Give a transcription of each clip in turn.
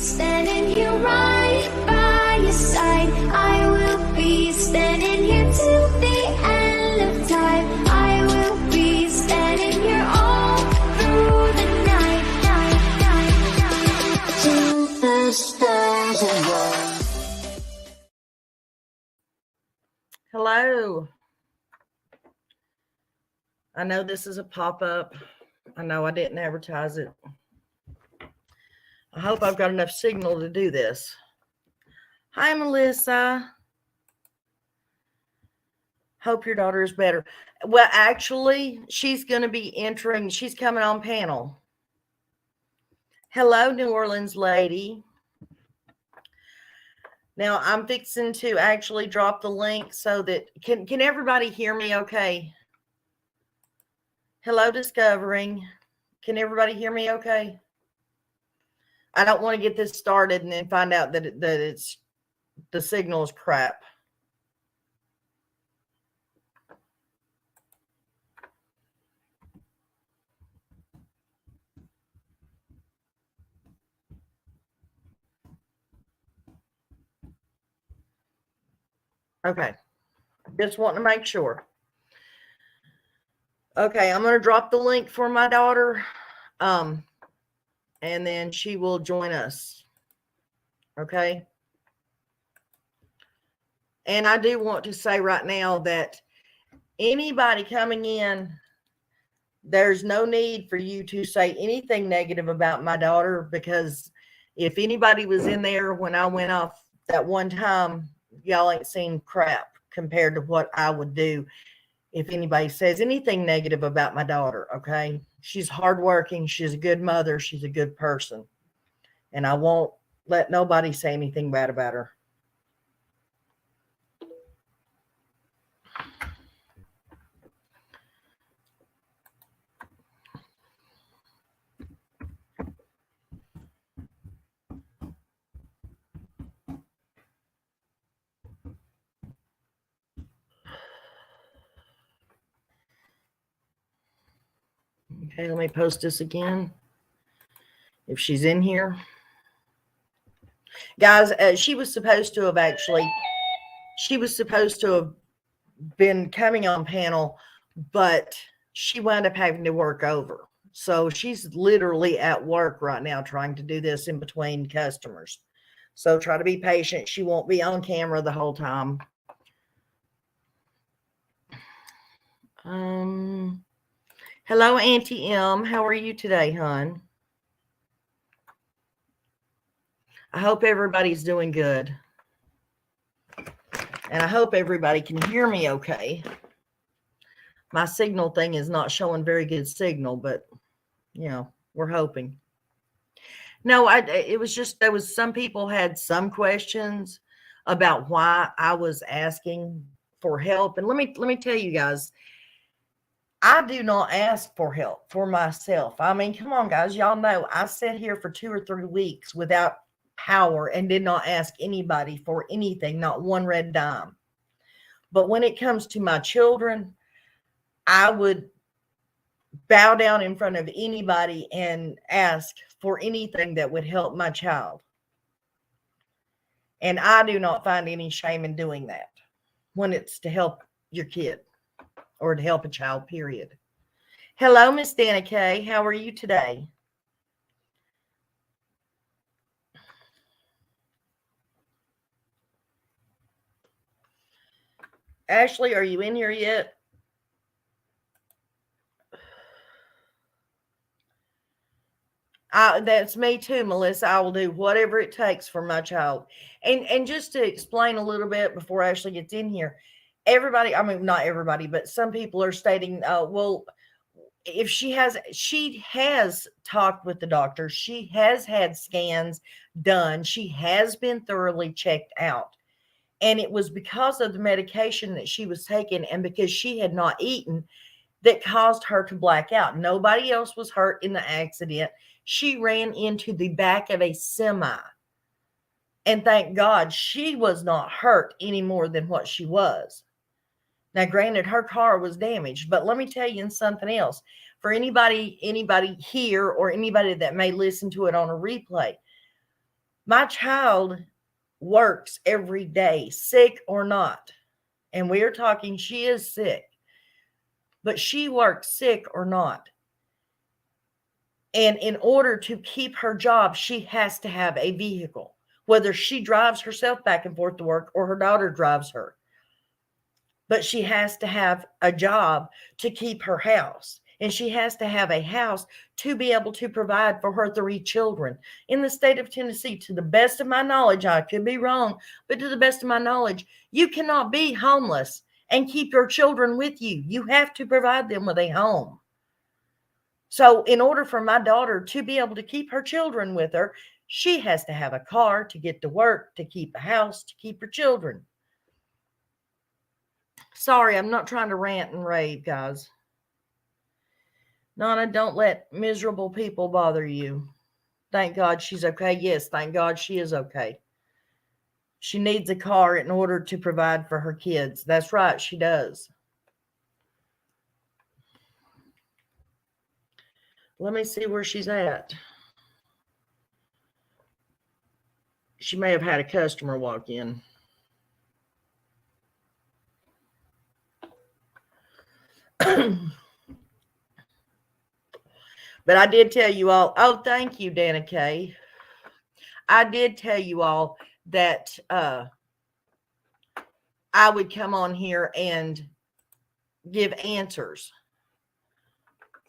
standing here right by your side. I will be standing here till the end of time. I will be standing here all through the night, till the stars align. Hello. I know this is a pop-up. I know I didn't advertise it. I hope I've got enough signal to do this. Hi, Melissa. Hope your daughter is better. Well, actually, she's going to be entering. She's coming on panel. Hello, New Orleans lady. Now, I'm fixing to actually drop the link so that, can everybody hear me okay? Hello, Discovering. Can everybody hear me okay? I don't want to get this started and then find out that it's the signal is crap. Okay. Just wanting to make sure. Okay, I'm going to drop the link for my daughter. And then she will join us. Okay. And I do want to say right now that anybody coming in, there's no need for you to say anything negative about my daughter, because if anybody was in there when I went off that one time, y'all ain't seen crap compared to what I would do if anybody says anything negative about my daughter. Okay. She's hardworking. She's a good mother. She's a good person. And I won't let nobody say anything bad about her. Okay, let me post this again. If she's in here. Guys, she was supposed to have been coming on panel, but she wound up having to work over. So she's literally at work right now trying to do this in between customers. So try to be patient. She won't be on camera the whole time. Hello, Auntie M. How are you today, hon? I hope everybody's doing good. And I hope everybody can hear me okay. My signal thing is not showing very good signal, but, you know, we're hoping. No, it was just, there was some people had some questions about why I was asking for help. And let me tell you guys, I do not ask for help for myself. I mean, come on, guys. Y'all know I sat here for 2 or 3 weeks without power and did not ask anybody for anything, not one red dime. But when it comes to my children, I would bow down in front of anybody and ask for anything that would help my child. And I do not find any shame in doing that when it's to help your kid or to help a child, period. Hello, Miss Dana Kay. How are you today? Ashley, are you in here yet? That's me too, Melissa. I will do whatever it takes for my child. And just to explain a little bit before Ashley gets in here, everybody, I mean, not everybody, but some people are stating, well, if she has talked with the doctor, she has had scans done, she has been thoroughly checked out. And it was because of the medication that she was taking and because she had not eaten that caused her to black out. Nobody else was hurt in the accident. She ran into the back of a semi. And thank God she was not hurt any more than what she was. Now, granted, her car was damaged, but let me tell you something else. For anybody here or anybody that may listen to it on a replay, My child works every day, sick or not. And we are talking, she is sick, but she works sick or not. And in order to keep her job, she has to have a vehicle, whether she drives herself back and forth to work or her daughter drives her. But she has to have a job to keep her house. And she has to have a house to be able to provide for her 3 children. In the state of Tennessee, to the best of my knowledge, I could be wrong, but to the best of my knowledge, you cannot be homeless and keep your children with you. You have to provide them with a home. So in order for my daughter to be able to keep her children with her, she has to have a car to get to work, to keep a house, to keep her children. Sorry, I'm not trying to rant and rave, guys. Nana, don't let miserable people bother you. Thank God she's okay. Yes, thank God she is okay. She needs a car in order to provide for her kids. That's right, she does. Let me see where she's at. She may have had a customer walk in. But I did tell you all, oh, thank you, Dana Kay. I did tell you all that I would come on here and give answers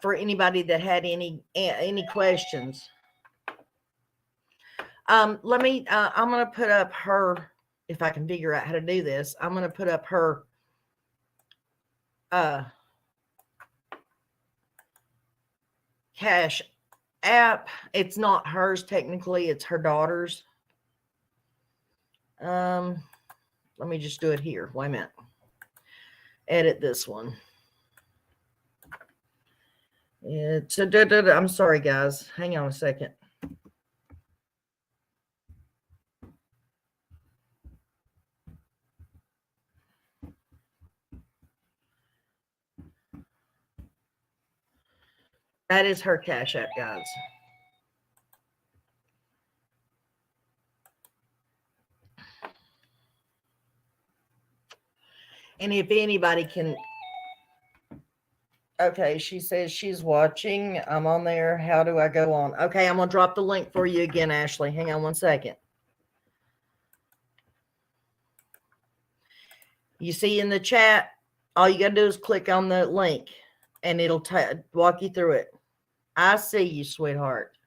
for anybody that had any questions. Let me, I'm going to put up her, if I can figure out how to do this, I'm going to put up her Cash App. It's not hers technically, it's her daughter's. Let me just do it here. Wait a minute. Edit this one. It's I'm sorry, guys. Hang on a second. That is her Cash App, guys. And if anybody can, okay, she says she's watching. I'm on there. How do I go on? Okay, I'm going to drop the link for you again, Ashley. Hang on one second. You see in the chat, all you got to do is click on the link and it'll walk you through it. I see you, sweetheart.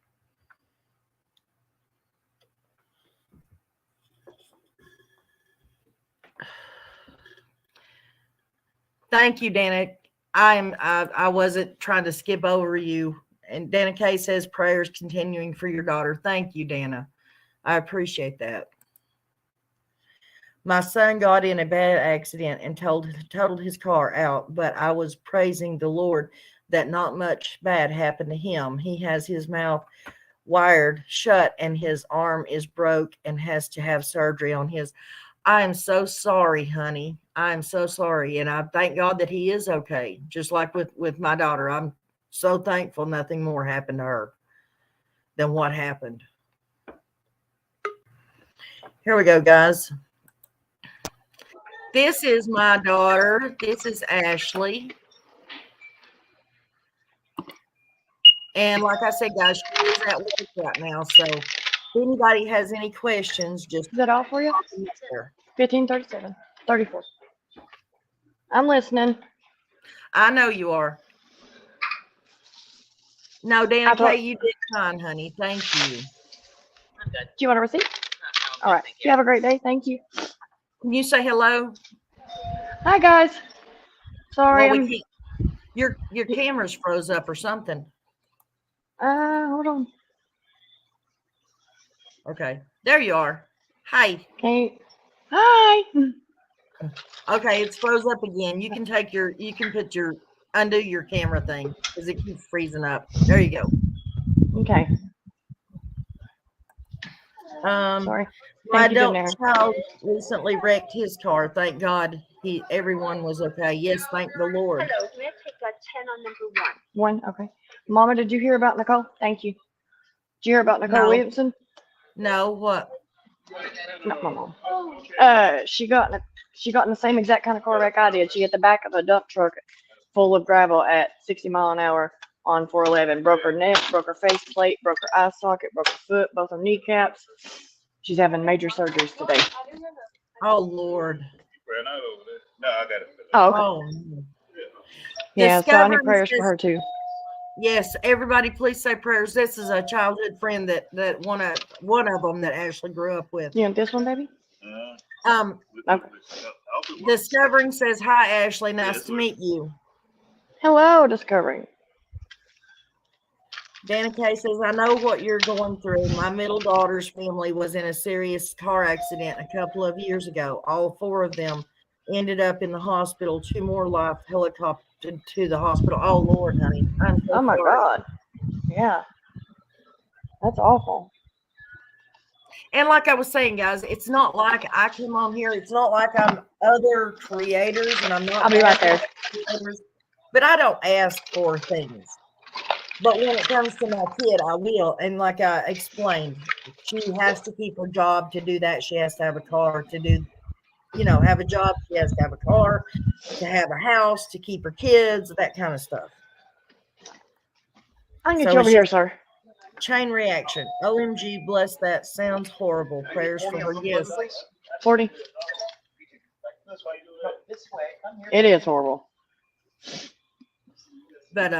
Thank you, Dana. I wasn't trying to skip over you. And Dana Kay says prayers continuing for your daughter. Thank you, Dana. I appreciate that. My son got in a bad accident and totaled his car out, but I was praising the Lord that not much bad happened to him. He has his mouth wired shut and his arm is broke and has to have surgery on his. I am so sorry, honey. I am so sorry. And I thank God that he is okay. Just like with my daughter, I'm so thankful nothing more happened to her than what happened. Here we go, guys. This is my daughter. This is Ashley. And like I said, guys, she is at work right now. So if anybody has any questions, just... Is that all for you? 1537, 34. I'm listening. I know you are. No, Dan Kay, you did fine, honey. Thank you. I'm good. Do you want a receipt? All right. You have a great day. Thank you. Can you say hello? Hi, guys. Sorry. Well, your camera's froze up or something. Hold on. Okay. There you are. Hi. Okay. Hi. Okay, it's froze up again. You can undo your camera thing because it keeps freezing up. There you go. Okay. Sorry. My adult child recently wrecked his car. Thank God everyone was okay. Yes, thank the Lord. Hello, may I take a 10 on number 1? 1, okay. Mama, did you hear about Nicole? Thank you. Did you hear about Nicole Williamson? No, what? Not my mom. She got in the same exact kind of car wreck I did. She hit the back of a dump truck full of gravel at 60 mile an hour on 411. Broke her neck, broke her face plate, broke her eye socket, broke her foot, both her kneecaps. She's having major surgeries today. Oh Lord. No, I got it. Oh, okay. Oh. Yeah, so I need Discovering prayers says- for her too. Yes, everybody, please say prayers. This is a childhood friend that one of them that Ashley grew up with. You want this one, baby? Okay. Discovering says, "Hi, Ashley. Nice to meet you." Hello, Discovery. Dana Kay says, "I know what you're going through. My middle daughter's family was in a serious car accident a couple of years ago. All 4 of them ended up in the hospital. 2 more life helicoptered to the hospital." Oh Lord, honey. I'm so Oh my sorry. God. Yeah. That's awful. And like I was saying, guys, it's not like I come on here. It's not like I'm other creators and I'm not. I'll be right there. Creators, but I don't ask for things. But when it comes to my kid, I will. And like I explained, she has to keep her job to do that. She has to have a car to do, have a job. She has to have a car to have a house, to keep her kids, that kind of stuff. I can get So you over it's here, sir. Chain reaction. OMG, bless that. Sounds horrible. Prayers for her. Yes. 40. It is horrible. But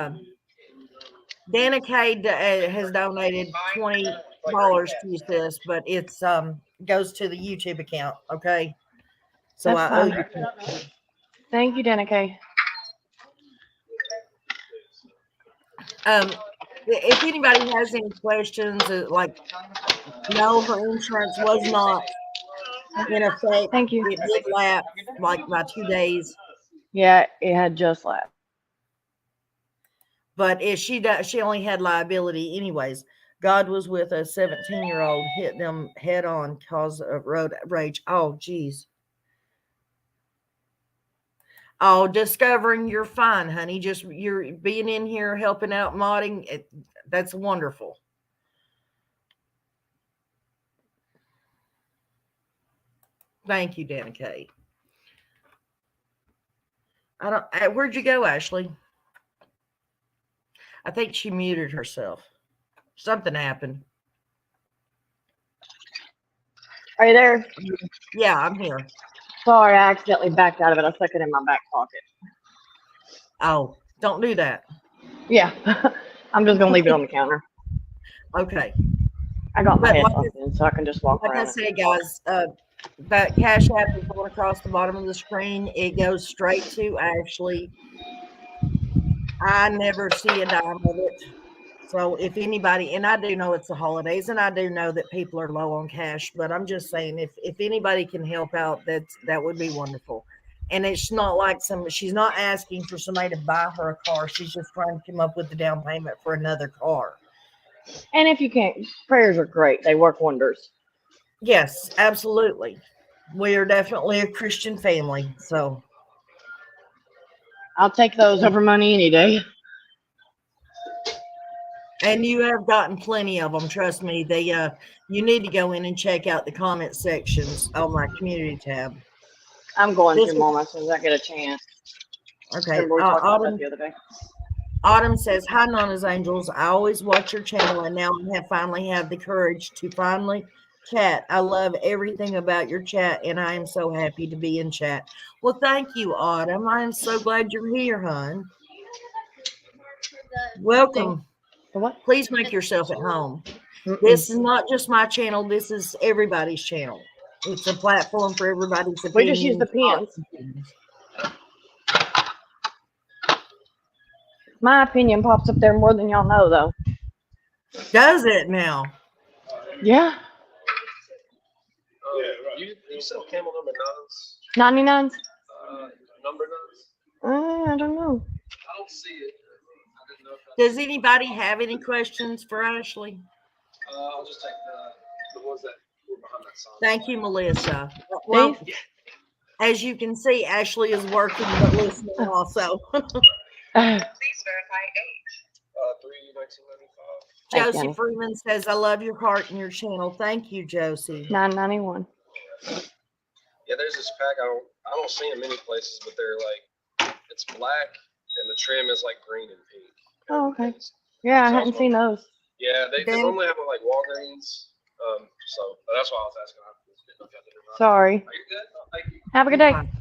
Dana K has donated $20 to this, but it's goes to the YouTube account. Okay, so That's I owe fine. you. Thank you, Danica. If anybody has any questions, like no, her insurance was not in effect. Thank you. It did lapse like by 2 days. Yeah, it had just left. But if she only had liability anyways. God was with a 17-year-old, hit them head on, cause of road rage. Oh, geez. Oh, Discovering, you're fine, honey. Just you're being in here, helping out, modding. That's wonderful. Thank you, Dana Kay. Where'd you go, Ashley? I think she muted herself. Something happened. Are you there? Yeah, I'm here. Sorry, I accidentally backed out of it. I stuck it in my back pocket. Oh, don't do that. Yeah. I'm just going to leave it on the counter. Okay. I got my But headphones in, so I can just walk Like around. I say, guys, that Cash App is going across the bottom of the screen. It goes straight to Ashley. I never see a dime of it. So if anybody, and I do know it's the holidays, and I do know that people are low on cash, but I'm just saying, if anybody can help out, that would be wonderful. And it's not like she's not asking for somebody to buy her a car. She's just trying to come up with the down payment for another car. And if you can't, prayers are great. They work wonders. Yes, absolutely. We are definitely a Christian family. So I'll take those over money any day. And you have gotten plenty of them. Trust me. You need to go in and check out the comment sections on my community tab. I'm going to, Mom, as soon as I get a chance. Okay. Remember we talked about that the other day. Autumn says, "Hi, Nana's Angels. I always watch your channel, and now I have finally had the courage to finally chat. I love everything about your chat, and I am so happy to be in chat." Well, thank you, Autumn. I am so glad you're here, hon. Welcome. What? Please make yourself at home. This is not just my channel. This is everybody's channel. It's a platform for everybody's opinion. We just use the pens. My opinion pops up there more than y'all know, though. Does it now? Yeah. You sell camel number 99s? number 9s? I don't know. I don't see it. I didn't know if Does anybody have any questions for Ashley? I'll just take the ones that were behind that sign. Thank you, Melissa. Well, as you can see, Ashley is working but listening also. Please verify age. 3/1995. Thank you, Josie honey. Freeman says, I love your heart and your channel. Thank you, Josie. $9.91. Yeah, there's this pack. I don't see them many places, but they're like, it's black and the trim is like green and pink. Oh, okay. Yeah, I So I hadn't was seen those. Yeah, they Dan- normally have them like Walgreens. So but that's why I was asking. Sorry. Are you good? Oh, thank you. Have a good day. Fine.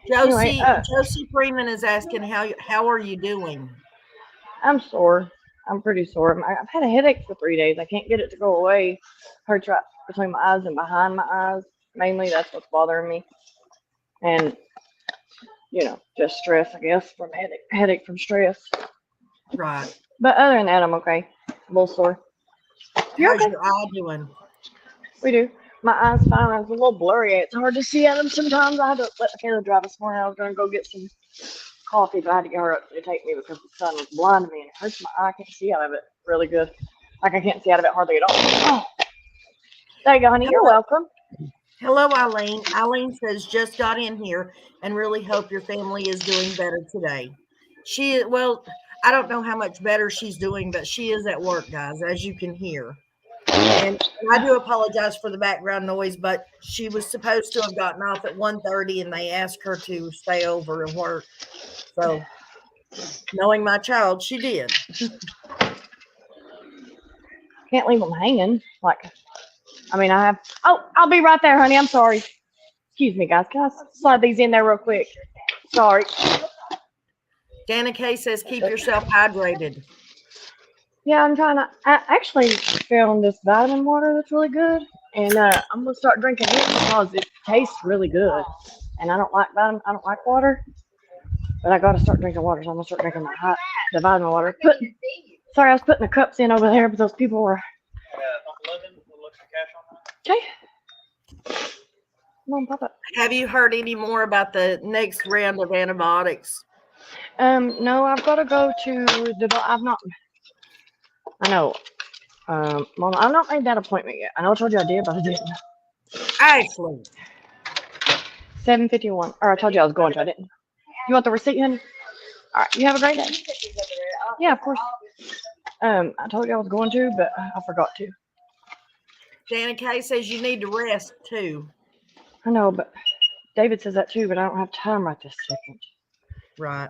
Josie, Anyway, Josie Freeman is asking, how are you doing? I'm sore. I'm pretty sore. I've had a headache for 3 days. I can't get it to go away. Hurts right between my eyes and behind my eyes. Mainly, that's what's bothering me. And, just stress, I guess, from headache from stress. Right. But other than that, I'm okay. A little sore. You're How's okay. your eye doing? We do. My eyes fine. It's a little blurry. It's hard to see at them sometimes. I had to let Kayla drive this morning. I was going to go get some coffee, but I had to get her up to take me because the sun was blinding me and it hurts my eye. I can't see out of it really good. Like I can't see out of it hardly at all. Oh. There you go, honey. You're welcome. Hello, Eileen. Eileen says, just got in here and really hope your family is doing better today. I don't know how much better she's doing, but she is at work, guys, as you can hear. And I do apologize for the background noise, but she was supposed to have gotten off at 1:30 and they asked her to stay over and work. So knowing my child, she did. Can't leave them hanging. I'll be right there, honey. I'm sorry. Excuse me, guys. Can I slide these in there real quick? Sorry. Dana Kay says, keep yourself hydrated. Yeah, I'm trying to. I actually found this vitamin water that's really good, and I'm gonna start drinking it because it tastes really good. And I don't like water, but I gotta start drinking water, so I'm gonna start drinking the vitamin water. Sorry, I was putting the cups in over there, but those people were. Okay. Come on, Papa. Have you heard any more about the next round of antibiotics? No, I've got to go to the. I know. Mom, I've not made that appointment yet. I know I told you I did, but I didn't. Ashley. 7:51. Or I told you I was going to. I didn't. You want the receipt, honey? All right. You have a great day. Yeah, of course. I told you I was going to, but I forgot to. Dana Kay says you need to rest too. I know, but David says that too, but I don't have time right this second. Right.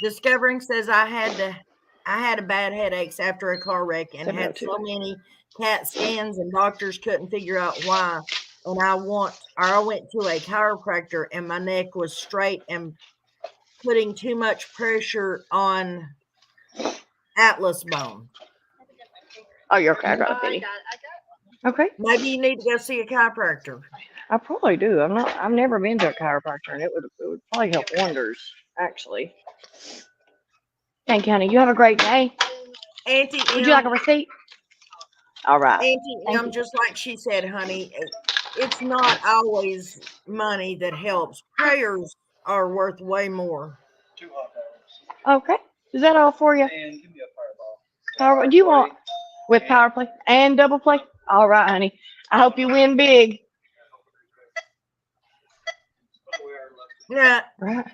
Discovering says I had a bad headaches after a car wreck and had so many CAT scans and doctors couldn't figure out why. And I went to a chiropractor and my neck was straight and putting too much pressure on atlas bone. Oh, you're okay. I got a penny. Okay. Maybe you need to go see a chiropractor. I probably do. I've never been to a chiropractor, and it would probably help wonders, actually. Thank you, honey. You have a great day. Auntie Would you like a receipt? All right. Auntie M, just like she said, honey, it's not always money that helps. Prayers are worth way more. 2 hot dogs. Okay. Is that all for you? And give me a Power, do you want with power play and double play? All right, honey. I hope you win big. Yeah. Right.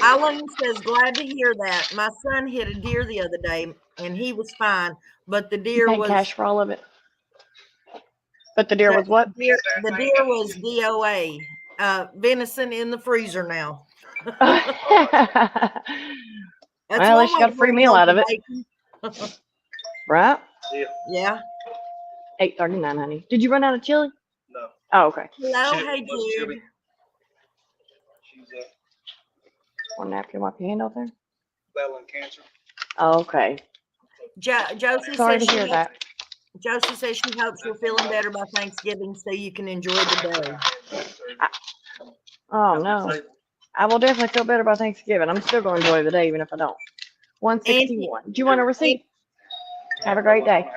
Eileen says, glad to hear that. My son hit a deer the other day and he was fine, but the deer You was cash for all of it. But the deer was what? The deer was DOA. Venison in the freezer now. That's well, at least you got a free meal out of it. Right? Yeah. $8.39, honey. Did you run out of chili? No. Oh, okay. Hello, hey Jude. She's One napkin, wipe your hand out there. battling cancer. Oh, okay. Josie Sorry says to hear that. Josie says she hopes you're feeling better by Thanksgiving so you can enjoy the day. Oh, no. I will definitely feel better by Thanksgiving. I'm still going to enjoy the day, even if I don't. 161. Do you want a receipt? Have a great day.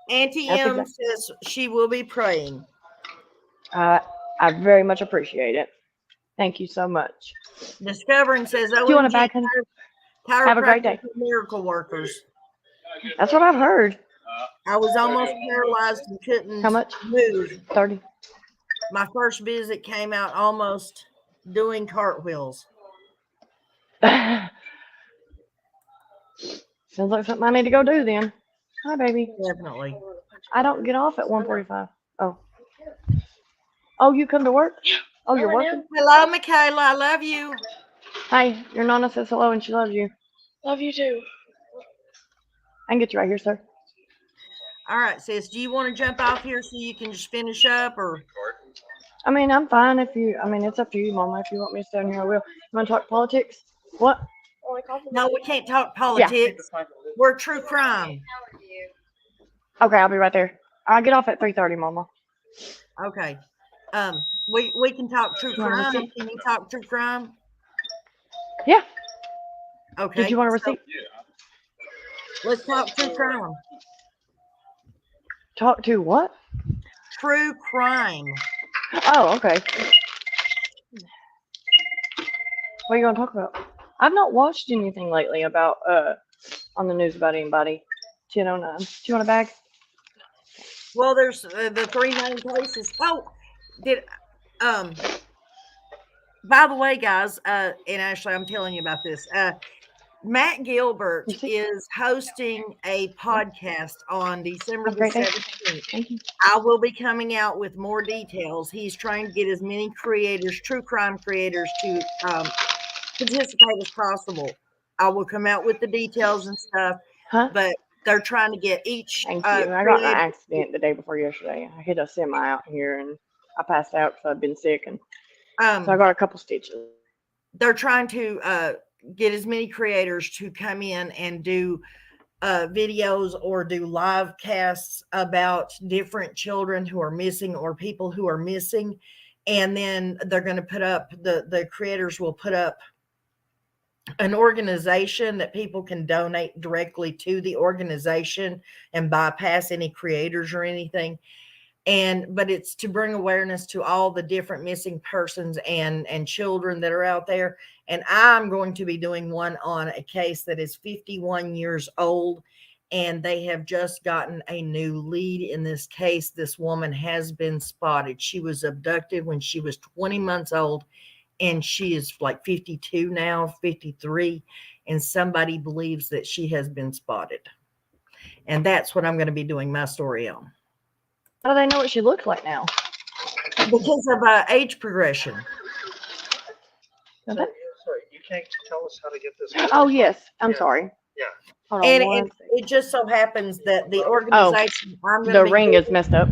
Auntie M says she will be praying. I very much appreciate it. Thank you so much. Discovering says, Do you want a bag, honey? Have a great day. Miracle workers. That's what I've heard. I was almost paralyzed and couldn't How much? move. 30. My first visit came out almost doing cartwheels. Sounds like something I need to go do then. Hi, baby. Definitely. I don't get off at 1:45. Oh. Oh, you come to work? Oh, you're working? Hello, Michaela. I love you. Hi, your Nana says hello and she loves you. Love you too. I can get you right here, sir. All right, sis. Do you want to jump off here so you can just finish up, or? I mean, I'm fine if you, I mean, it's up to you, Mama. If you want me to stay in here, I will. You want to talk politics? What? No, we can't talk politics. We're true crime. Okay, I'll be right there. I'll get off at 3:30, Mama. Okay. We can talk true You want a crime. receipt? Can you talk true crime? Yeah. Okay. Did you want a so receipt? let's talk true crime. Talk to what? True crime. Oh, okay. What are you going to talk about? I've not watched anything lately about, on the news about anybody. 10:09. Do you want a bag? Well, there's the 3 main cases. Oh, by the way, guys, and Ashley, I'm telling you about this. Matt Gilbert You see? is hosting a podcast on December Have a the great day. 17th. Thank you. I will be coming out with more details. He's trying to get as many creators, true crime creators, to participate as possible. I will come out with the details and stuff, Huh? but they're trying to get each Thank you. I got in an creator. accident the day before yesterday. I hit a semi out here and I passed out because I've been sick, and so I got a couple stitches. They're trying to get as many creators to come in and do videos or do live casts about different children who are missing or people who are missing. And then they're going to put up, the creators will put up an organization that people can donate directly to the organization and bypass any creators or anything. But it's to bring awareness to all the different missing persons and children that are out there. And I'm going to be doing one on a case that is 51 years old, and they have just gotten a new lead in this case. This woman has been spotted. She was abducted when she was 20 months old, and she is like 52 now, 53, and somebody believes that she has been spotted. And that's what I'm going to be doing my story on. How do they know what she looked like now? Because of age progression. Okay. Sorry, you can't tell us how to get this. Oh, yes. I'm Yeah. sorry. Yeah. Hold on And one second. it just so happens that the organization I'm going to The be ring doing is messed up.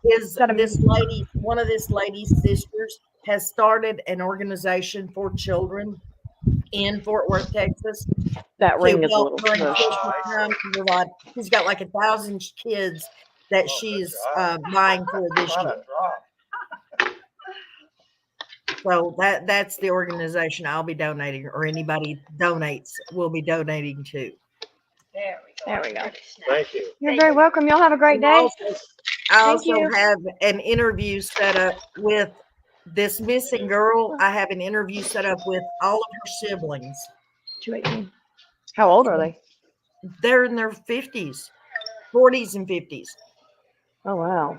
is that a this lady, one of this lady's sisters has started an organization for children in Fort Worth, Texas. That ring is a help little during smushed. Christmas time to provide. She's got like 1,000 kids that she's buying for this year. So that's the organization I'll be donating, or anybody donates will be donating to. There we go. Thank you. You're very welcome. Y'all have a great And day. I Thank also you. have an interview set up with this missing girl. I have an interview set up with all of her siblings. 218. How old are they? They're in their 50s, 40s, and 50s. Oh, wow.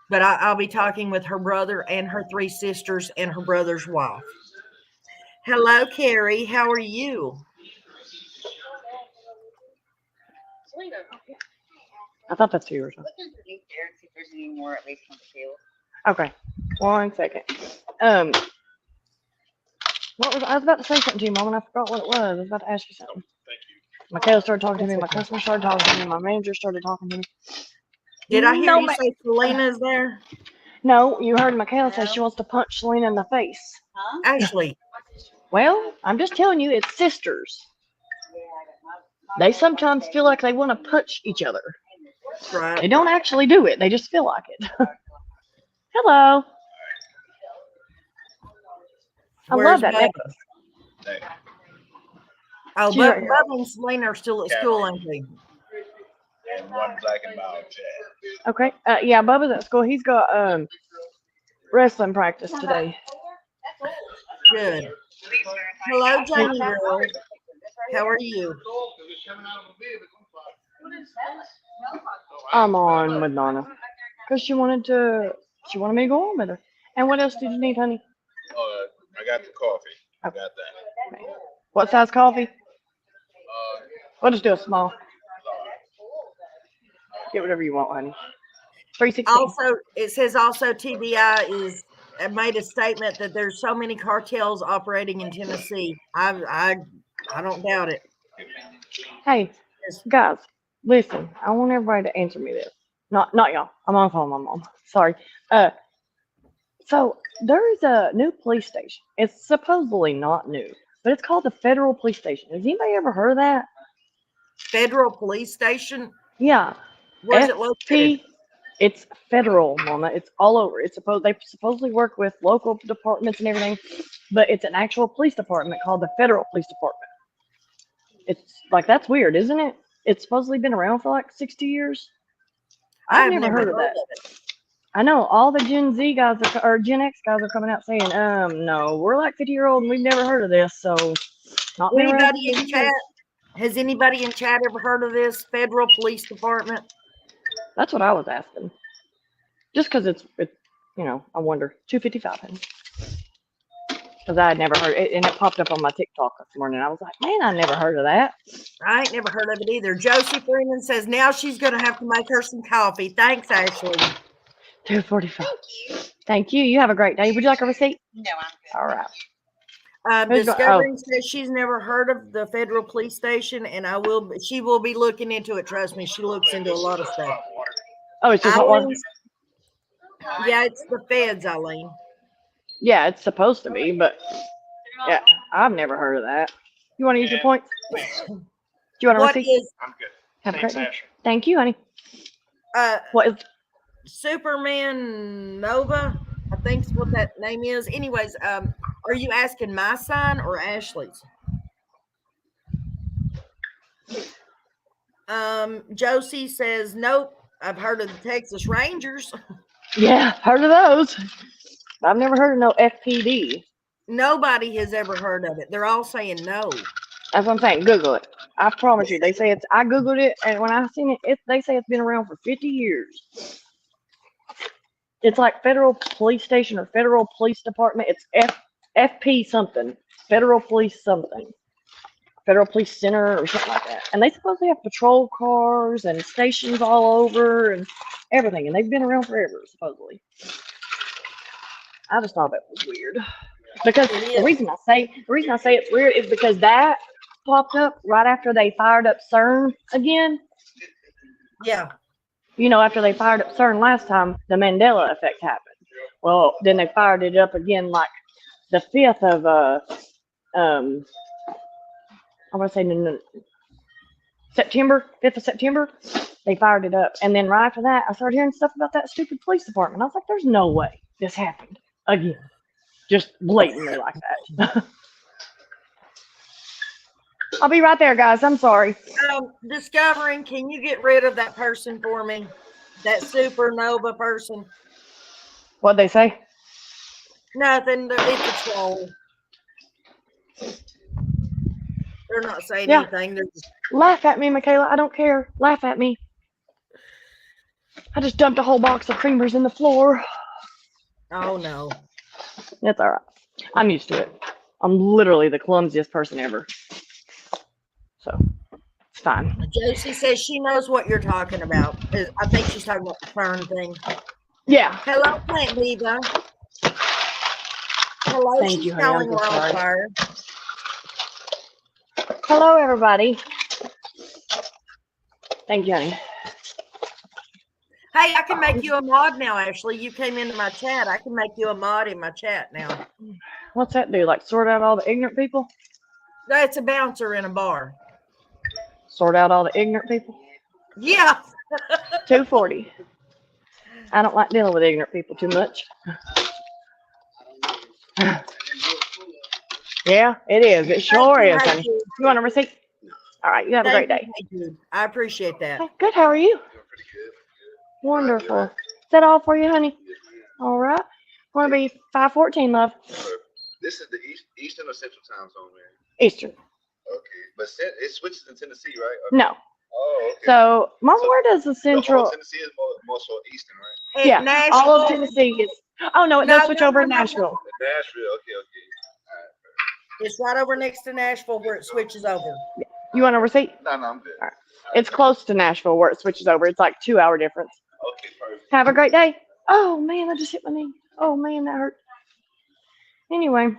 But I'll be talking with her brother and her 3 sisters and her brother's wife. Hello, Carrie. How are you? I thought that's who you were talking. Okay. 1 second. What was I was about to say something to you, Mom, and I forgot what it was. I was about to ask you something. Thank you. Michaela started talking to me. My customer started talking to me. My manager started talking to me. Did I hear No, you say Selena's there? No, you heard Michaela say she wants to punch Selena in the face. Ashley. Well, I'm just telling you, it's sisters. They sometimes feel like they want to punch each other. Right. They don't actually do it. They just feel like it. Hello. I Where's love that Bubba? necklace. Oh, She's right here. Bubba and Selena are still at school, aren't they? And one black and mild jet. Okay. Yeah, Bubba's at school. He's got wrestling practice today. Good. Hello, Johnny girl. How are you? I'm on with Nana. Because she wanted me to go on with her. And what else did you need, honey? I got the coffee. I got that. Okay. What size coffee? We'll just do a small. Get whatever you want, honey. 316. Also, it says also TBI is made a statement that there's so many cartels operating in Tennessee. I don't doubt it. Hey, guys, listen. I want everybody to answer me this. Not y'all. I'm on the phone with my mom. Sorry. So there is a new police station. It's supposedly not new, but it's called the Federal Police Station. Has anybody ever heard of that? Federal Police Station. Yeah. Where's it located? It's federal, Mama. It's all over. They supposedly work with local departments and everything, but it's an actual police department called the Federal Police Department. It's like, that's weird, isn't it? It's supposedly been around for like 60 years. I've never heard of that. I know all the Gen Z guys or Gen X guys are coming out saying, no, we're like 50-year-old and we've never heard of this. So, not been around. Anybody in chat? Has anybody in chat ever heard of this Federal Police Department? That's what I was asking. Just because it's I wonder. 255. Because I had never heard it, and it popped up on my TikTok this morning. I was like, man, I never heard of that. I ain't never heard of it either. Josie Freeman says now she's going to have to make her some coffee. Thanks, Ashley. 245. Thank you. You have a great day. Would you like a receipt? No, I'm good. All right. Discovering says she's never heard of the Federal Police Station, and she will be looking into it. Trust me, she looks into a lot of stuff. Oh, it's just hot water? Yeah, it's the feds, Eileen. Yeah, it's supposed to be, but yeah, I've never heard of that. You want to use your points? Do you want to receipt? I'm good. Have a great day. Ashley. Thank you, honey. What is Superman Nova? I think's what that name is. Anyways, are you asking my sign or Ashley's? Josie says nope. I've heard of the Texas Rangers. Yeah, heard of those. I've never heard of no FPD. Nobody has ever heard of it. They're all saying no. That's what I'm saying. Google it. I promise you. They say it's. I googled it, and when I seen it, they say it's been around for 50 years. It's like Federal Police Station or Federal Police Department. It's FP something. Federal Police something. Federal Police Center or something like that. And they supposedly have patrol cars and stations all over and everything. And they've been around forever, supposedly. I just thought that was weird. Because the reason I say it's weird is because that popped up right after they fired up CERN again. Yeah. You know, after they fired up CERN last time, the Mandela effect happened. Well, then they fired it up again like the 5th of I want to say September, 5th of September, they fired it up. And then right after that, I started hearing stuff about that stupid police department. I was like, there's no way this happened again. Just blatantly like that. I'll be right there, guys. I'm sorry. Discovering, can you get rid of that person for me? That supernova person? What'd they say? Nothing. It's a troll. They're not saying anything. They're just... Laugh at me, Michaela. I don't care. Laugh at me. I just dumped a whole box of creamers in the floor. Oh, no. That's all right. I'm used to it. I'm literally the clumsiest person ever. So, it's fine. Josie says she knows what you're talking about. I think she's talking about the fern thing. Yeah. Hello, Plant Diva. Hello, Thank she's you, honey. calling I'm so sorry. Wildfire. Hello, everybody. Thank you, honey. Hey, I can make you a mod now, Ashley. You came into my chat. I can make you a mod in my chat now. What's that do? Like sort out all the ignorant people? That's a bouncer in a bar. Sort out all the ignorant people? Yeah. 240. I don't like dealing with ignorant people too much. Yeah, it is. It sure is, honey. You want a receipt? All right, you have a great day. Thank you. I appreciate that. Good, how are you? Wonderful. Is that all for you, honey? All right. Want to be 514, love. This is the Eastern or Central time zone, man? Eastern. Okay, but it switches in Tennessee, right? Okay. No. Oh, okay. So, Mom, where does the Central? Whole Tennessee is more so Eastern, right? Yeah, Nashville. all of Tennessee is. Oh no, it does switch over in Nashville. Nashville, okay. It's right over next to Nashville where it switches over. You want a receipt? No, I'm good. All right. It's close to Nashville where it switches over. It's like 2 hour difference. Okay, perfect. Have a great day. Oh man, I just hit my knee. Oh man, that hurt. Anyway, All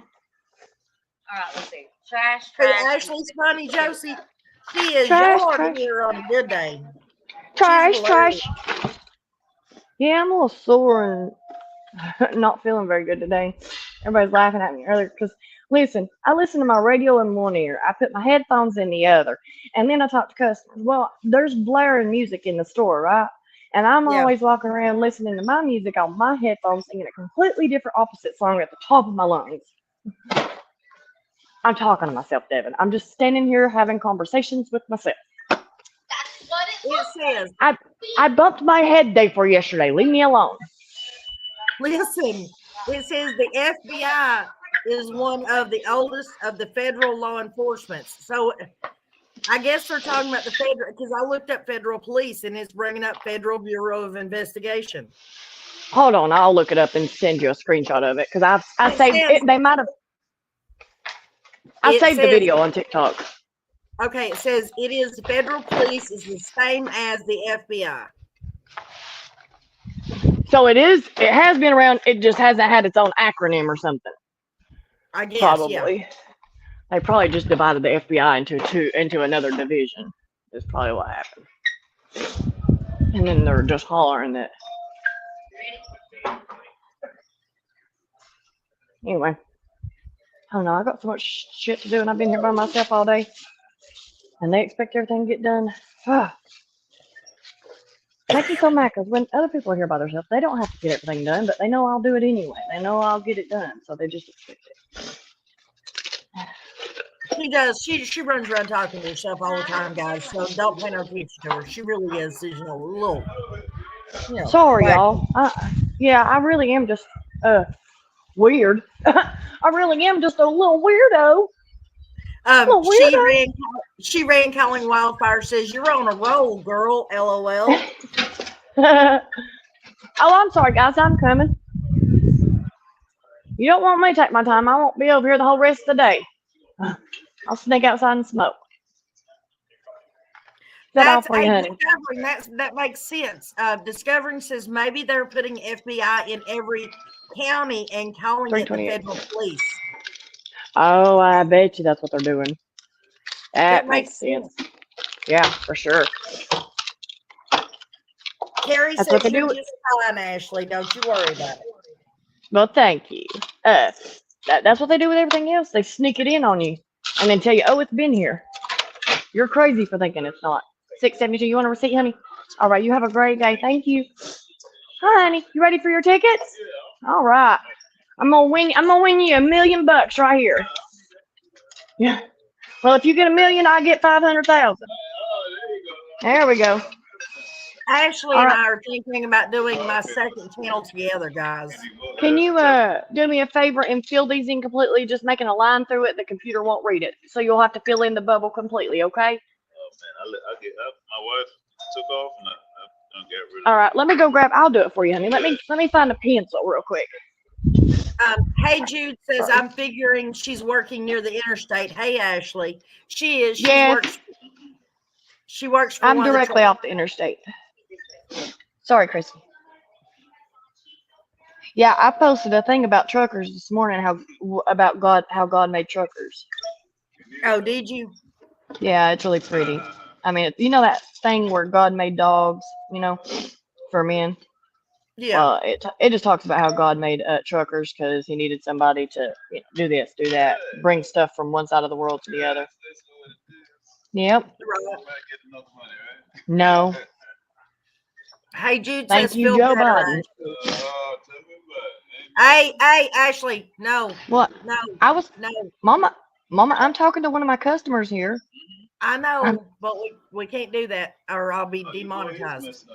right, let's see. Trash, Hey, trash. Ashley's funny, Josie. She is Trash, yard trash. here on a good day. trash, She's trash. hilarious. Yeah, I'm a little sore and not feeling very good today. Everybody's laughing at me earlier because, listen, I listen to my radio in one ear, I put my headphones in the other, and then I talk to customers. Well, there's blaring music in the store, right? And I'm Yeah. always walking around listening to my music on my headphones, singing a completely different opposite song at the top of my lungs. I'm talking to myself, Devin. I'm just standing here having conversations with myself. It says, I bumped my head day for yesterday. Leave me alone. listen, it says the FBI is one of the oldest of the federal law enforcements. So I guess they're talking about the federal, because I looked up federal police and it's bringing up Federal Bureau of Investigation. Hold on, I'll look it up and send you a screenshot of it because I It saved says- it. They might have. I It saved the says- video on TikTok. Okay, it says it is federal police is the same as the FBI. So it has been around. It just hasn't had its own acronym or something. I guess, Probably. yeah. They probably just divided the FBI into another division. That's probably what happened. And then they're just hollering that. Anyway, I don't know. I got so much shit to do, and I've been here by myself all day. And they expect everything to get done. Makes me so mad because when other people are here by themselves, they don't have to get everything done, but they know I'll do it anyway. They know I'll get it done, so they just expect it. She does. She runs around talking to herself all the time, guys. So don't pay no attention to her. She really is, you know, a little. You know, Sorry, wacky. y'all. I really am just weird. I really am just a little weirdo. Little weirdo. She ran calling wildfire. Says you're on a roll, girl. LOL. Oh, I'm sorry, guys. I'm coming. You don't want me to take my time. I won't be over here the whole rest of the day. I'll sneak outside and smoke. That's for you, honey. Discovering. That makes sense. Discovering says maybe they're putting FBI in every county and calling it the 328. federal police. Oh, I bet you that's what they're doing. That makes makes sense. Yeah, for sure. Carrie That's says what they you're do. just fine, Ashley. Don't you worry about it. Well, thank you. That's what they do with everything else. They sneak it in on you and then tell you, oh, it's been here. You're crazy for thinking it's not. 672. You want a receipt, honey? All right. You have a great day. Thank you. Hi, honey. You ready for your tickets? All right. I'm gonna win you $1 million right here. Yeah. Well, if you get $1 million, I get 500,000. There we go. Ashley All and right. I are thinking about doing my second channel together, guys. Can you do me a favor and fill these in completely? Just making a line through it. The computer won't read it, so you'll have to fill in the bubble completely. Okay? Oh man, I get up. My wife took off and I don't get rid of All right. Let me go grab. I'll do it for you, honey. Let me find a pencil real quick. Hey, Jude says I'm figuring she's working near the interstate. Hey, Ashley, she is. Yes. She works for. I'm one of the directly off the interstate. Sorry, Chrissy. Yeah, I posted a thing about truckers this morning. How God made truckers. Oh, did you? Yeah, it's really pretty. I mean, you know that thing where God made dogs, for men. Yeah. Well, it just talks about how God made truckers because He needed somebody to do this, do that, bring stuff from one side of the world to the other. Yep. Right. No. Hey, Jude Thank says you, feel Joe better. Biden. Hey, Ashley, no, What? no, No. no. Mama, I'm talking to one of my customers here. I know, but we can't do that, or I'll be demonetized.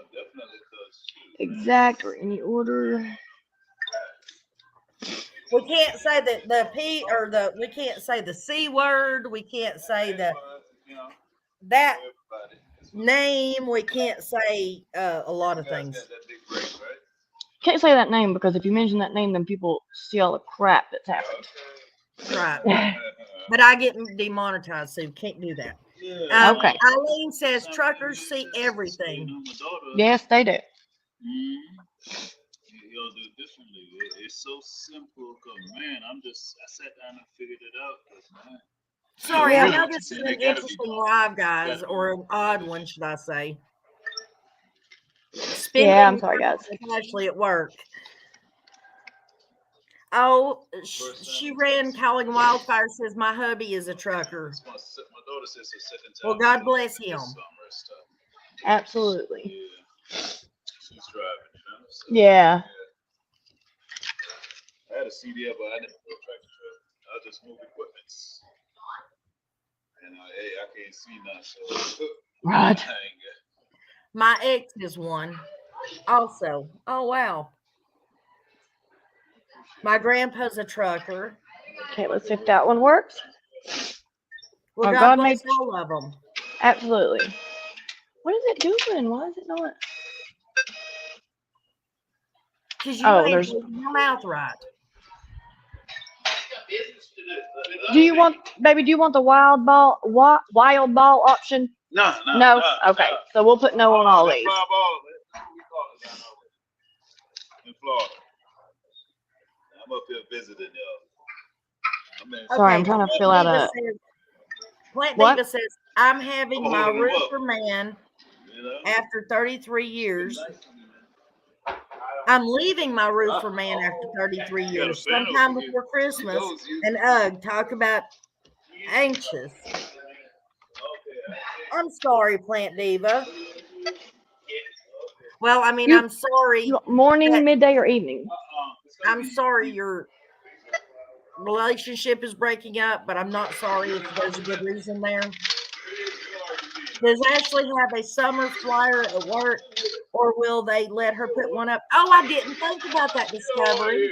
Exact or any order. We can't say the P or we can't say the C word. We can't say that name. We can't say a lot of things. Can't say that name because if you mention that name, then people see all the crap that's happened. Right. But I get demonetized, so you can't do that. Yeah. Okay. Eileen says truckers see everything. Yes, they do. Y'all do it differently. It's so simple. Cause man, I sat down and figured it out. 'Cause, man, Sorry, Yeah. I know this is an interesting live, guys, or an odd one, should I say. Yeah, I'm Spending sorry, time guys. with Ashley at work. Oh, she ran calling wildfire. Says my hubby is a trucker. my daughter says so sit in Well, town God this bless him. summer and stuff. Absolutely. Yeah. She's driving, you know. So, Yeah. I had a CDL, but I didn't go tractor trailer. I just moved equipments. And hey, I can't see nothing, so Right. I ain't got. My ex is one. Also, oh wow. My grandpa's a trucker. Okay, let's see if that one works. Well, Oh, God God bless made- all of them. Absolutely. What is it doing? Why is it not? Because you Oh, ain't there's. holding your mouth right. Do you want, baby? Do you want the wild ball option? No. Okay, so we'll put no on all these. In Florida. I'm up here visiting y'all. Sorry, I'm trying to fill out a. Plant What? Diva says, I'm having I'm my holding them up. roofer man You know? after 33 years. I'm leaving my roofer man after 33 years, sometime before Christmas. And talk about anxious. I'm sorry, Plant Diva. Well, I mean, I'm sorry. Morning, midday, or evening? I'm sorry your relationship is breaking up, but I'm not sorry if there's a good reason there. Does Ashley have a summer flyer at work, or will they let her put one up? Oh, I didn't think about that, Discovery.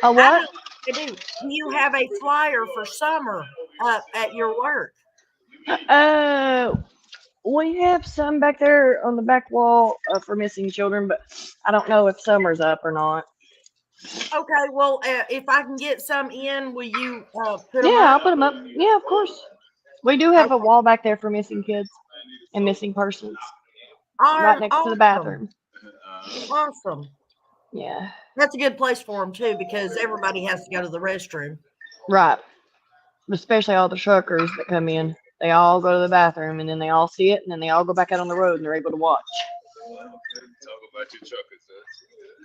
A what? I do. Do you have a flyer for summer up at your work? We have some back there on the back wall for missing children, but I don't know if summer's up or not. Okay, well, if I can get some in, will you put them Yeah, I'll up? put them up. Yeah, of course. We do have a wall back there for missing kids and missing persons, right next to the bathroom. Awesome. Yeah. That's a good place for them, too, because everybody has to go to the restroom. Right. Especially all the truckers that come in. They all go to the bathroom and then they all see it and then they all go back out on the road and they're able to watch. Talk about your truckers.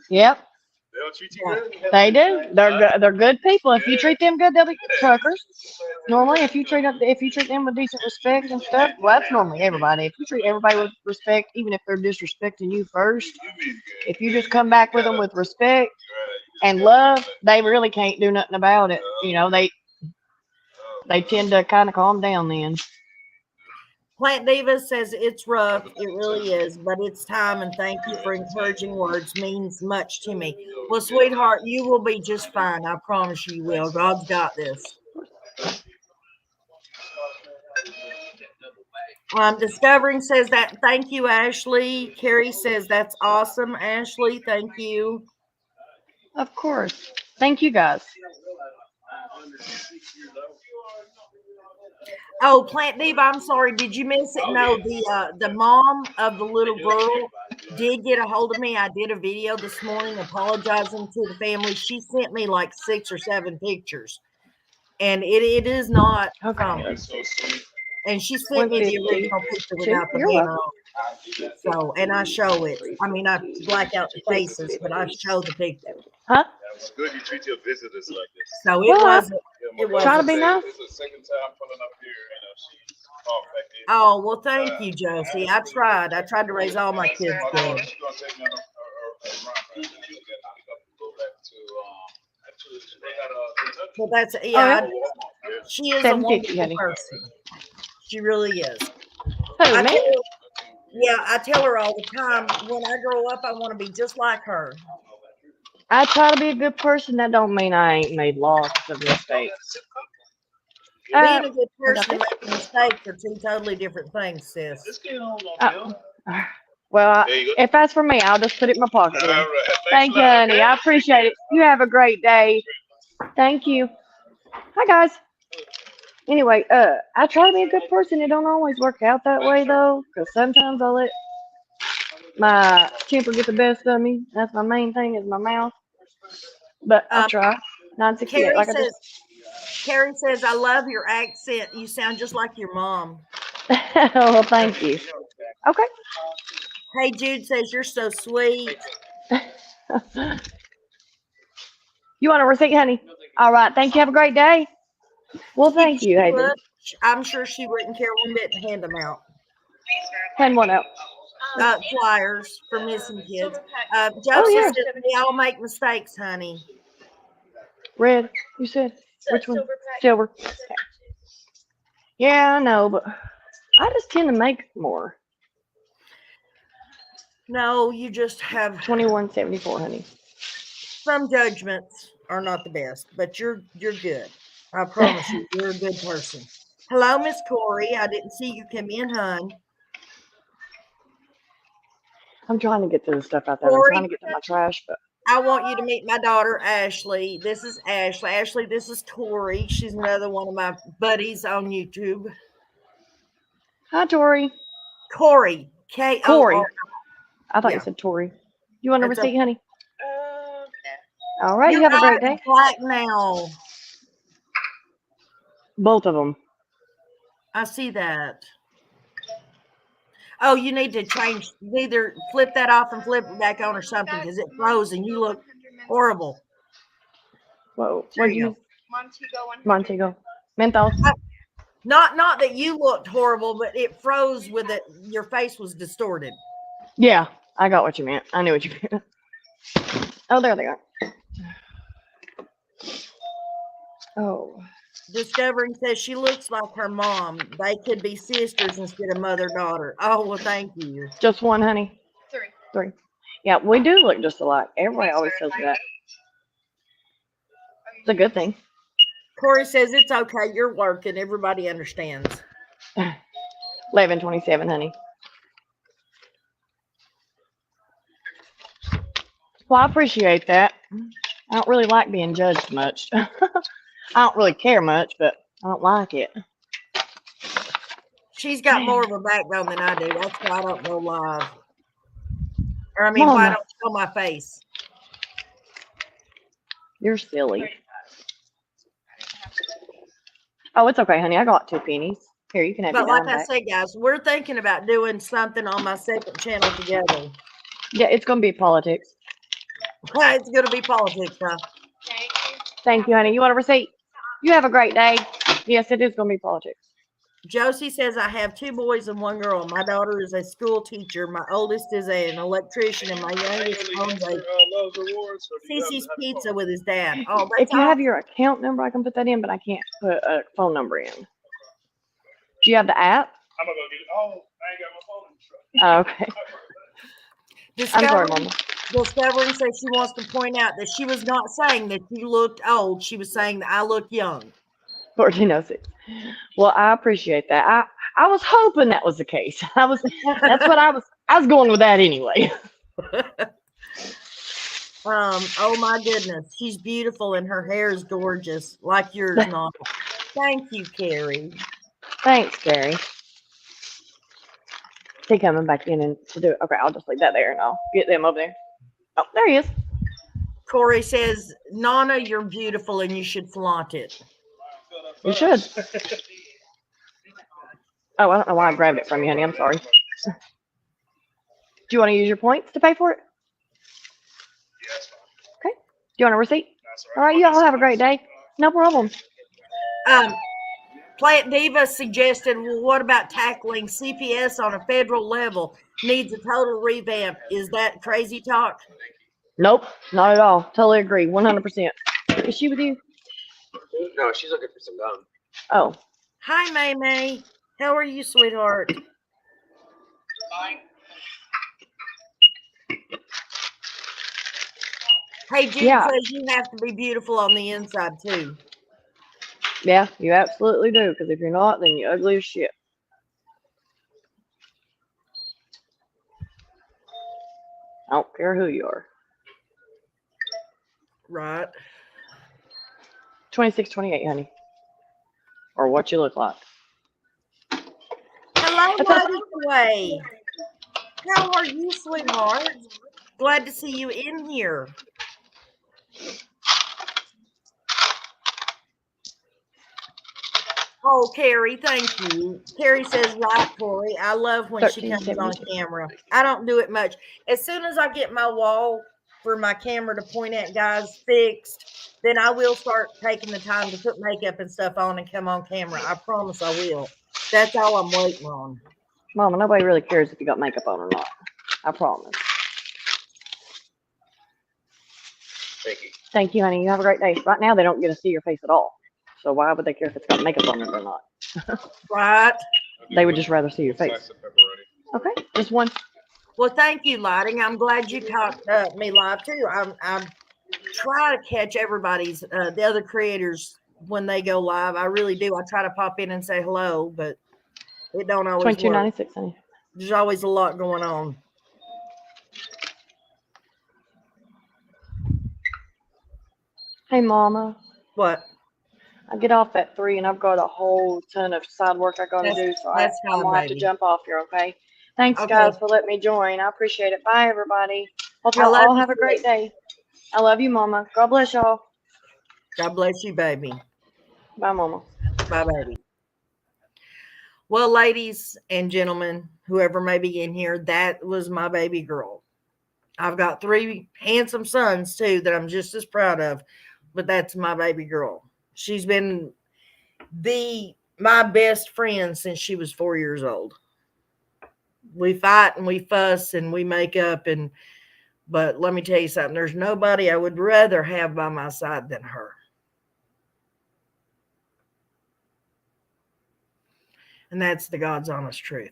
Yep. They don't treat you good? They do. They're good people. If you treat them good, they'll be good truckers. Normally, if you treat them with decent respect and stuff, well, that's normally everybody. If you treat everybody with respect, even if they're disrespecting you first, if you just come back with them with respect and love, they really can't do nothing about it. You know, they tend to kind of calm down then. Plant Diva says it's rough. It really is, but it's time, and thank you for encouraging words. Means much to me. Well, sweetheart, you will be just fine. I promise you will. God's got this. Discovering says that. Thank you, Ashley. Carrie says that's awesome, Ashley. Thank you. Of course. Thank you, guys. Oh, Plant Diva, I'm sorry. Did you miss it? No, the mom of the little girl did get a hold of me. I did a video this morning apologizing to the family. She sent me like 6 or 7 pictures, and it is not common. And she sent me the original picture without the banner on. So, and I show it. I mean, I black out the faces, but I show the picture. Huh? It's good you treat your visitors like this. So it Well, wasn't. It Try to wasn't. be nice. This is the second time pulling up here, she's off back there. Oh, well, thank you, Josie. I tried. I tried to raise all my kids good. Well, that's, yeah, she is a wonderful person. She really is. Oh, man. I tell her all the time, when I grow up, I want to be just like her. I try to be a good person. That don't mean I ain't made lots of mistakes. Being a good person and making mistakes are 2 totally different things, sis. Well, if that's for me, I'll just put it in my pocket. Then. Thank you, honey. I appreciate it. You have a great day. Thank you. Hi, guys. Anyway, I try to be a good person. It don't always work out that way though, because sometimes I let my temper get the best of me. That's my main thing is my mouth. But I try. 968, Carrie like I says, just. Carrie says, I love your accent. You sound just like your mom. Well, thank you. Okay. Hey, Jude says, you're so sweet. You want a receipt, honey? All right. Thank you. Have a great day. Well, thank you, She Hayden. would. I'm sure she wouldn't care one bit to hand them out. Hand one out. Flyers for missing kids. Oh, Joseph yeah. says, we all make mistakes, honey. Red, you said. Which one? Silver. Okay. Yeah, I know, but I just tend to make more. No, you just have 2174, honey. some judgments are not the best, but you're good. I promise you, you're a good person. Hello, Miss Corey. I didn't see you come in, hon. I'm trying to get to the stuff out there. I'm Corey, trying to get to my trash, but I want you to meet my daughter, Ashley. This is Ashley. Ashley, this is Tori. She's another one of my buddies on YouTube. hi, Tori. Corey, K-O-R. Corey. I thought Yeah. you said Tori. You want a That's receipt, honey? No. All right. You Your have a great eye is day. black now. Both of them. I see that. Oh, you need to change, either flip that off and flip it back on or something because it froze and you look horrible. Whoa. There What'd you you go. use? Montego. Menthol. Not that you looked horrible, but it froze with it. Your face was distorted. Yeah, I got what you meant. I knew what you meant. Oh, there they are. Oh. Discovering says she looks like her mom. They could be sisters instead of mother-daughter. Oh, well, thank you. Just one, honey? 3. 3. Yeah, we do look just alike. Everybody always says that. It's a good thing. Corey says it's okay. You're working. Everybody understands. 1127, honey. Well, I appreciate that. I don't really like being judged much. I don't really care much, but I don't like it. She's got more of a backbone than I do. That's why I don't go live. Or I mean, Mama. why I don't show my face. You're silly. Oh, it's okay, honey. I got 2 pennies. Here, you can have But your like dime I back. said, guys, we're thinking about doing something on my second channel together. Yeah, it's going to be politics. It's going to be politics, huh? Thank you, honey. You want a receipt? You have a great day. Yes, it is going to be politics. Josie says, I have 2 boys and 1 girl. My daughter is a school teacher. My oldest is an electrician, and my youngest owns a Cece's Pizza with his dad. Oh, that's If you have awesome. your account number, I can put that in, but I can't put a phone number in. Do you have the app? I'm gonna go get it. Oh, I ain't got my phone in the truck. Oh, okay. I'm sorry, Mama. Discovering says she wants to point out that she was not saying that you looked old. She was saying that I look young. 1406. Well, I appreciate that. I was hoping that was the case. That's what I was going with that anyway. Oh my goodness. She's beautiful and her hair is gorgeous, like yours, Nana. Thank you, Carrie. Thanks, Gary. Is he coming back in and to do it? Okay, I'll just leave that there and I'll get them over there. Oh, there he is. Corey says, Nana, you're beautiful and you should flaunt it. You should. Oh, I don't know why I grabbed it from you, honey. I'm sorry. Do you want to use your points to pay for it? Okay. Do you want a receipt? All right, you all have a great day. No problem. Plant Diva suggested, well, what about tackling CPS on a federal level? Needs a total revamp. Is that crazy talk? Nope, not at all. Totally agree. 100%. Is she with you? No, she's looking for some gum. Oh. Hi, May May. How are you, sweetheart? Hey, Jude says you have to be beautiful on the inside, too. Yeah, you absolutely do. Because if you're not, then you're ugly as shit. I don't care who you are. Right. 2628, honey. or what you look like. Hello, Mighty Sway. How are you, sweetheart? Glad to see you in here. Oh, Carrie, thank you. Carrie says, right, Corey. I love when she comes on 1372. camera. I don't do it much. As soon as I get my wall for my camera to point at guys fixed, then I will start taking the time to put makeup and stuff on and come on camera. I promise I will. That's all I'm waiting on. Mama, nobody really cares if you got makeup on or not. I promise. Thank you. Thank you, honey. You have a great day. Right now, they don't get to see your face at all. So why would they care if it's got makeup on it or not? Right. They would just rather see your face. Slice of pepperoni. Okay, just one. Well, thank you, Lighting. I'm glad you caught me live too. I try to catch everybody's the other creators when they go live. I really do. I try to pop in and say hello, but it don't always work. $22.96, honey. There's always a lot going on. Hey, Mama. What? I get off at 3 and I've got a whole ton of side work I gotta do, so That's I'm fine, gonna have to baby. jump off here, okay? Thanks, Okay. guys, for letting me join. I appreciate it. Bye, everybody. Hope I y'all love all you, have a too. great day. I love you, Mama. God bless y'all. God bless you, baby. Bye, Mama. Bye, baby. Well, ladies and gentlemen, whoever may be in here, that was my baby girl. I've got 3 handsome sons too that I'm just as proud of, but that's my baby girl. She's been my best friend since she was 4 years old. We fight and we fuss and we make up, but let me tell you something, there's nobody I would rather have by my side than her. And that's the God's honest truth.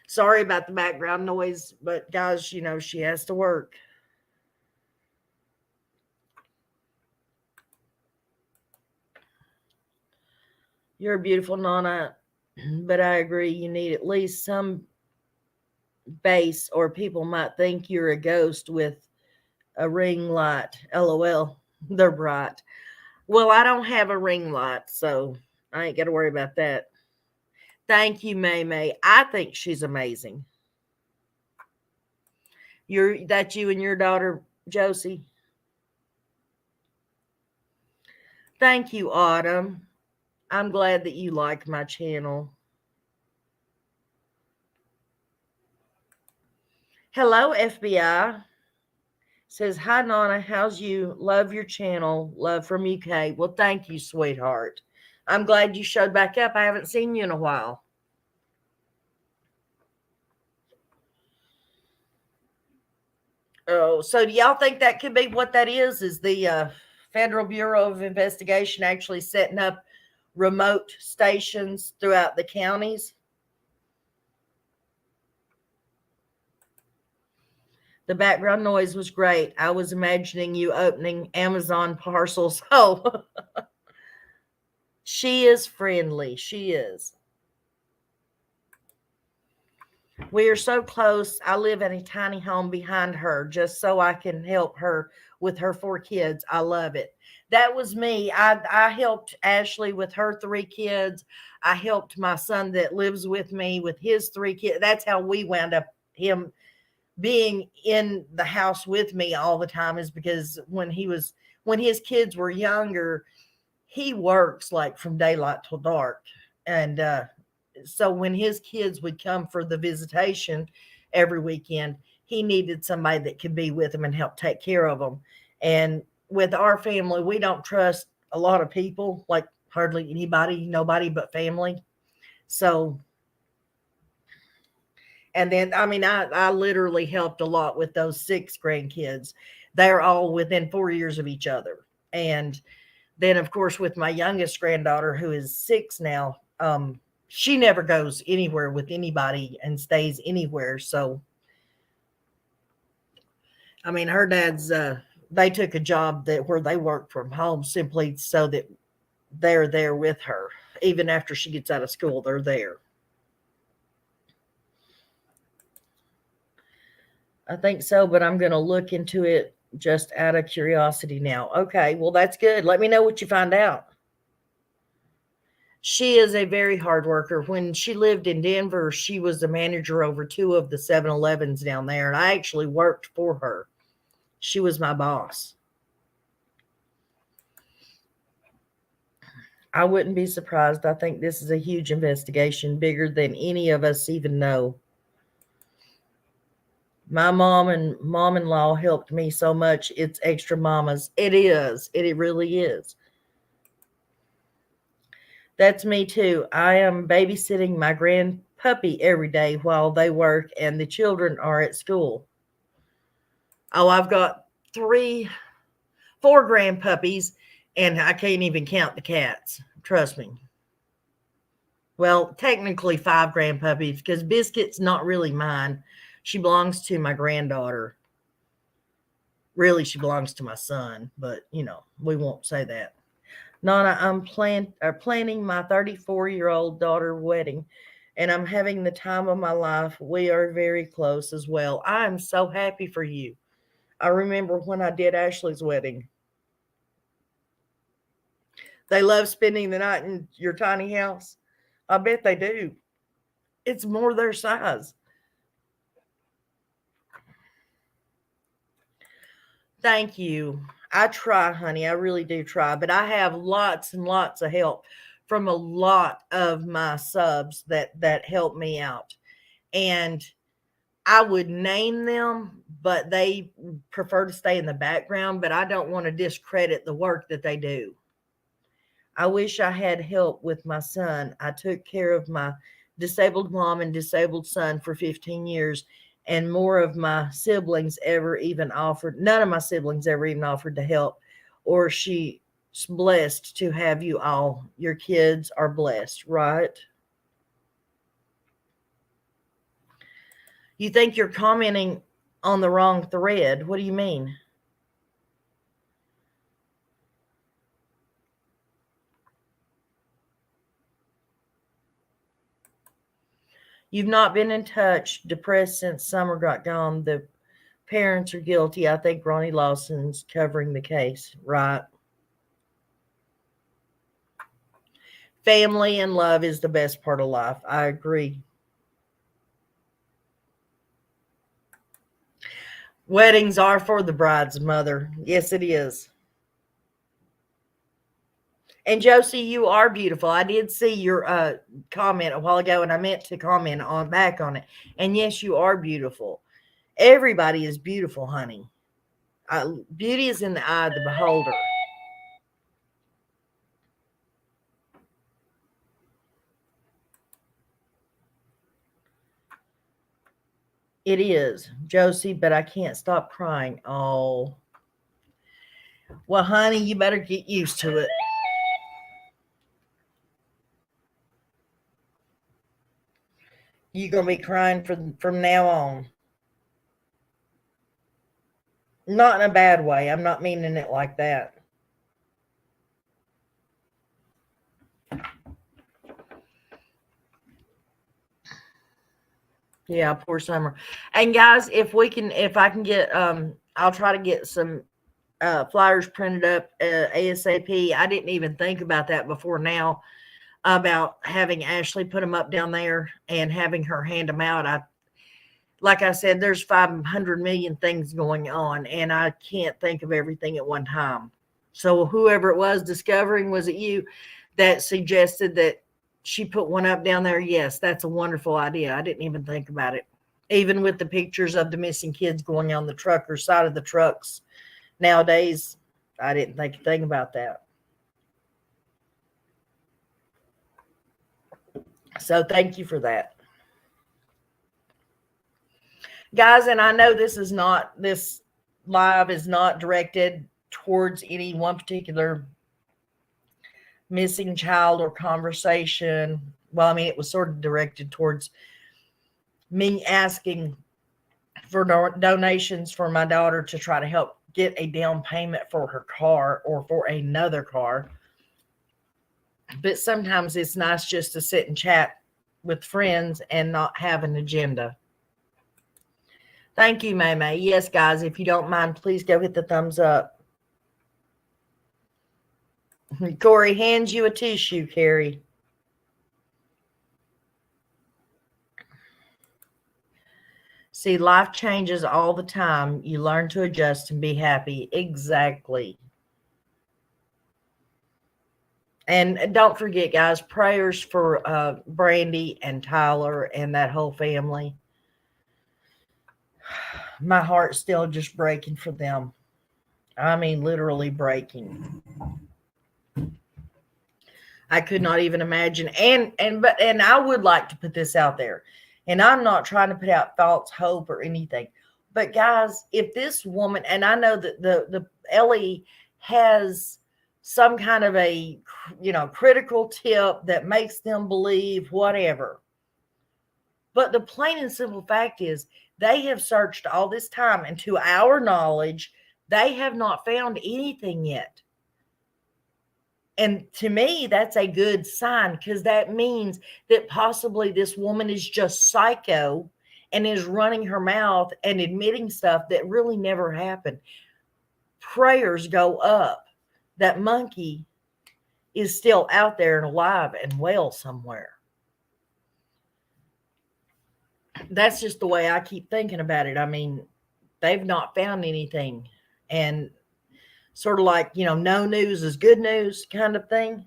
Sorry about the background noise, but guys, she has to work. You're a beautiful Nana, but I agree you need at least some base, or people might think you're a ghost with a ring light. LOL, they're bright. Well, I don't have a ring light, so I ain't got to worry about that. Thank you, May May. I think she's amazing. That's you and your daughter, Josie. Thank you, Autumn. I'm glad that you like my channel. Hello, FBI. Says, hi, Nana. How's you? Love your channel. Love from UK. Well, thank you, sweetheart. I'm glad you showed back up. I haven't seen you in a while. Oh, so do y'all think that could be what that is? Is the Federal Bureau of Investigation actually setting up remote stations throughout the counties? The background noise was great. I was imagining you opening Amazon parcels. Oh, she is friendly. She is. We are so close. I live in a tiny home behind her just so I can help her with her 4 kids. I love it. That was me. I helped Ashley with her 3 kids. I helped my son that lives with me with his 3 kids. That's how we wound up him being in the house with me all the time, is because when his kids were younger, he works like from daylight till dark. And so when his kids would come for the visitation every weekend, he needed somebody that could be with him and help take care of them. And with our family, we don't trust a lot of people, like hardly anybody, nobody but family. So, and then, I literally helped a lot with those 6 grandkids. They're all within 4 years of each other. And then, of course, with my youngest granddaughter, who is 6 now, she never goes anywhere with anybody and stays anywhere. So, her dad's, they took a job where they work from home simply so that they're there with her. Even after she gets out of school, they're there. I think so, but I'm going to look into it Just out of curiosity now. Okay, well, that's good. Let me know what you find out. She is a very hard worker. When she lived in Denver, she was the manager over 2 of the 7-Elevens down there, and I actually worked for her. She was my boss. I wouldn't be surprised. I think this is a huge investigation, bigger than any of us even know. My mom and mom-in-law helped me so much. It's extra mamas. It is. It really is. That's me too. I am babysitting my grand puppy every day while they work and the children are at school. Oh, I've got 4 grand puppies, and I can't even count the cats. Trust me. Well, technically 5 grand puppies, because Biscuit's not really mine. She belongs to my granddaughter. Really, she belongs to my son, but we won't say that. Nana, I'm planning my 34-year-old daughter wedding, and I'm having the time of my life. We are very close as well. I am so happy for you. I remember when I did Ashley's wedding. They love spending the night in your tiny house. I bet they do. It's more their size. Thank you. I try, honey. I really do try. But I have lots and lots of help from a lot of my subs that help me out. And I would name them, but they prefer to stay in the background. But I don't want to discredit the work that they do. I wish I had help with my son. I took care of my disabled mom and disabled son for 15 years. And more of my siblings ever even offered, none of my siblings ever even offered to help. Or she's blessed to have you all. Your kids are blessed, right? You think you're commenting on the wrong thread. What do you mean? You've not been in touch, depressed since summer got gone. The parents are guilty. I think Ronnie Lawson's covering the case, right? Family and love is the best part of life. I agree. Weddings are for the bride's mother. Yes, it is. And Josie, you are beautiful. I did see your comment a while ago, and I meant to comment back on it. And yes, you are beautiful. Everybody is beautiful, honey. Beauty is in the eye of the beholder. It is, Josie, but I can't stop crying. Oh. Well, honey, you better get used to it. You're going to be crying from now on. Not in a bad way. I'm not meaning it like that. Yeah, poor Summer. And guys, if I can get, I'll try to get some flyers printed up ASAP. I didn't even think about that before now, about having Ashley put them up down there and having her hand them out. Like I said, there's 500 million things going on, and I can't think of everything at one time. So whoever it was discovering, was it you that suggested that she put one up down there? Yes, that's a wonderful idea. I didn't even think about it. Even with the pictures of the missing kids going on the truck or side of the trucks nowadays, I didn't think a thing about that. So thank you for that. Guys, and I know this live is not directed towards any one particular missing child or conversation. Well, I mean, it was sort of directed towards me asking for donations for my daughter to try to help get a down payment for her car or for another car. But sometimes it's nice just to sit and chat with friends and not have an agenda. Thank you, May May. Yes, guys, if you don't mind, please go hit the thumbs up. Corey hands you a tissue, Carrie. See, life changes all the time. You learn to adjust and be happy. Exactly. And don't forget, guys, prayers for Brandy and Tyler and that whole family. My heart's still just breaking for them. I mean, literally breaking. I could not even imagine. And I would like to put this out there. And I'm not trying to put out false hope or anything. But guys, if this woman, and I know that the Ellie has some kind of a, critical tip that makes them believe whatever. But the plain and simple fact is they have searched all this time, and to our knowledge, they have not found anything yet. And to me, that's a good sign, because that means that possibly this woman is just psycho and is running her mouth and admitting stuff that really never happened. Prayers go up. That monkey is still out there and alive and well somewhere. That's just the way I keep thinking about it. I mean, they've not found anything. And sort of like, no news is good news kind of thing.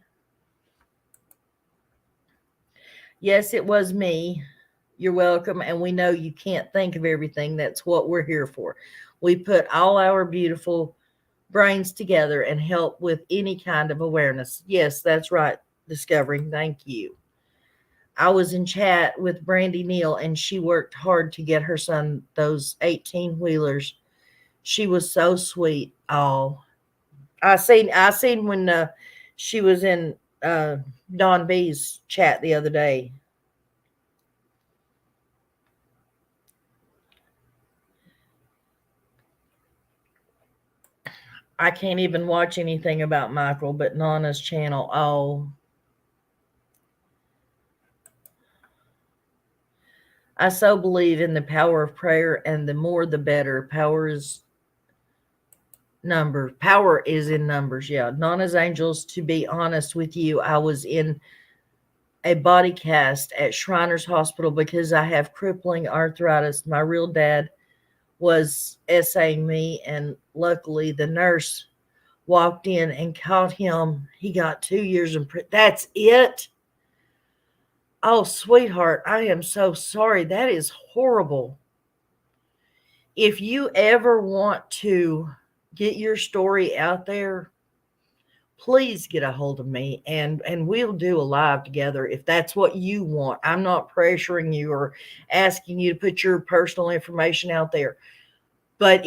Yes, it was me. You're welcome. And we know you can't think of everything. That's what we're here for. We put all our beautiful brains together and help with any kind of awareness. Yes, that's right. Discovering. Thank you. I was in chat with Brandy Neal, and she worked hard to get her son those 18-wheelers. She was so sweet. Oh, I seen when she was in Don B's chat the other day. I can't even watch anything about Michael, but Nana's channel. Oh, I so believe in the power of prayer, and the more the better. Power is in numbers. Yeah. Nana's Angels, to be honest with you, I was in a body cast at Shriners Hospital because I have crippling arthritis. My real dad was essaying me, and luckily the nurse walked in and caught him. He got 2 years in prison. That's it. Oh, sweetheart, I am so sorry. That is horrible. If you ever want to get your story out there, please get a hold of me, and we'll do a live together if that's what you want. I'm not pressuring you or asking you to put your personal information out there, but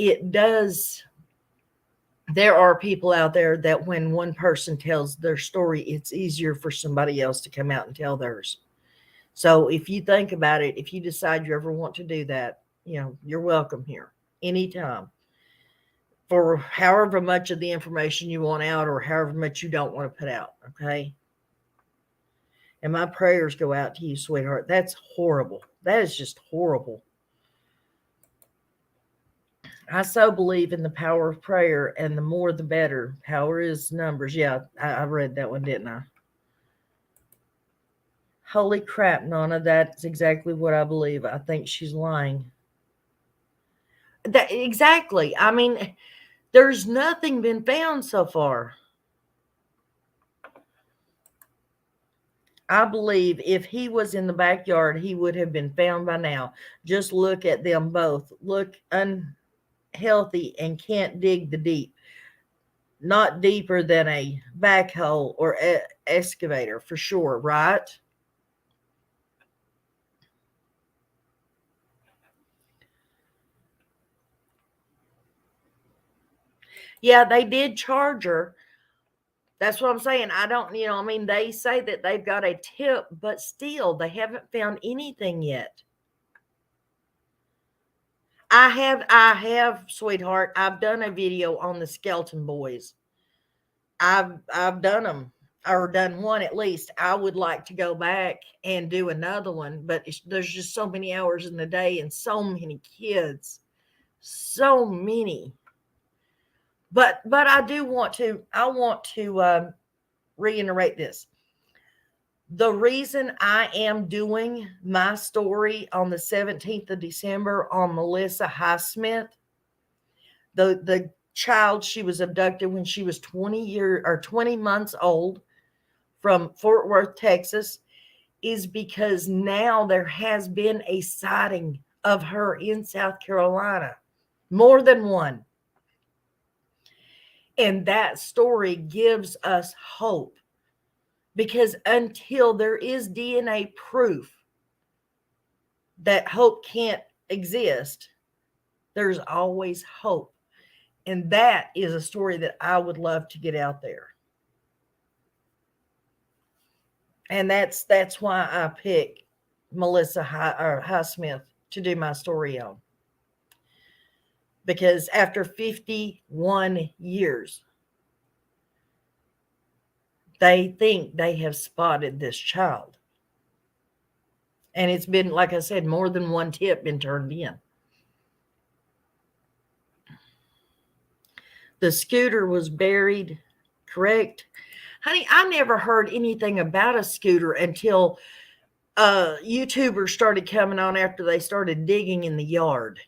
there are people out there that when one person tells their story, it's easier for somebody else to come out and tell theirs. So if you think about it, if you decide you ever want to do that, you're welcome here anytime, for however much of the information you want out or however much you don't want to put out. Okay. And my prayers go out to you, sweetheart. That's horrible. That is just horrible. I so believe in the power of prayer, and the more the better. Power is numbers. Yeah, I read that one, didn't I? Holy crap, Nana. That's exactly what I believe. I think she's lying. Exactly. I mean, there's nothing been found so far. I believe if he was in the backyard, he would have been found by now. Just look at them both. Look unhealthy and can't dig the deep. Not deeper than a backhoe or excavator, for sure, right? Yeah, they did charge her. That's what I'm saying. I don't, they say that they've got a tip, but still, they haven't found anything yet. I have, sweetheart. I've done a video on the Skeleton Boys. I've done them, or done one at least. I would like to go back and do another one, but there's just so many hours in the day and so many kids. So many. But I want to reiterate this. The reason I am doing my story on the 17th of December on Melissa Highsmith, the child, she was abducted when she was 20 months old from Fort Worth, Texas, is because now there has been a sighting of her in South Carolina, more than one. And that story gives us hope, because until there is DNA proof that hope can't exist, there's always hope. And that is a story that I would love to get out there. And that's why I pick Melissa Highsmith to do my story on. Because after 51 years, they think they have spotted this child. And it's been, like I said, more than one tip been turned in. The scooter was buried, correct? Honey, I never heard anything about a scooter until YouTubers started coming on after they started digging in the yard.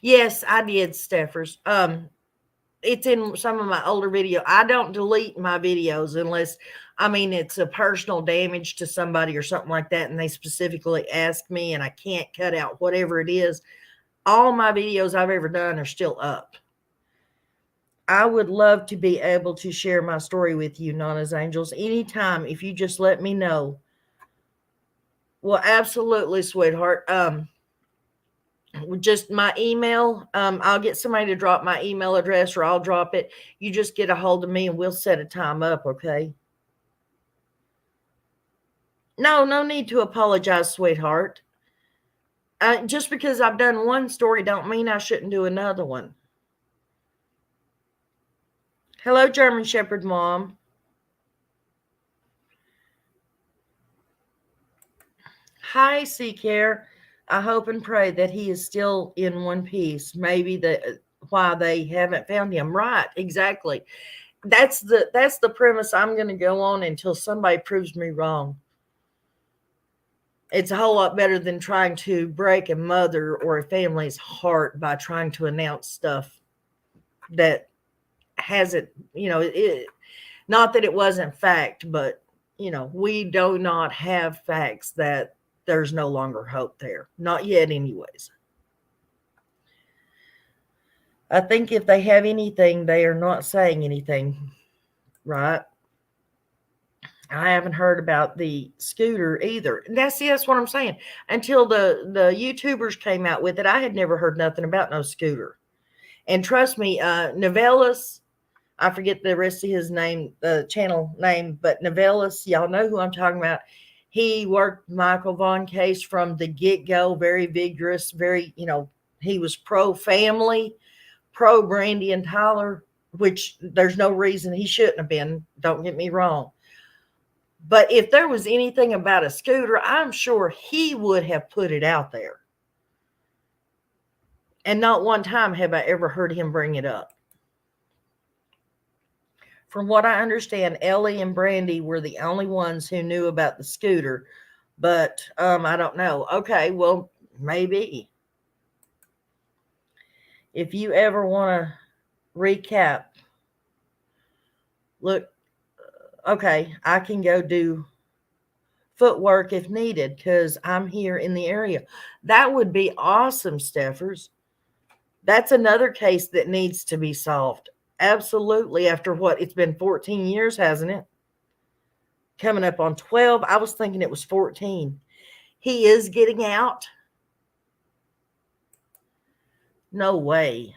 Yes, I did, Steffers. It's in some of my older video. I don't delete my videos unless, it's a personal damage to somebody or something like that, and they specifically ask me, and I can't cut out whatever it is. All my videos I've ever done are still up. I would love to be able to share my story with you, Nana's Angels, anytime, if you just let me know. Well, absolutely, sweetheart. Just my email. I'll get somebody to drop my email address, or I'll drop it. You just get a hold of me and we'll set a time up, okay? No need to apologize, sweetheart. Just because I've done one story don't mean I shouldn't do another one. Hello, German Shepherd Mom. Hi, Seacare. I hope and pray that he is still in one piece. Maybe why they haven't found him. Right, exactly. That's the premise I'm going to go on until somebody proves me wrong. It's a whole lot better than trying to break a mother or a family's heart by trying to announce stuff that hasn't, not that it wasn't fact, but, we do not have facts that there's no longer hope there. Not yet, anyways. I think if they have anything, they are not saying anything, right? I haven't heard about the scooter either. And that's what I'm saying. Until the YouTubers came out with it, I had never heard nothing about no scooter. And trust me, Novellis, I forget the rest of his name, the channel name, but Novellis, y'all know who I'm talking about. He worked Michael Vaughn case from the get-go, very vigorous, very, he was pro-family, pro-Brandy and Tyler, which there's no reason he shouldn't have been. Don't get me wrong. But if there was anything about a scooter, I'm sure he would have put it out there. And not one time have I ever heard him bring it up. From what I understand, Ellie and Brandy were the only ones who knew about the scooter. But I don't know. Okay, well, maybe. If you ever want to recap, look, okay, I can go do footwork if needed because I'm here in the area. That would be awesome, Steffers. That's another case that needs to be solved. Absolutely. After what? It's been 14 years, hasn't it? Coming up on 12. I was thinking it was 14. He is getting out. No way.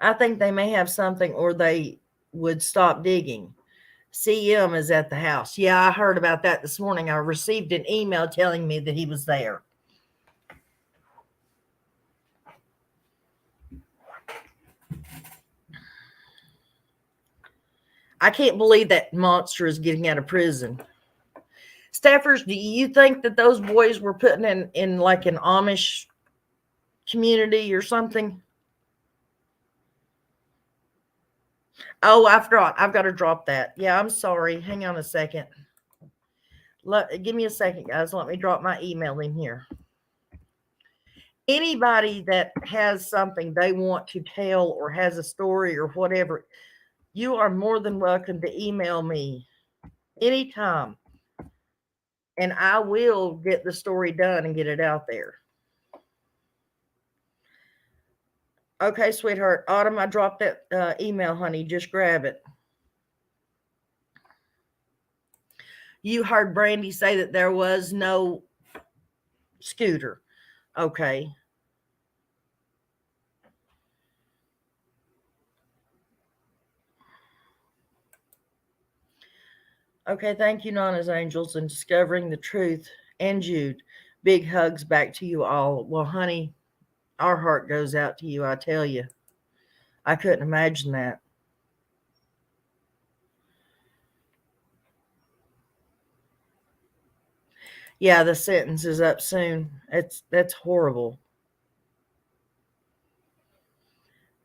I think they may have something or they would stop digging. CM is at the house. Yeah, I heard about that this morning. I received an email telling me that he was there. I can't believe that monster is getting out of prison. Staffers, do you think that those boys were put in like an Amish community or something? Oh, I've got to drop that. Yeah, I'm sorry. Hang on a second. Give me a second, guys. Let me drop my email in here. Anybody that has something they want to tell or has a story or whatever, you are more than welcome to email me anytime. And I will get the story done and get it out there. Okay, sweetheart. Autumn, I dropped that email, honey. Just grab it. You heard Brandy say that there was no scooter. Okay. Okay, thank you, Nana's Angels, and Discovering the Truth. And Jude, big hugs back to you all. Well, honey, our heart goes out to you, I tell you. I couldn't imagine that. Yeah, the sentence is up soon. That's horrible.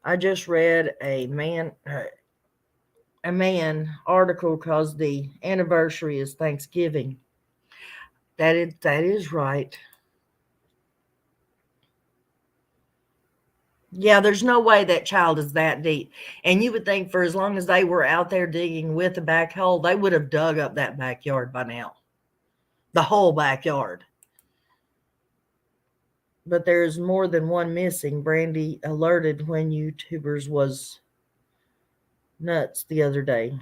I just read a man article because the anniversary is Thanksgiving. That is right. Yeah, there's no way that child is that deep. And you would think for as long as they were out there digging with the backhoe, they would have dug up that backyard by now. The whole backyard. But there's more than one missing. Brandy alerted when YouTubers was nuts the other day.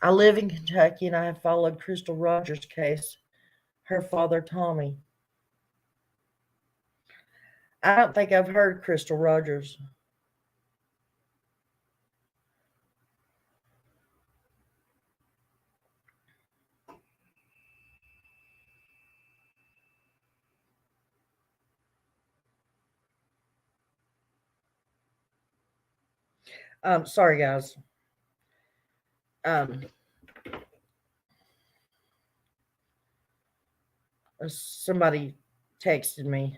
I live in Kentucky and I have followed Crystal Rogers' case. Her father, Tommy. I don't think I've heard Crystal Rogers. Sorry, guys. Somebody texted me.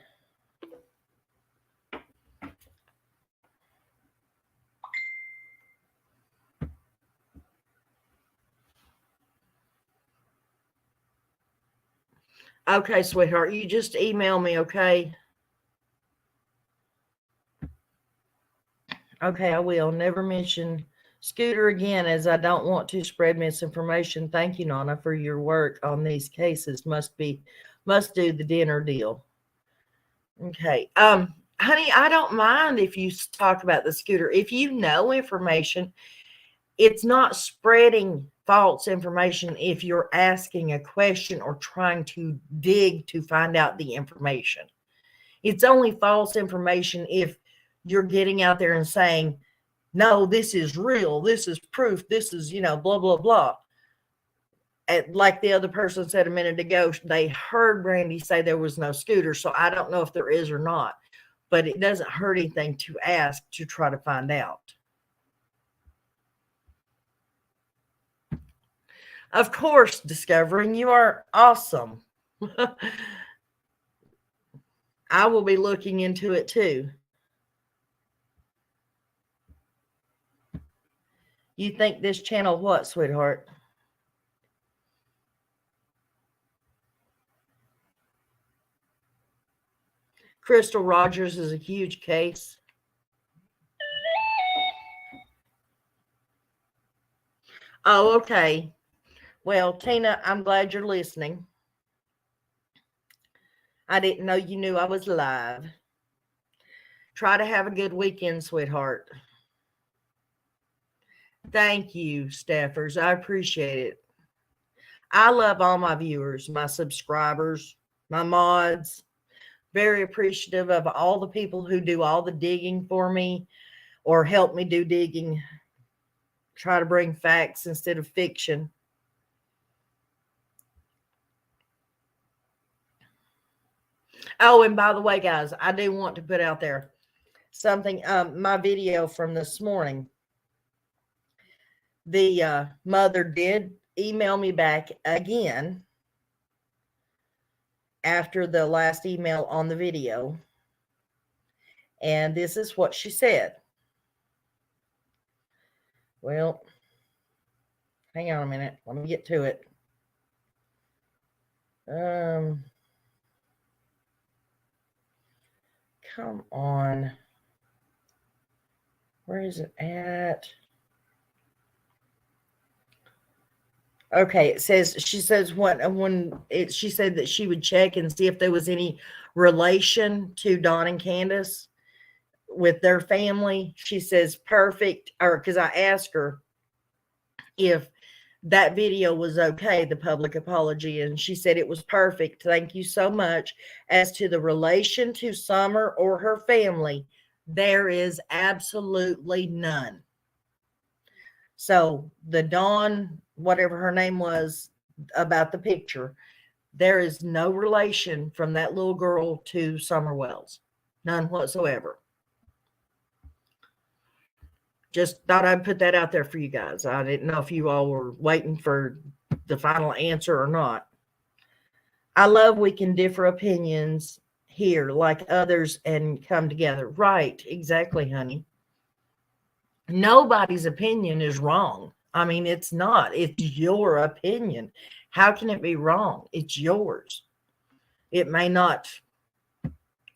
Okay, sweetheart, you just email me, okay? Okay, I will. Never mention Scooter again, as I don't want to spread misinformation. Thank you, Nana, for your work on these cases. Must do the dinner deal. Okay. Honey, I don't mind if you talk about the scooter. If you know information, it's not spreading false information if you're asking a question or trying to dig to find out the information. It's only false information if you're getting out there and saying, no, this is real. This is proof. This is, blah, blah, blah. Like the other person said a minute ago, they heard Brandy say there was no scooter. So I don't know if there is or not, but it doesn't hurt anything to ask to try to find out. Of course, Discovering, you are awesome. I will be looking into it too. You think this channel what, sweetheart? Crystal Rogers is a huge case. Oh, okay. Well, Tina, I'm glad you're listening. I didn't know you knew I was live. Try to have a good weekend, sweetheart. Thank you, staffers. I appreciate it. I love all my viewers, my subscribers, my mods. Very appreciative of all the people who do all the digging for me or help me do digging. Try to bring facts instead of fiction. Oh, and by the way, guys, I do want to put out there, something, my video from this morning. The mother did email me back again after the last email on the video. And this is what she said. Well, hang on a minute. Let me get to it. Come on. Where is it at? Okay, it says, she says she said that she would check and see if there was any relation to Don and Candace with their family. She says perfect, or because I asked her if that video was okay, the public apology, and she said it was perfect. Thank you so much. As to the relation to Summer or her family, there is absolutely none. So the Dawn, whatever her name was, about the picture, there is no relation from that little girl to Summer Wells. None whatsoever. Just thought I'd put that out there for you guys. I didn't know if you all were waiting for the final answer or not. I love we can differ opinions here like others and come together. Right, exactly, honey. Nobody's opinion is wrong. I mean, it's not. It's your opinion. How can it be wrong? It's yours. It may not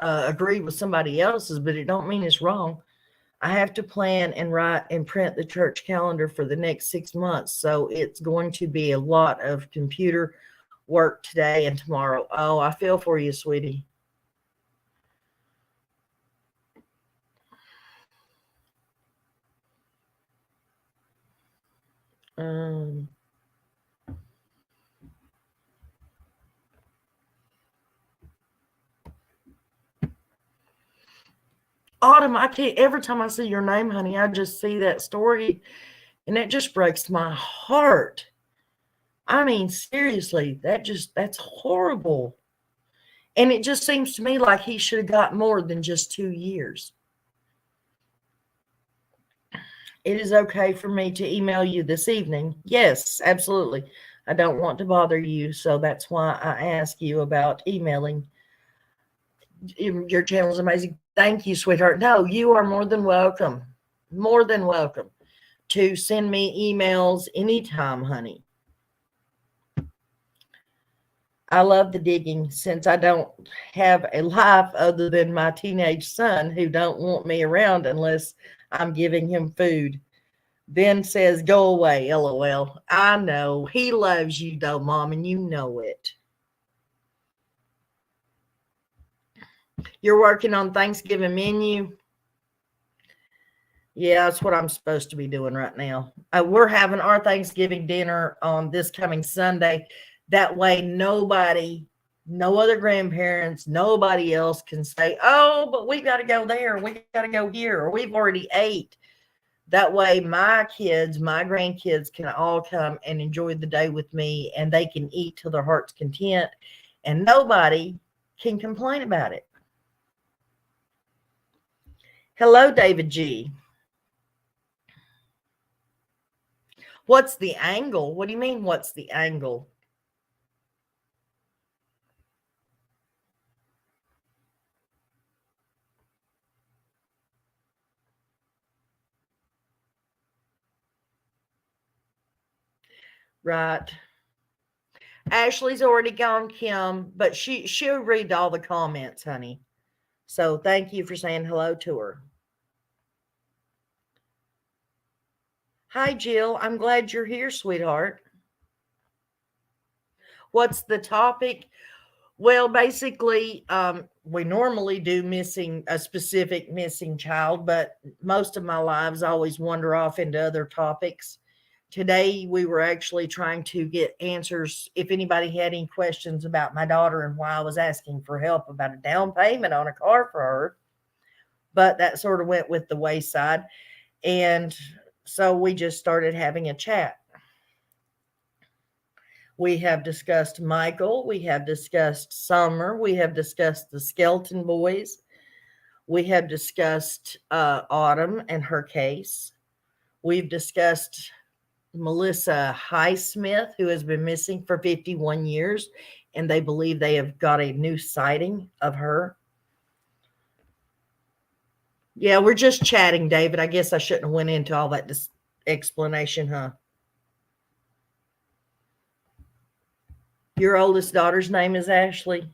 agree with somebody else's, but it don't mean it's wrong. I have to plan and write and print the church calendar for the next 6 months. So it's going to be a lot of computer work today and tomorrow. Oh, I feel for you, sweetie. Autumn, I can't, every time I see your name, honey, I just see that story and it just breaks my heart. I mean, seriously, that's horrible. And it just seems to me like he should have got more than just 2 years. It is okay for me to email you this evening. Yes, absolutely. I don't want to bother you, so that's why I ask you about emailing. Your channel is amazing. Thank you, sweetheart. No, you are more than welcome to send me emails anytime, honey. I love the digging since I don't have a life other than my teenage son who don't want me around unless I'm giving him food. Then says, go away, LOL. I know. He loves you though, Mom, and you know it. You're working on Thanksgiving menu? Yeah, that's what I'm supposed to be doing right now. We're having our Thanksgiving dinner on this coming Sunday. That way nobody, no other grandparents, nobody else can say, oh, but we got to go there. We got to go here. Or we've already ate. That way my kids, my grandkids can all come and enjoy the day with me and they can eat to their heart's content and nobody can complain about it. Hello, David G. What's the angle? What do you mean, what's the angle? Right. Ashley's already gone, Kim, but she'll read all the comments, honey. So thank you for saying hello to her. Hi, Jill. I'm glad you're here, sweetheart. What's the topic? Well, basically, we normally do a specific missing child, but most of my lives always wander off into other topics. Today, we were actually trying to get answers if anybody had any questions about my daughter and why I was asking for help about a down payment on a car for her. But that sort of went with the wayside. And so we just started having a chat. We have discussed Michael. We have discussed Summer. We have discussed the Skeleton Boys. We have discussed Autumn and her case. We've discussed Melissa Highsmith, who has been missing for 51 years, and they believe they have got a new sighting of her. Yeah, we're just chatting, David. I guess I shouldn't have went into all that explanation, huh? Your oldest daughter's name is Ashley.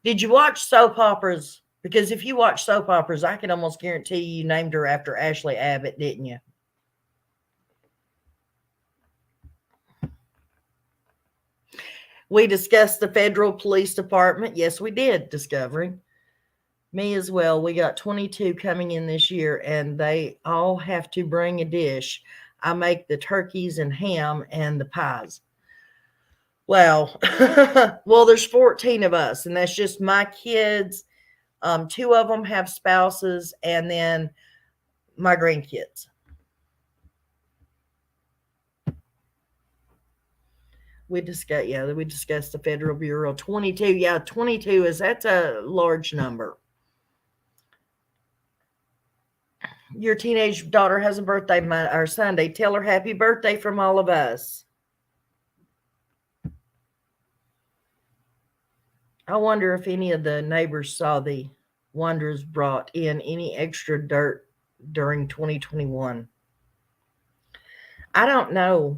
Did you watch soap operas? Because if you watch soap operas, I can almost guarantee you named her after Ashley Abbott, didn't you? We discussed the federal police department. Yes, we did, Discovery. Me as well. We got 22 coming in this year, and they all have to bring a dish. I make the turkeys and ham and the pies. Well, well, there's 14 of us, and that's just my kids. 2 of them have spouses, and then my grandkids. We discussed the Federal Bureau. 22. Yeah, 22 that's a large number. Your teenage daughter has a birthday or Sunday. Tell her happy birthday from all of us. I wonder if any of the neighbors saw the Wanderers brought in any extra dirt during 2021. I don't know.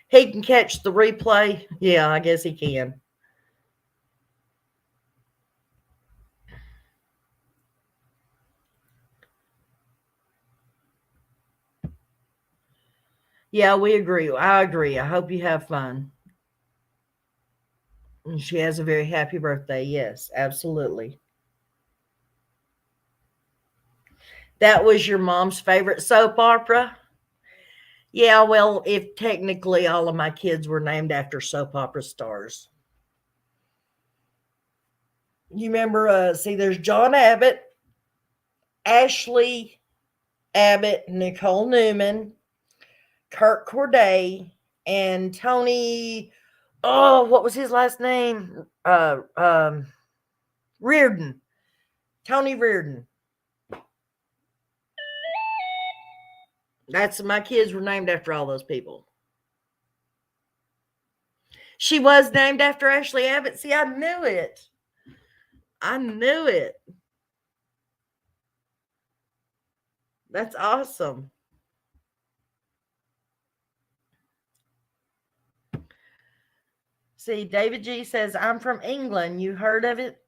He can catch the replay. Yeah, I guess he can. Yeah, we agree. I agree. I hope you have fun. And she has a very happy birthday. Yes, absolutely. That was your mom's favorite soap opera? Yeah, well, if technically all of my kids were named after soap opera stars. You remember, there's John Abbott, Ashley Abbott, Nicole Newman, Kurt Corday, and Tony, what was his last name? Reardon. Tony Reardon. My kids were named after all those people. She was named after Ashley Abbott. See, I knew it. That's awesome. See, David G says, I'm from England. You heard of it?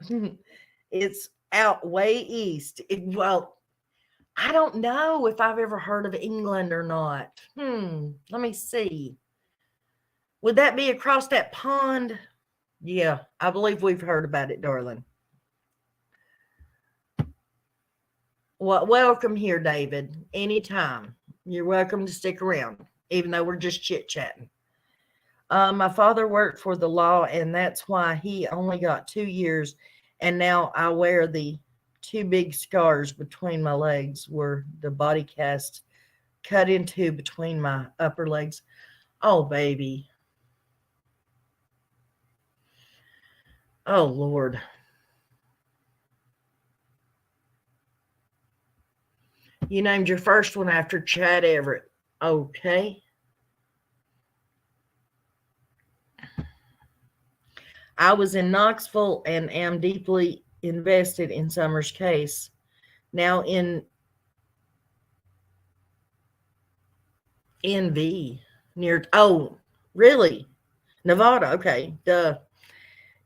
It's out way east. Well, I don't know if I've ever heard of England or not. Let me see. Would that be across that pond? Yeah, I believe we've heard about it, darling. Well, welcome here, David. Anytime. You're welcome to stick around, even though we're just chit-chatting. My father worked for the law, and that's why he only got 2 years. And now I wear the 2 big scars between my legs where the body cast cut into between my upper legs. Oh, baby. Oh, Lord. You named your first one after Chad Everett. Okay. I was in Knoxville and am deeply invested in Summer's case. Now in NV, really? Nevada, okay, duh.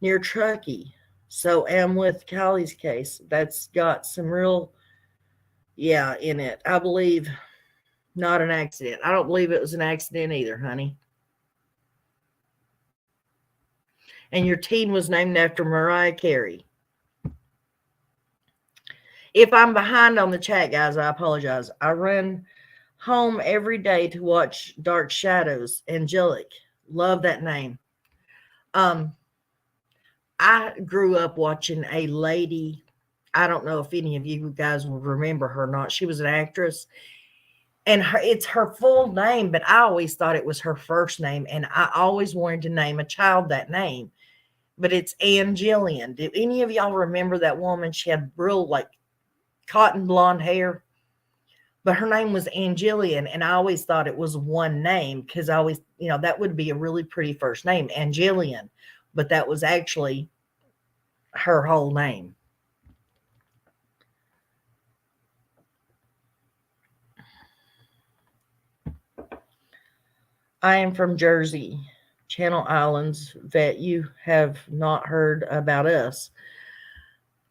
Near Truckee. So am with Callie's case. That's got some real, in it. I believe not an accident. I don't believe it was an accident either, honey. And your teen was named after Mariah Carey. If I'm behind on the chat, guys, I apologize. I run home every day to watch Dark Shadows. Angelic. Love that name. I grew up watching a lady. I don't know if any of you guys will remember her or not. She was an actress. And it's her full name, but I always thought it was her first name. And I always wanted to name a child that name. but it's Angelian. Do any of y'all remember that woman? She had real like cotton blonde hair, but her name was Angelian, and I always thought it was one name because I always, that would be a really pretty first name, Angelian, but that was actually her whole name. I am from Jersey, Channel Islands, that you have not heard about us.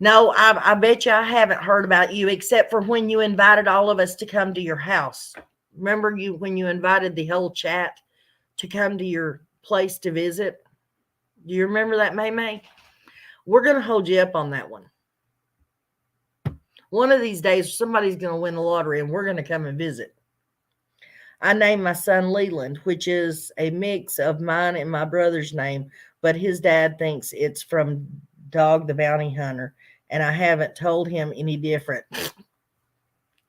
No, I bet you I haven't heard about you except for when you invited all of us to come to your house. Remember when you invited the whole chat to come to your place to visit? Do you remember that, May May? We're going to hold you up on that one. One of these days, somebody's going to win the lottery and we're going to come and visit. I named my son Leland, which is a mix of mine and my brother's name, but his dad thinks it's from Dog the Bounty Hunter, and I haven't told him any different.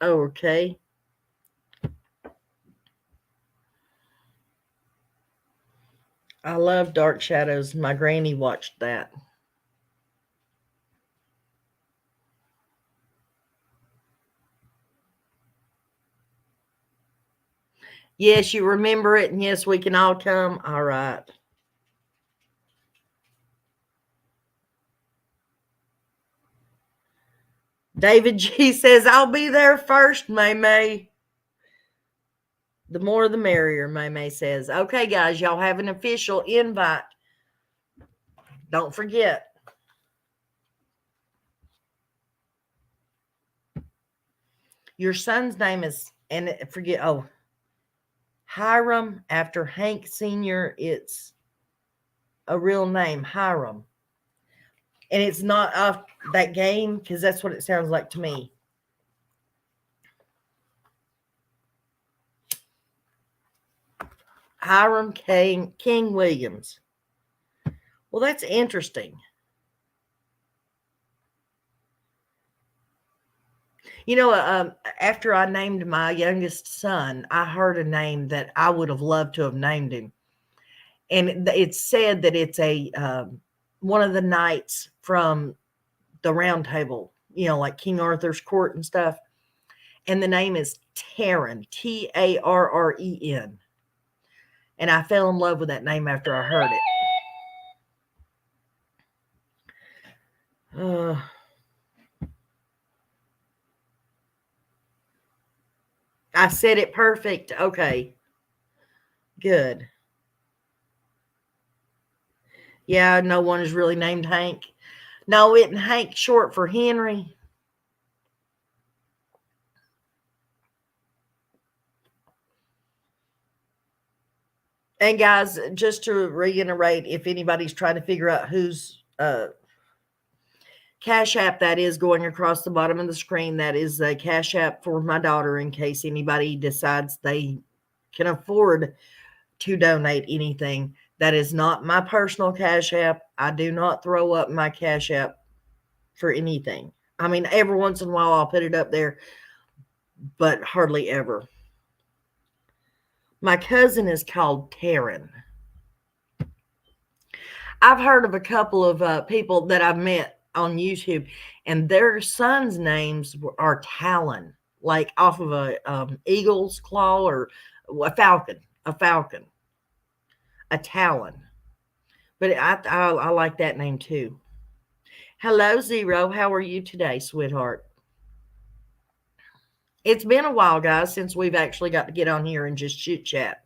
Okay. I love Dark Shadows. My granny watched that. Yes, you remember it, and yes, we can all come. All right. David G says, I'll be there first, May May. The more the merrier, May May says. Okay, guys, y'all have an official invite. Don't forget. Your son's name is, and forget, Hiram, after Hank Sr., it's a real name, Hiram. And it's not off that game, because that's what it sounds like to me. Hiram King Williams. Well, that's interesting. After I named my youngest son, I heard a name that I would have loved to have named him. And it's said that it's one of the knights from the Round Table, like King Arthur's court and stuff. And the name is Tarren, Tarren. And I fell in love with that name after I heard it. I said it perfect. Okay. Good. Yeah, no one is really named Hank. No, isn't Hank short for Henry? And guys, just to reiterate, if anybody's trying to figure out whose Cash App that is going across the bottom of the screen, that is the Cash App for my daughter in case anybody decides they can afford to donate anything. That is not my personal Cash App. I do not throw up my Cash App for anything. I mean, every once in a while I'll put it up there, but hardly ever. My cousin is called Tarren. I've heard of a couple of people that I've met on YouTube, and their sons' names are Talon, like off of a eagle's claw or a falcon, a Talon. But I like that name too. Hello, Zero. How are you today, sweetheart? It's been a while, guys, since we've actually got to get on here and just chit chat.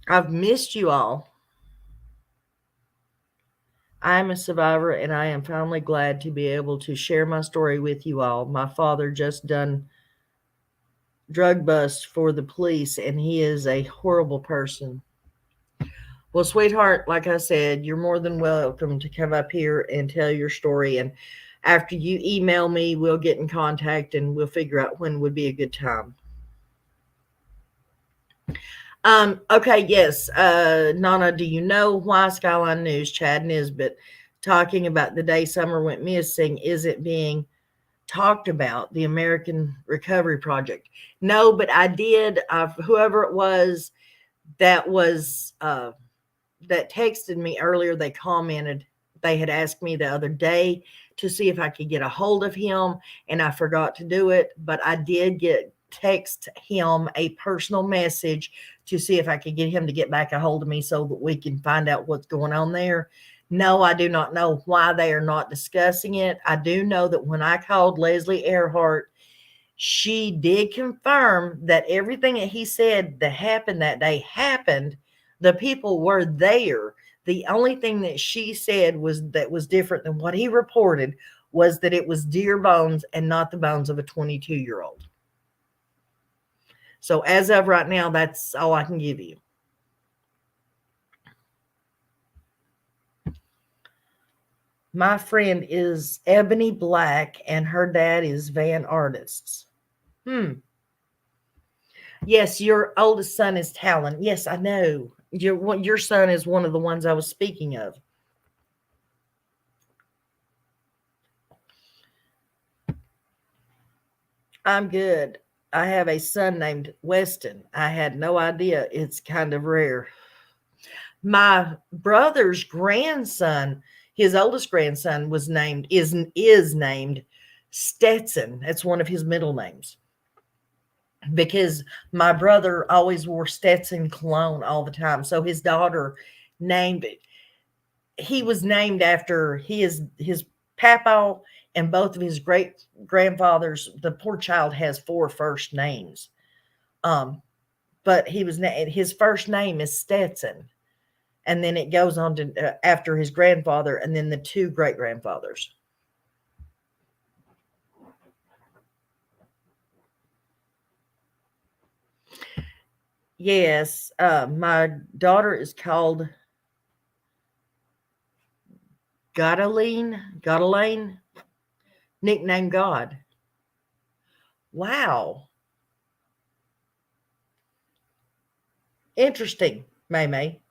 I've missed you all. I'm a survivor, and I am finally glad to be able to share my story with you all. My father just done drug bust for the police, and he is a horrible person. Well, sweetheart, like I said, you're more than welcome to come up here and tell your story. And after you email me, we'll get in contact and we'll figure out when would be a good time. Okay, yes. Nana, do you know why Skyline News, Chad Nisbet, talking about the day Summer went missing isn't being talked about, the American Recovery Project? No, but I did. Whoever it was that was that texted me earlier, they commented, they had asked me the other day to see if I could get a hold of him, and I forgot to do it, but I did text him a personal message to see if I could get him to get back a hold of me so that we can find out what's going on there. No, I do not know why they are not discussing it. I do know that when I called Leslie Earhart, she did confirm that everything that he said that happened that day happened. The people were there. The only thing that she said was different than what he reported was that it was deer bones and not the bones of a 22-year-old. So as of right now, that's all I can give you. My friend is Ebony Black and her dad is Van Artists. Yes, your oldest son is Talon. Yes, I know. Your son is one of the ones I was speaking of. I'm good. I have a son named Weston. I had no idea. It's kind of rare. My brother's grandson, his oldest grandson, is named Stetson. That's one of his middle names. Because my brother always wore Stetson cologne all the time. So his daughter named it. He was named after his papa and both of his great grandfathers. The poor child has 4 first names. But his first name is Stetson. And then it goes on to after his grandfather and then the 2 great grandfathers. Yes, my daughter is called Godelaine, nickname God. Wow. Interesting, May.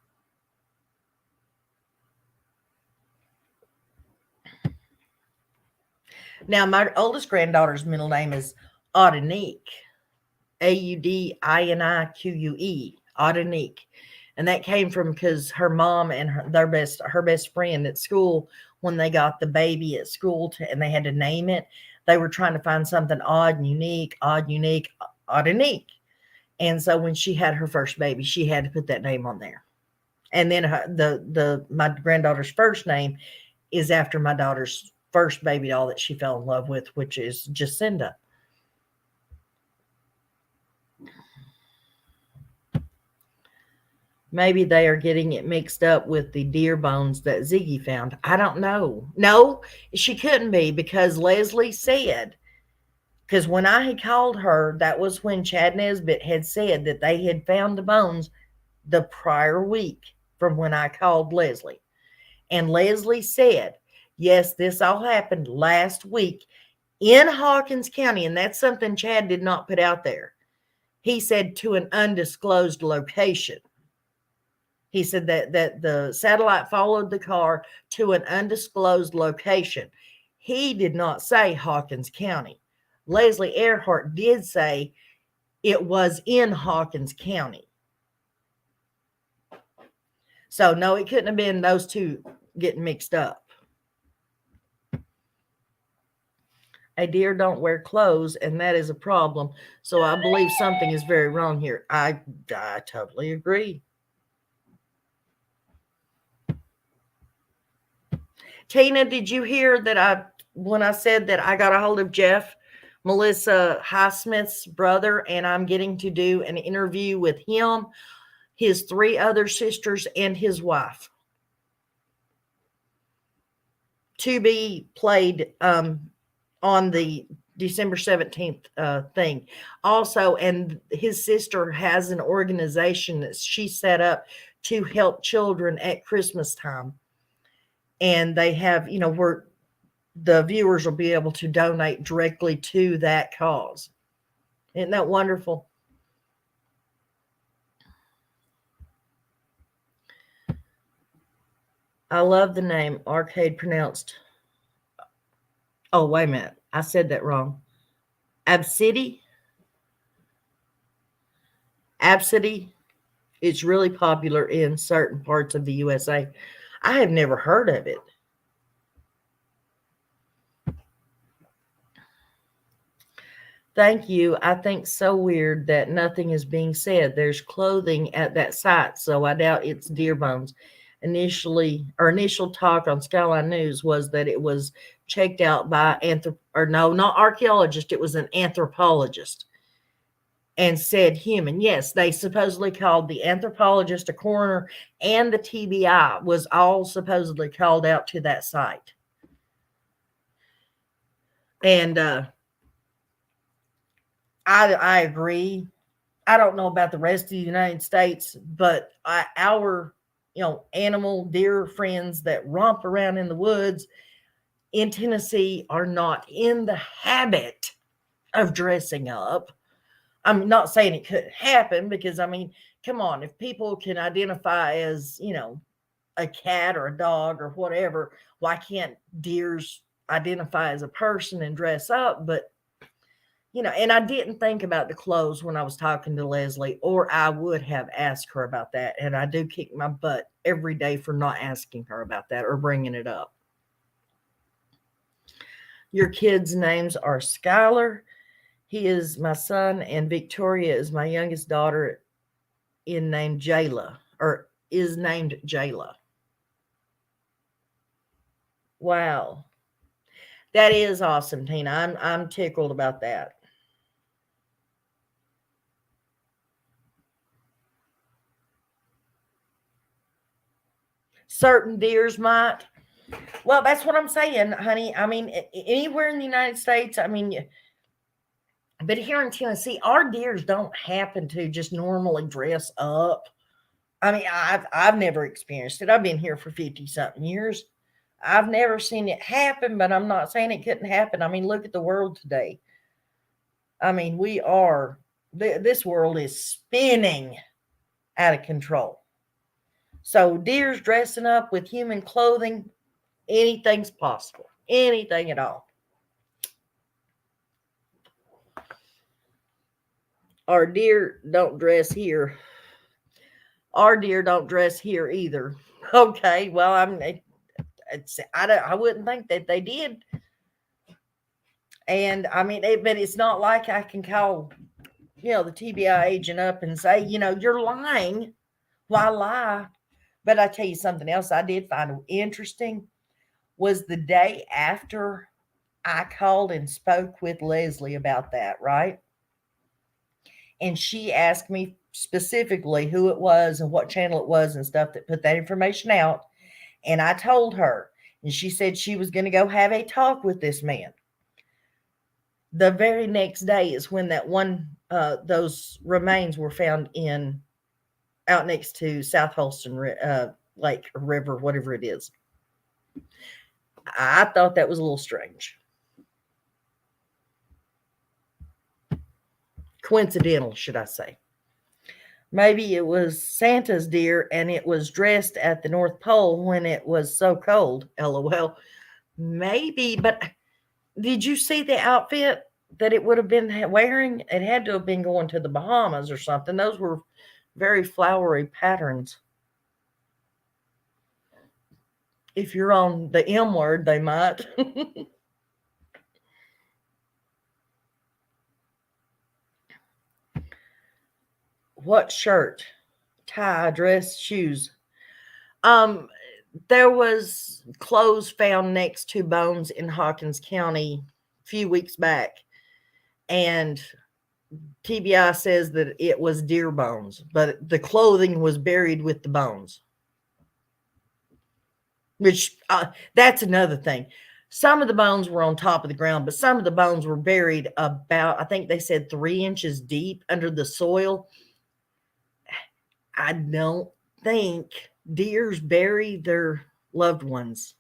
Now, my oldest granddaughter's middle name is Audinique. Audinique, Audinique. And that came from because her mom and her best friend at school, when they got the baby at school and they had to name it, they were trying to find something odd and unique, Audinique. And so when she had her first baby, she had to put that name on there. And then my granddaughter's first name is after my daughter's first baby doll that she fell in love with, which is Jacinda. Maybe they are getting it mixed up with the deer bones that Ziggy found. I don't know. No, she couldn't be because Leslie said, because when I had called her, that was when Chad Nesbitt had said that they had found the bones the prior week from when I called Leslie. And Leslie said, yes, this all happened last week in Hawkins County. And that's something Chad did not put out there. He said to an undisclosed location. He said that the satellite followed the car to an undisclosed location. He did not say Hawkins County. Leslie Earhart did say it was in Hawkins County. So, no, it couldn't have been those two getting mixed up. A deer don't wear clothes, and that is a problem. So I believe something is very wrong here. I totally agree. Tina, did you hear that when I said that I got a hold of Jeff, Melissa Highsmith's brother, and I'm getting to do an interview with him, his 3 other sisters, and his wife, to be played on the December 17th thing. Also, and his sister has an organization that she set up to help children at Christmas time. And they have, where the viewers will be able to donate directly to that cause. Isn't that wonderful? I love the name Arcade, pronounced. Oh, wait a minute. I said that wrong. Absidy. It's really popular in certain parts of the USA. I have never heard of it. Thank you. I think so weird that nothing is being said. There's clothing at that site, so I doubt it's deer bones. Initial talk on Skyline News was that it was checked out by not archaeologist, it was an anthropologist, and said human. Yes, they supposedly called the anthropologist, a coroner, and the TBI was all supposedly called out to that site. And I agree. I don't know about the rest of the United States, but our animal deer friends that romp around in the woods in Tennessee are not in the habit of dressing up. I'm not saying it couldn't happen because, I mean, come on, if people can identify as, a cat or a dog or whatever, why can't deers identify as a person and dress up? But and I didn't think about the clothes when I was talking to Leslie, or I would have asked her about that. And I do kick my butt every day for not asking her about that or bringing it up. Your kids' names are Skylar. He is my son, and Victoria is my youngest daughter, is named Jayla. Wow. That is awesome, Tina. I'm tickled about that. Certain deers might. Well, that's what I'm saying, honey. I mean, anywhere in the United States, I mean, but here in Tennessee, our deers don't happen to just normally dress up. I mean, I've never experienced it. I've been here for 50 something years. I've never seen it happen, but I'm not saying it couldn't happen. I mean, look at the world today. I mean, this world is spinning out of control. So deer's dressing up with human clothing, anything's possible. Anything at all. Our deer don't dress here. Our deer don't dress here either. Okay, well, I wouldn't think that they did. And I mean, but it's not like I can call, the TBI agent up and say, you're lying. Why lie? But I tell you something else I did find interesting was the day after I called and spoke with Leslie about that, right? And she asked me specifically who it was and what channel it was and stuff that put that information out. And I told her, and she said she was going to go have a talk with this man. The very next day is when those remains were found out next to South Holston Lake or River, whatever it is. I thought that was a little strange. Coincidental, should I say. Maybe it was Santa's deer and it was dressed at the North Pole when it was so cold. LOL. Maybe, but did you see the outfit that it would have been wearing? It had to have been going to the Bahamas or something. Those were very flowery patterns. If you're on the M word, they might. What shirt? Tie, dress, shoes. There was clothes found next to bones in Hawkins County a few weeks back, and TBI says that it was deer bones, but the clothing was buried with the bones. Which that's another thing. Some of the bones were on top of the ground, but some of the bones were buried about, I think they said 3 inches deep under the soil. I don't think deers bury their loved ones.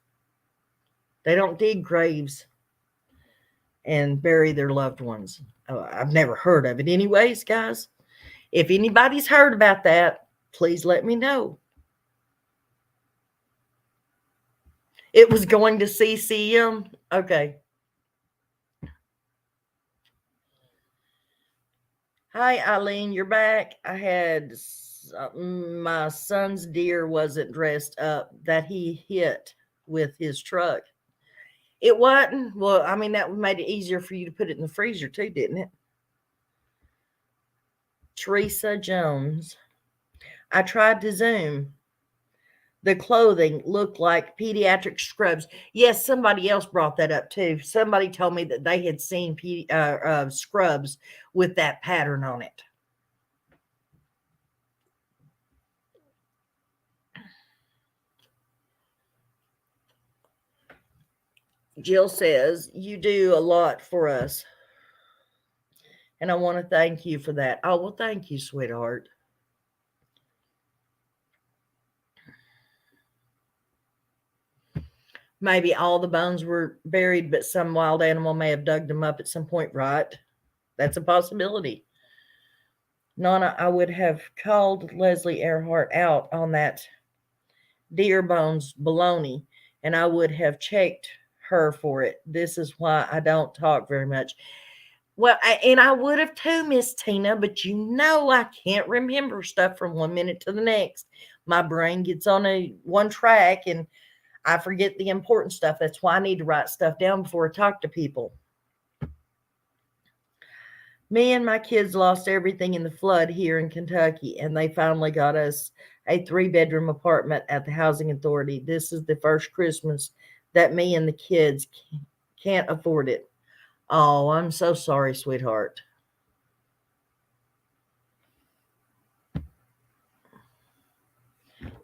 They don't dig graves and bury their loved ones. I've never heard of it. Anyways, guys, if anybody's heard about that, please let me know. It was going to CCM. Okay. Hi, Eileen, you're back. I had my son's deer wasn't dressed up that he hit with his truck. It wasn't. Well, I mean, that made it easier for you to put it in the freezer too, didn't it? Teresa Jones. I tried to zoom. The clothing looked like pediatric scrubs. Yes, somebody else brought that up too. Somebody told me that they had seen scrubs with that pattern on it. Jill says, you do a lot for us. And I want to thank you for that. Oh, well, thank you, sweetheart. Maybe all the bones were buried, but some wild animal may have dug them up at some point, right? That's a possibility. Nana, I would have called Leslie Earhart out on that deer bones baloney, and I would have checked her for it. This is why I don't talk very much. Well, and I would have too, Miss Tina, but I can't remember stuff from one minute to the next. My brain gets on one track and I forget the important stuff. That's why I need to write stuff down before I talk to people. Me and my kids lost everything in the flood here in Kentucky, and they finally got us a 3-bedroom apartment at the housing authority. This is the first Christmas that me and the kids can't afford it. Oh, I'm so sorry, sweetheart.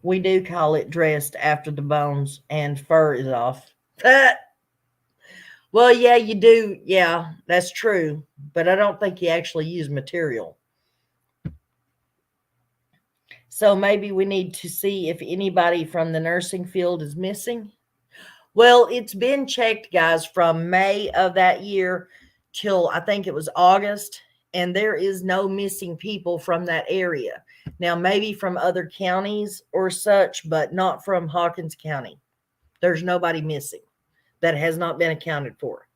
We do call it dressed after the bones and fur is off. Well, yeah, you do. Yeah, that's true. But I don't think you actually use material. So maybe we need to see if anybody from the nursing field is missing. Well, it's been checked, guys, from May of that year till I think it was August, and there is no missing people from that area. Now, maybe from other counties or such, but not from Hawkins County. There's nobody missing that has not been accounted for.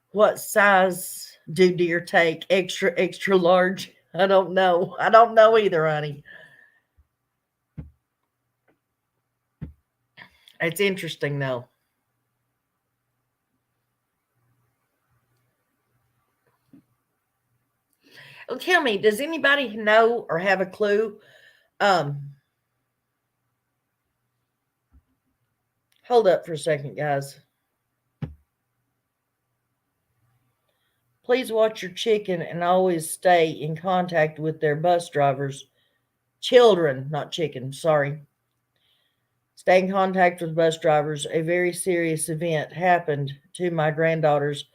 What size do deer take? Extra, extra large? I don't know. I don't know either, honey. It's interesting, though. Well, tell me, does anybody know or have a clue? Hold up for a second, guys. Please watch your chicken and always stay in contact with their bus drivers. Children, not chicken, sorry. Stay in contact with bus drivers. A very serious event happened to my granddaughters,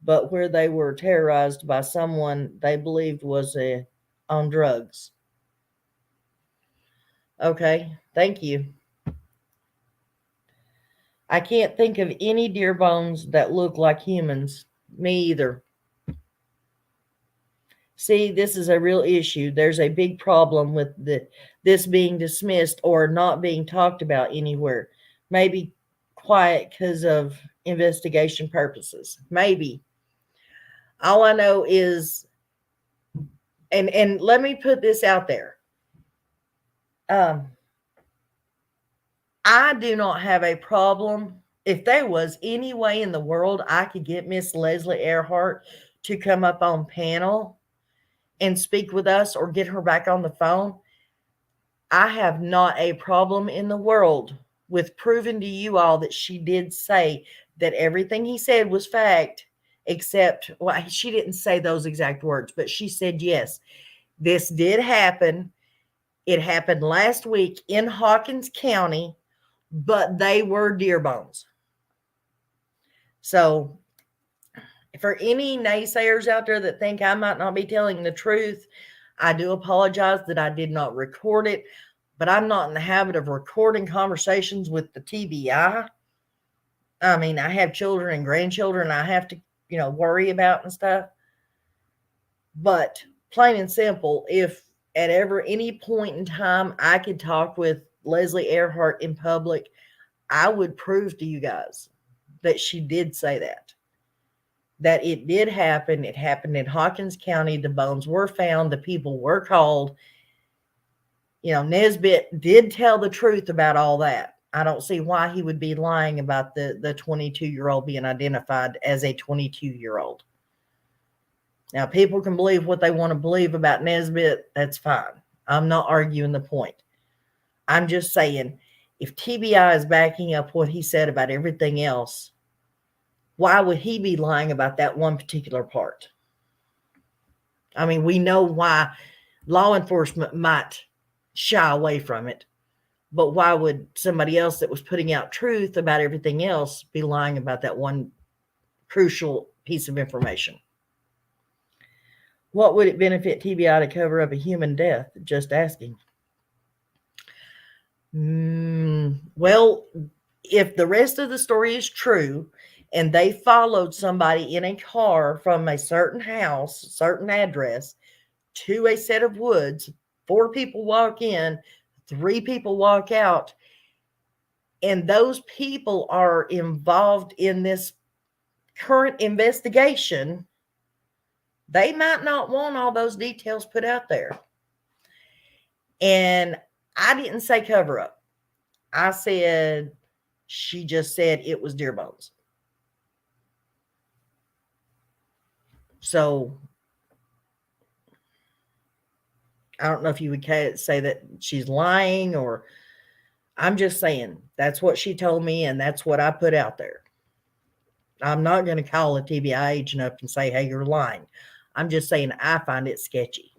but where they were terrorized by someone they believed was on drugs. Okay, thank you. I can't think of any deer bones that look like humans. Me either. See, this is a real issue. There's a big problem with this being dismissed or not being talked about anywhere. Maybe quiet because of investigation purposes. Maybe. All I know is, and let me put this out there. I do not have a problem. If there was any way in the world I could get Miss Leslie Earhart to come up on panel and speak with us or get her back on the phone, I have not a problem in the world with proving to you all that she did say that everything he said was fact, except, well, she didn't say those exact words, but she said, yes, this did happen. It happened last week in Hawkins County, but they were deer bones. So for any naysayers out there that think I might not be telling the truth, I do apologize that I did not record it, but I'm not in the habit of recording conversations with the TBI. I mean, I have children and grandchildren I have to, worry about and stuff. But plain and simple, if at any point in time I could talk with Leslie Earhart in public, I would prove to you guys that she did say that. that it did happen. It happened in Hawkins County. The bones were found. The people were called. You know, Nesbitt did tell the truth about all that. I don't see why he would be lying about the 22-year-old being identified as a 22-year-old. Now, people can believe what they want to believe about Nesbitt. That's fine. I'm not arguing the point. I'm just saying, if TBI is backing up what he said about everything else, why would he be lying about that one particular part? I mean, we know why law enforcement might shy away from it, but why would somebody else that was putting out truth about everything else be lying about that one crucial piece of information? What would it benefit TBI to cover up a human death? Just asking. Well, if the rest of the story is true and they followed somebody in a car from a certain house, certain address to a set of woods, 4 people walk in, 3 people walk out, and those people are involved in this current investigation, they might not want all those details put out there. And I didn't say cover up. I said, she just said it was deer bones. So I don't know if you would say that she's lying, or I'm just saying that's what she told me and that's what I put out there. I'm not going to call a TBI agent up and say, hey, you're lying. I'm just saying I find it sketchy.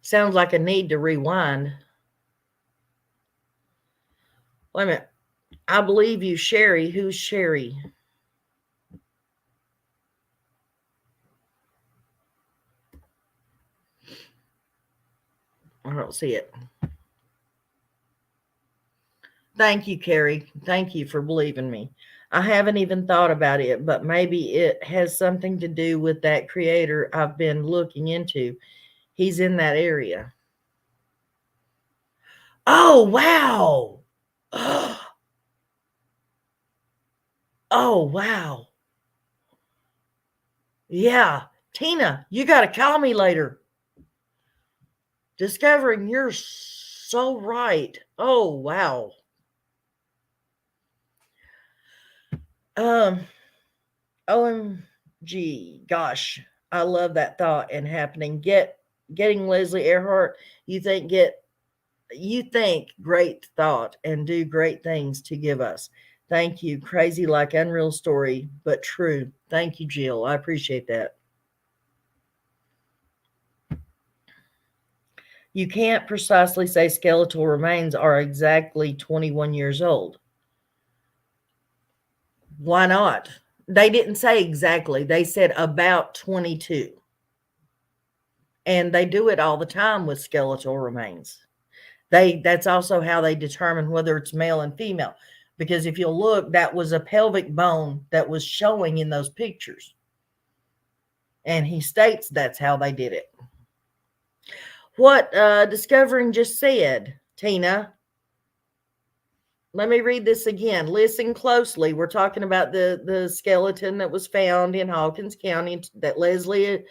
Sounds like a need to rewind. Wait a minute. I believe you, Sherry. Who's Sherry? I don't see it. Thank you, Carrie. Thank you for believing me. I haven't even thought about it, but maybe it has something to do with that creator I've been looking into. He's in that area. Oh, wow. Oh, wow. Yeah. Tina, you got to call me later. Discovering you're so right. Oh, wow. OMG, gosh, I love that thought and happening. Getting Leslie Earhart, you think great thought and do great things to give us. Thank you. Crazy like unreal story, but true. Thank you, Jill. I appreciate that. You can't precisely say skeletal remains are exactly 21 years old. Why not? They didn't say exactly. They said about 22. And they do it all the time with skeletal remains. That's also how they determine whether it's male and female. Because if you'll look, that was a pelvic bone that was showing in those pictures. And he states that's how they did it. What Discovering just said, Tina. Let me read this again. Listen closely. We're talking about the skeleton that was found in Hawkins County that Leslie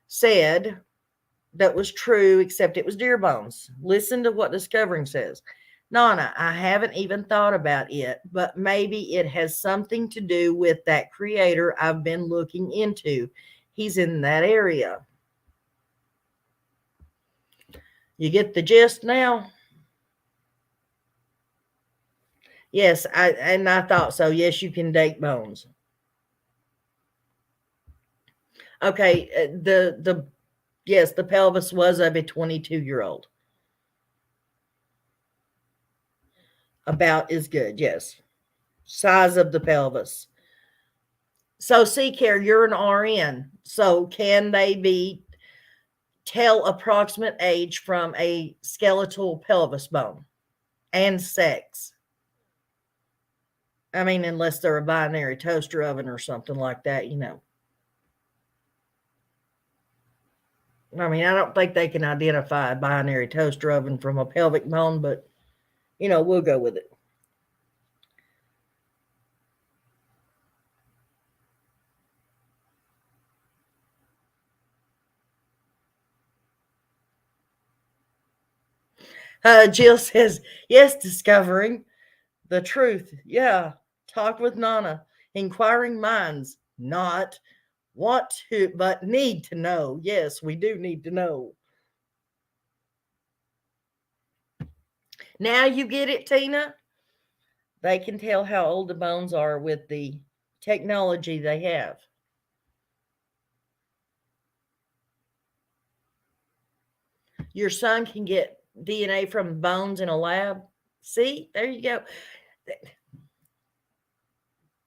said that was true, except it was deer bones. Listen to what Discovering says. Nana, I haven't even thought about it, but maybe it has something to do with that creator I've been looking into. He's in that area. You get the gist now? Yes, I thought so. Yes, you can date bones. Okay, yes, the pelvis was of a 22-year-old. About is good, yes. Size of the pelvis. So, C-Care, you're an RN. So, can they tell approximate age from a skeletal pelvis bone and sex? I mean, unless they're a binary toaster oven or something like that, you know. I mean, I don't think they can identify a binary toaster oven from a pelvic bone, but, you know, we'll go with it. Jill says, yes, discovering the truth. Yeah. Talk with Nana. Inquiring minds, not want to, but need to know. Yes, we do need to know. Now you get it, Tina? They can tell how old the bones are with the technology they have. Your son can get DNA from bones in a lab. See, there you go.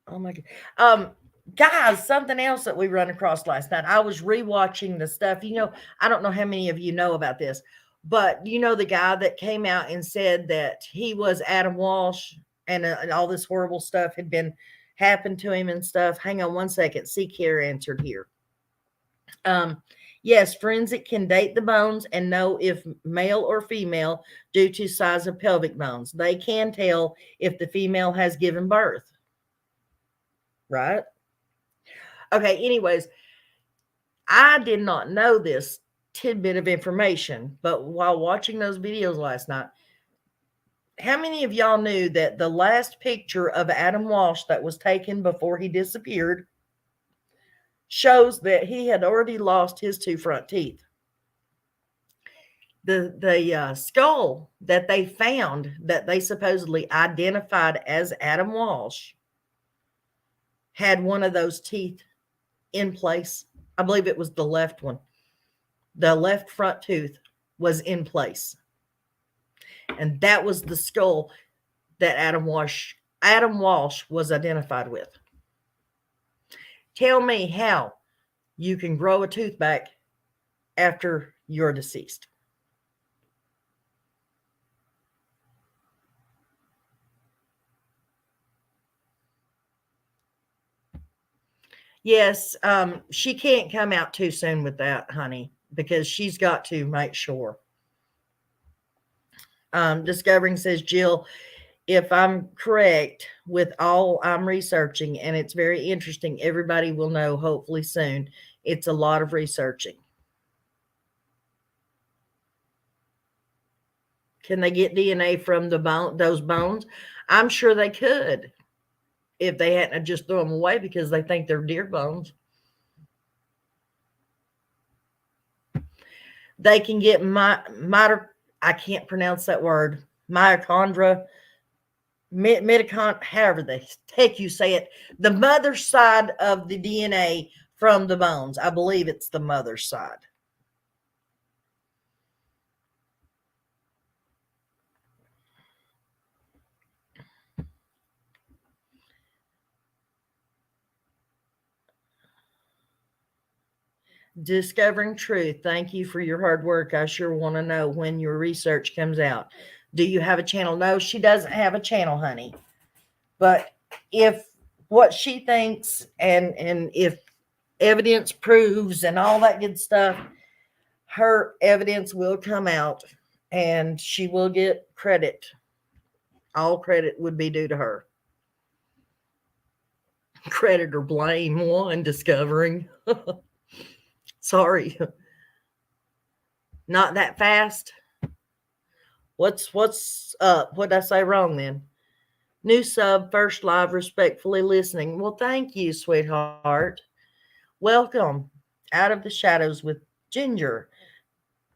Oh my God. Guys, something else that we run across last night. I was rewatching the stuff. I don't know how many of you know about this, but the guy that came out and said that he was Adam Walsh and all this horrible stuff had been happened to him and stuff. Hang on one second. See, Care answered here. Yes, forensic can date the bones and know if male or female due to size of pelvic bones. They can tell if the female has given birth. Right? Okay, anyways, I did not know this tidbit of information, but while watching those videos last night, how many of y'all knew that the last picture of Adam Walsh that was taken before he disappeared shows that he had already lost his 2 front teeth? The skull that they found that they supposedly identified as Adam Walsh had one of those teeth in place. I believe it was the left one. The left front tooth was in place. And that was the skull that Adam Walsh was identified with. Tell me how you can grow a tooth back after you're deceased. Yes, she can't come out too soon with that, honey, because she's got to make sure. Discovering says, Jill, if I'm correct with all I'm researching, and it's very interesting, everybody will know hopefully soon. It's a lot of researching. Can they get DNA from those bones? I'm sure they could if they hadn't just thrown them away because they think they're deer bones. They can get I can't pronounce that word. Mitochondria, however the heck you say it, the mother side of the DNA from the bones. I believe it's the mother's side. Discovering truth. Thank you for your hard work. I sure want to know when your research comes out. Do you have a channel? No, she doesn't have a channel, honey. But if what she thinks and if evidence proves and all that good stuff, her evidence will come out and she will get credit. All credit would be due to her. Credit or blame one discovering. Sorry. Not that fast. What's up? What did I say wrong then? New sub, first live, respectfully listening. Well, thank you, sweetheart. Welcome out of the shadows with Ginger.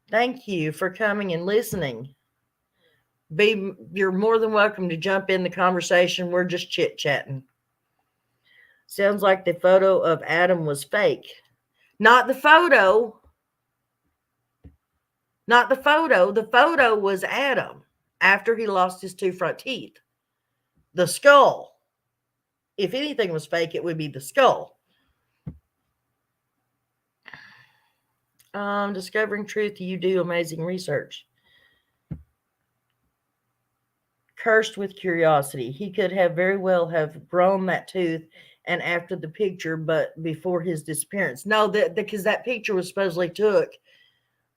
Thank you for coming and listening. You're more than welcome to jump in the conversation. We're just chit-chatting. Sounds like the photo of Adam was fake. Not the photo. Not the photo. The photo was Adam after he lost his 2 front teeth. The skull. If anything was fake, it would be the skull. Discovering truth, you do amazing research. Cursed with curiosity. He could have very well have grown that tooth and after the picture, but before his disappearance. No, because that picture was supposedly took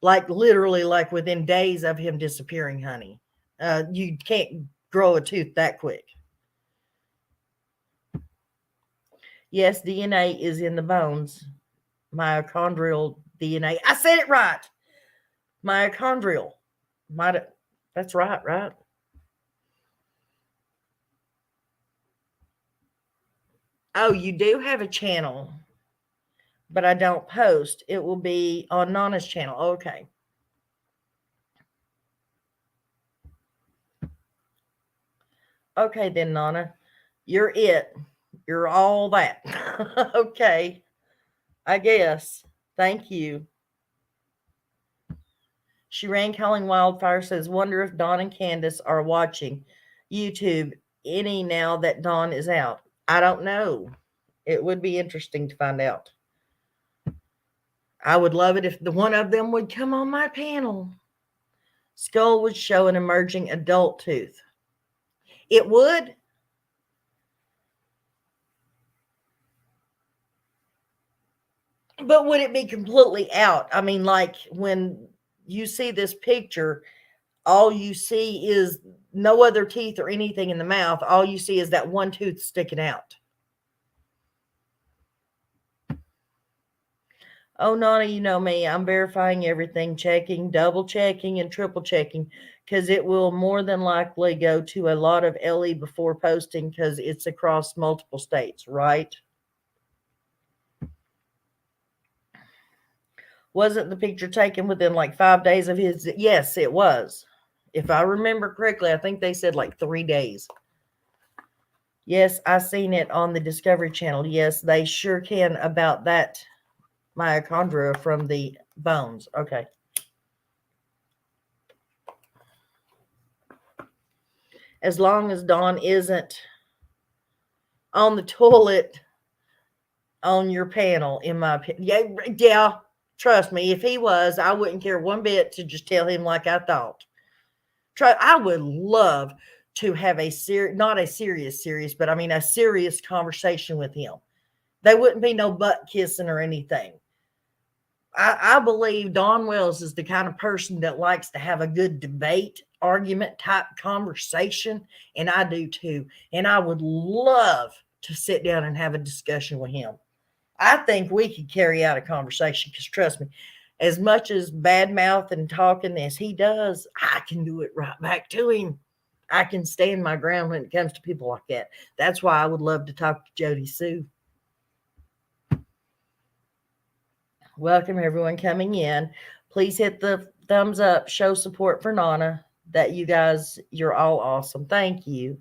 like literally like within days of him disappearing, honey. You can't grow a tooth that quick. Yes, DNA is in the bones. Mitochondrial DNA. I said it right. Mitochondrial. That's right, right? Oh, you do have a channel, but I don't post. It will be on Nana's channel. Okay. Okay, then, Nana. You're it. You're all that. Okay. I guess. Thank you. She ran calling wildfire says, wonder if Dawn and Candace are watching YouTube any now that Dawn is out. I don't know. It would be interesting to find out. I would love it if the one of them would come on my panel. Skull would show an emerging adult tooth. It would. But would it be completely out? I mean, like when you see this picture, all you see is no other teeth or anything in the mouth. All you see is that one tooth sticking out. Oh, Nana, you know me. I'm verifying everything, checking, double checking, and triple checking because it will more than likely go to a lot of LE before posting because it's across multiple states, right? Wasn't the picture taken within like 5 days of his? Yes, it was. If I remember correctly, I think they said like 3 days. Yes, I seen it on the Discovery Channel. Yes, they sure can about that mitochondria from the bones. Okay. As long as Dawn isn't on the toilet on your panel, in my opinion. Yeah, trust me. If he was, I wouldn't care one bit to just tell him like I thought. I would love to have not a serious, but I mean a serious conversation with him. There wouldn't be no butt kissing or anything. I believe Don Wells is the kind of person that likes to have a good debate, argument type conversation, and I do too. And I would love to sit down and have a discussion with him. I think we could carry out a conversation because trust me, as much as bad mouth and talking as he does, I can do it right back to him. I can stand my ground when it comes to people like that. That's why I would love to talk to Jody Sue. Welcome everyone coming in. Please hit the thumbs up, show support for Nana. That you guys, you're all awesome. Thank you.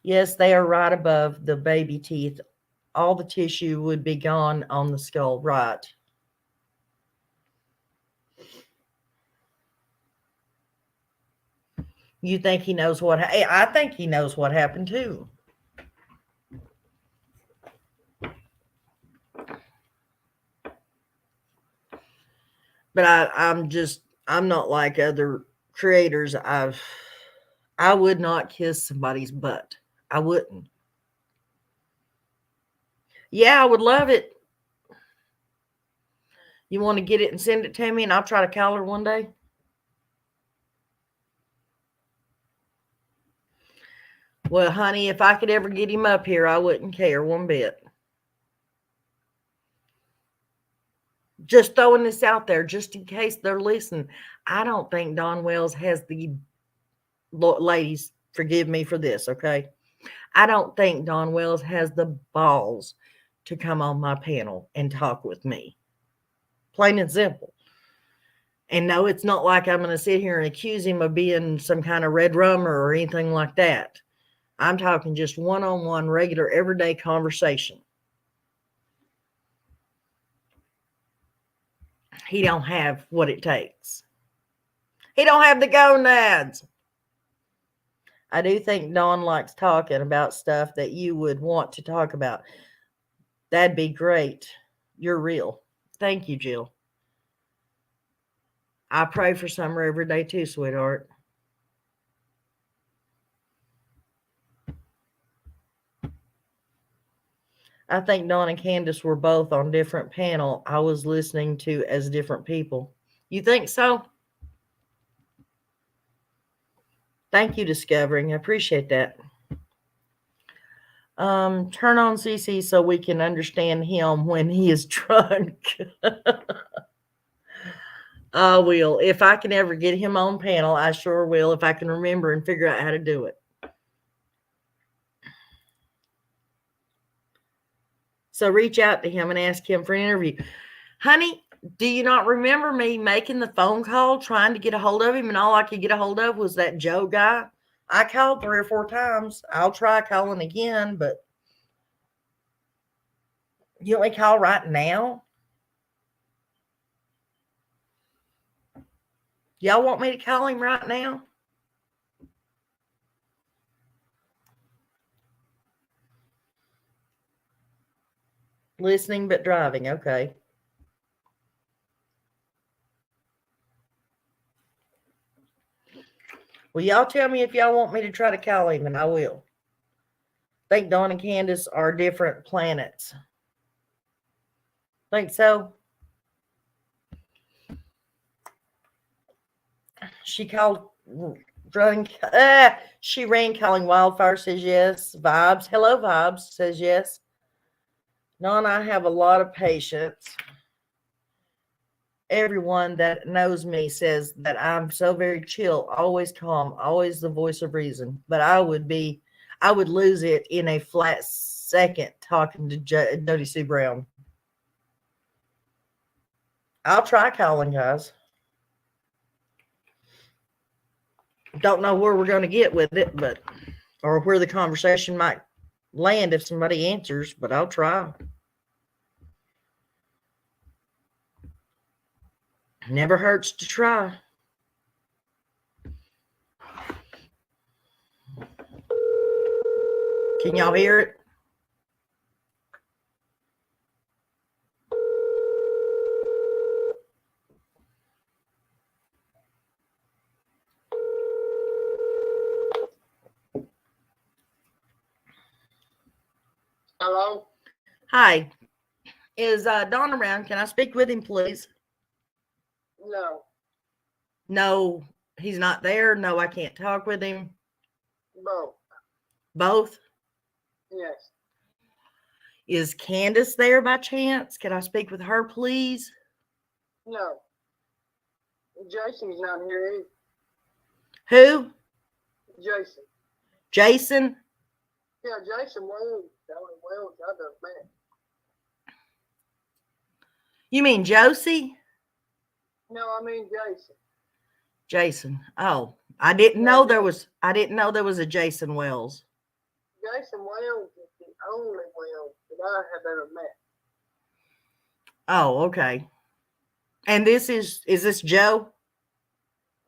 Yes, they are right above the baby teeth. All the tissue would be gone on the skull, right? You think he knows what? I think he knows what happened too. But I'm not like other creators. I would not kiss somebody's butt. I wouldn't. Yeah, I would love it. You want to get it and send it to me, and I'll try to call her one day. Well, honey, if I could ever get him up here, I wouldn't care one bit. Just throwing this out there, just in case they're listening. I don't think Don Wells has the, ladies, forgive me for this, okay? I don't think Don Wells has the balls to come on my panel and talk with me. Plain and simple. And no, it's not like I'm going to sit here and accuse him of being some kind of red rummer or anything like that. I'm talking just one-on-one, regular, everyday conversation. He don't have what it takes. He don't have the gonads. I do think Dawn likes talking about stuff that you would want to talk about. That'd be great. You're real. Thank you, Jill. I pray for Summer every day too, sweetheart. I think Dawn and Candace were both on different panel I was listening to as different people. You think so? Thank you, Discovering. I appreciate that. Turn on CC so we can understand him when he is drunk. I will. If I can ever get him on panel, I sure will. If I can remember and figure out how to do it. So reach out to him and ask him for an interview. Honey, do you not remember me making the phone call trying to get a hold of him, and all I could get a hold of was that Joe guy? I called 3 or 4 times. I'll try calling again, but you want me to call right now? Y'all want me to call him right now? Listening but driving. Okay. Well, y'all tell me if y'all want me to try to call him, and I will. I think Dawn and Candace are different planets. Think so? She called running. She rang calling wildfire, says yes. Vibes. Hello, Vibes, says yes. Dawn, I have a lot of patience. Everyone that knows me says that I'm so very chill, always calm, always the voice of reason. But I would lose it in a flat second talking to Jody Sue Brown. I'll try calling, guys. Don't know where we're going to get with it, or where the conversation might land if somebody answers, but I'll try. Never hurts to try. Can y'all hear it? Hello? Hi. Is Don around? Can I speak with him, please? No. No, he's not there. No, I can't talk with him. Both. Both? Yes. Is Candace there by chance? Can I speak with her, please? No. Jason's not here either. Who? Jason. Jason? Yeah, Jason Wells. The only Wells I've ever met. You mean Josie? No, I mean Jason. Jason. Oh, I didn't know there was a Jason Wells. Jason Wells is the only Wells that I have ever met. Oh, okay. And is this Joe?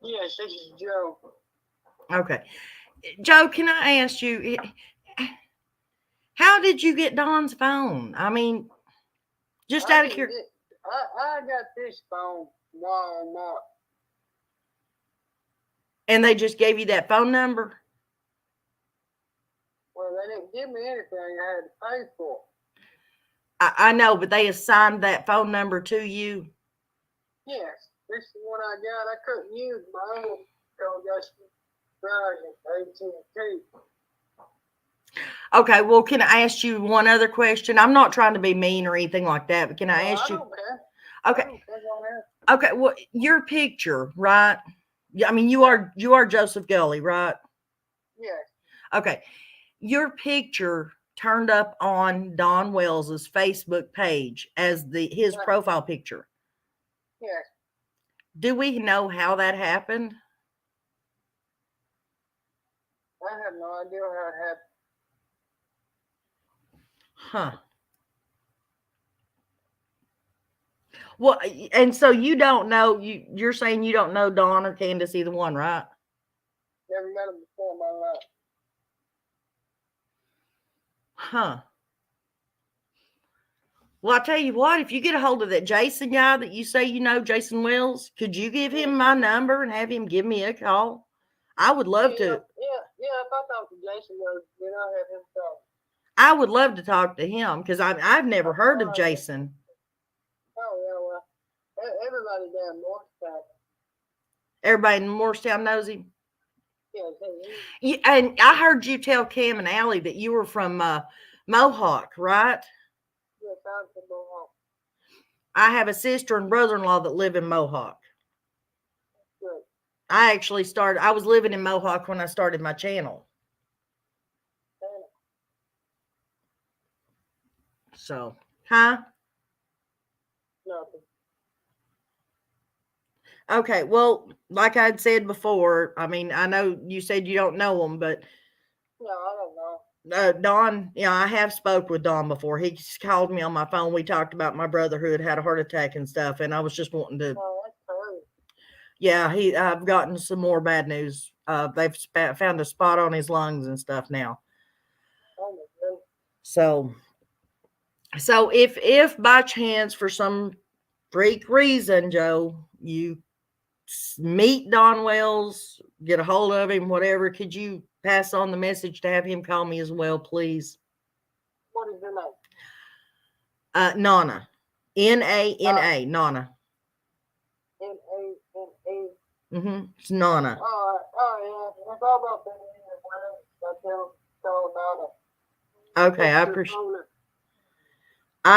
Yes, this is Joe. Okay. Joe, can I ask you, how did you get Don's phone? I mean, just out of curiosity. I got this phone Walmart. And they just gave you that phone number? Well, they didn't give me anything. I had to pay for it. I know, but they assigned that phone number to you? Yes, this is what I got. I couldn't use my own because I was driving AT&T. Okay, well, can I ask you one other question? I'm not trying to be mean or anything like that, but can I ask you? I don't care. Okay. I don't care on that. Okay, well, your picture, right? I mean, you are Joseph Gulley, right? Yes. Okay. Your picture turned up on Don Wells's Facebook page as his Right. profile picture. Yes. Do we know how that happened? I have no idea how it happened. Huh. Well, and so you don't know, you're saying you don't know Dawn or Candace, either one, right? Never met him before in my life. Huh. Well, I tell you what, if you get a hold of that Jason guy that you say you know, Jason Wells, could you give him my number and have him give me a call? I would love to. Yeah. If I talk to Jason, then I'll have him talk. I would love to talk to him because I've never heard of Jason. Oh, yeah, well, everybody down Morristown. Everybody in Morristown knows him. Yeah, And I heard you tell Cam and Allie that you were from Mohawk, right? yes, I'm from Mohawk. I have a sister and brother-in-law that live in Mohawk. I was living in Mohawk when I started my channel. So, huh? Nothing. Okay, well, like I'd said before, I mean, I know you said you don't know him, but No, I don't know. Don, I have spoke with Don before. He called me on my phone. We talked about my brother who had a heart attack and stuff, and I was just wanting to. Oh, that's crazy. Yeah, I've gotten some more bad news. They've found a spot on his lungs and stuff now. Oh, my goodness. So if by chance for some freak reason, Joe, you meet Don Wells, get a hold of him, whatever, could you pass on the message to have him call me as well, please? What is your name? Nana. Nana. Nana. Nana. It's Nana. Oh, yeah. If I'm up in here, I tell Nana. Okay, I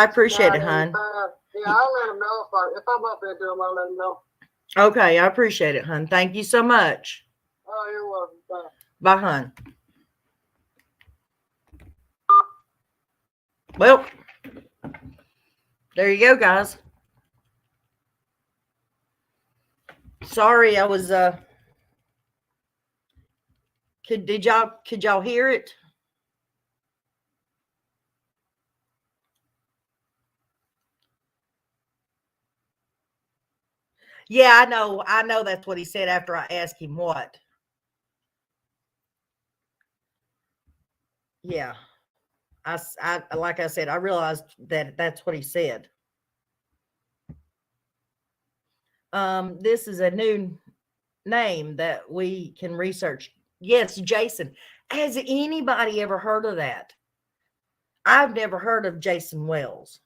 appreciate it, hon. Yeah, I'll let him know if I'm up there to him, I'll let him know. Okay, I appreciate it, hon. Thank you so much. Oh, you're welcome. Bye. Bye, hon. Well, there you go, guys. Sorry, I was could y'all hear it? Yeah, I know that's what he said after I asked him what. Yeah. I like I said, I realized that that's what he said. This is a new name that we can research. Yes, Jason. Has anybody ever heard of that? I've never heard of Jason Wells.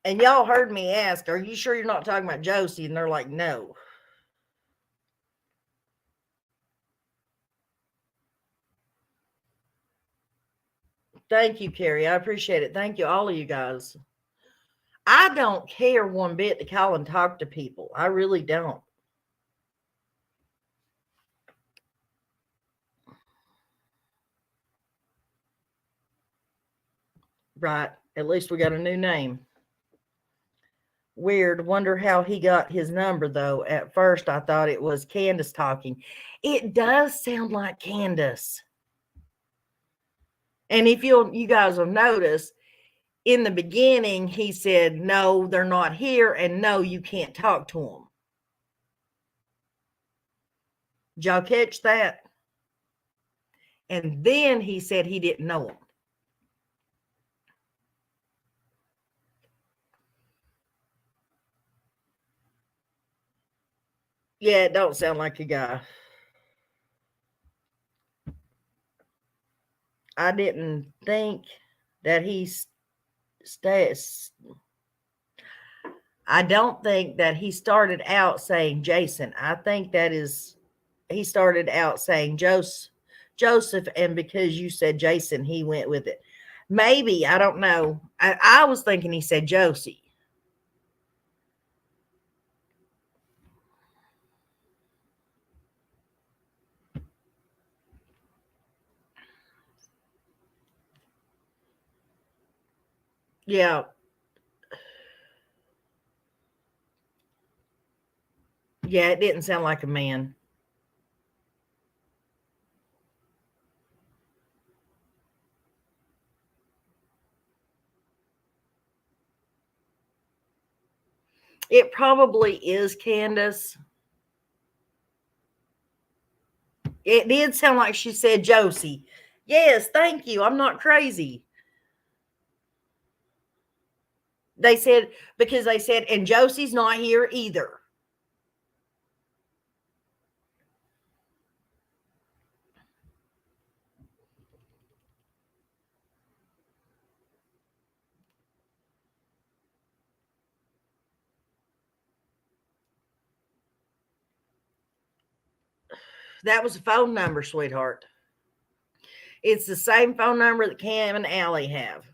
And y'all heard me ask, are you sure you're not talking about Josie? And they're like, no. Thank you, Carrie. I appreciate it. Thank you, all of you guys. I don't care one bit to call and talk to people. I really don't. Right. At least we got a new name. Weird. Wonder how he got his number, though. At first, I thought it was Candace talking. It does sound like Candace. And if you guys will notice, in the beginning, he said, no, they're not here, and no, you can't talk to them. Did y'all catch that? And then he said he didn't know them. Yeah, it don't sound like a guy. I didn't think that he stays. I don't think that he started out saying Jason. I think that he started out saying Joseph, and because you said Jason, he went with it. Maybe, I don't know. I was thinking he said Josie. Yeah. Yeah, it didn't sound like a man. It probably is Candace. It did sound like she said Josie. Yes, thank you. I'm not crazy. They said, because they said, and Josie's not here either. That was a phone number, sweetheart. It's the same phone number that Cam and Allie have.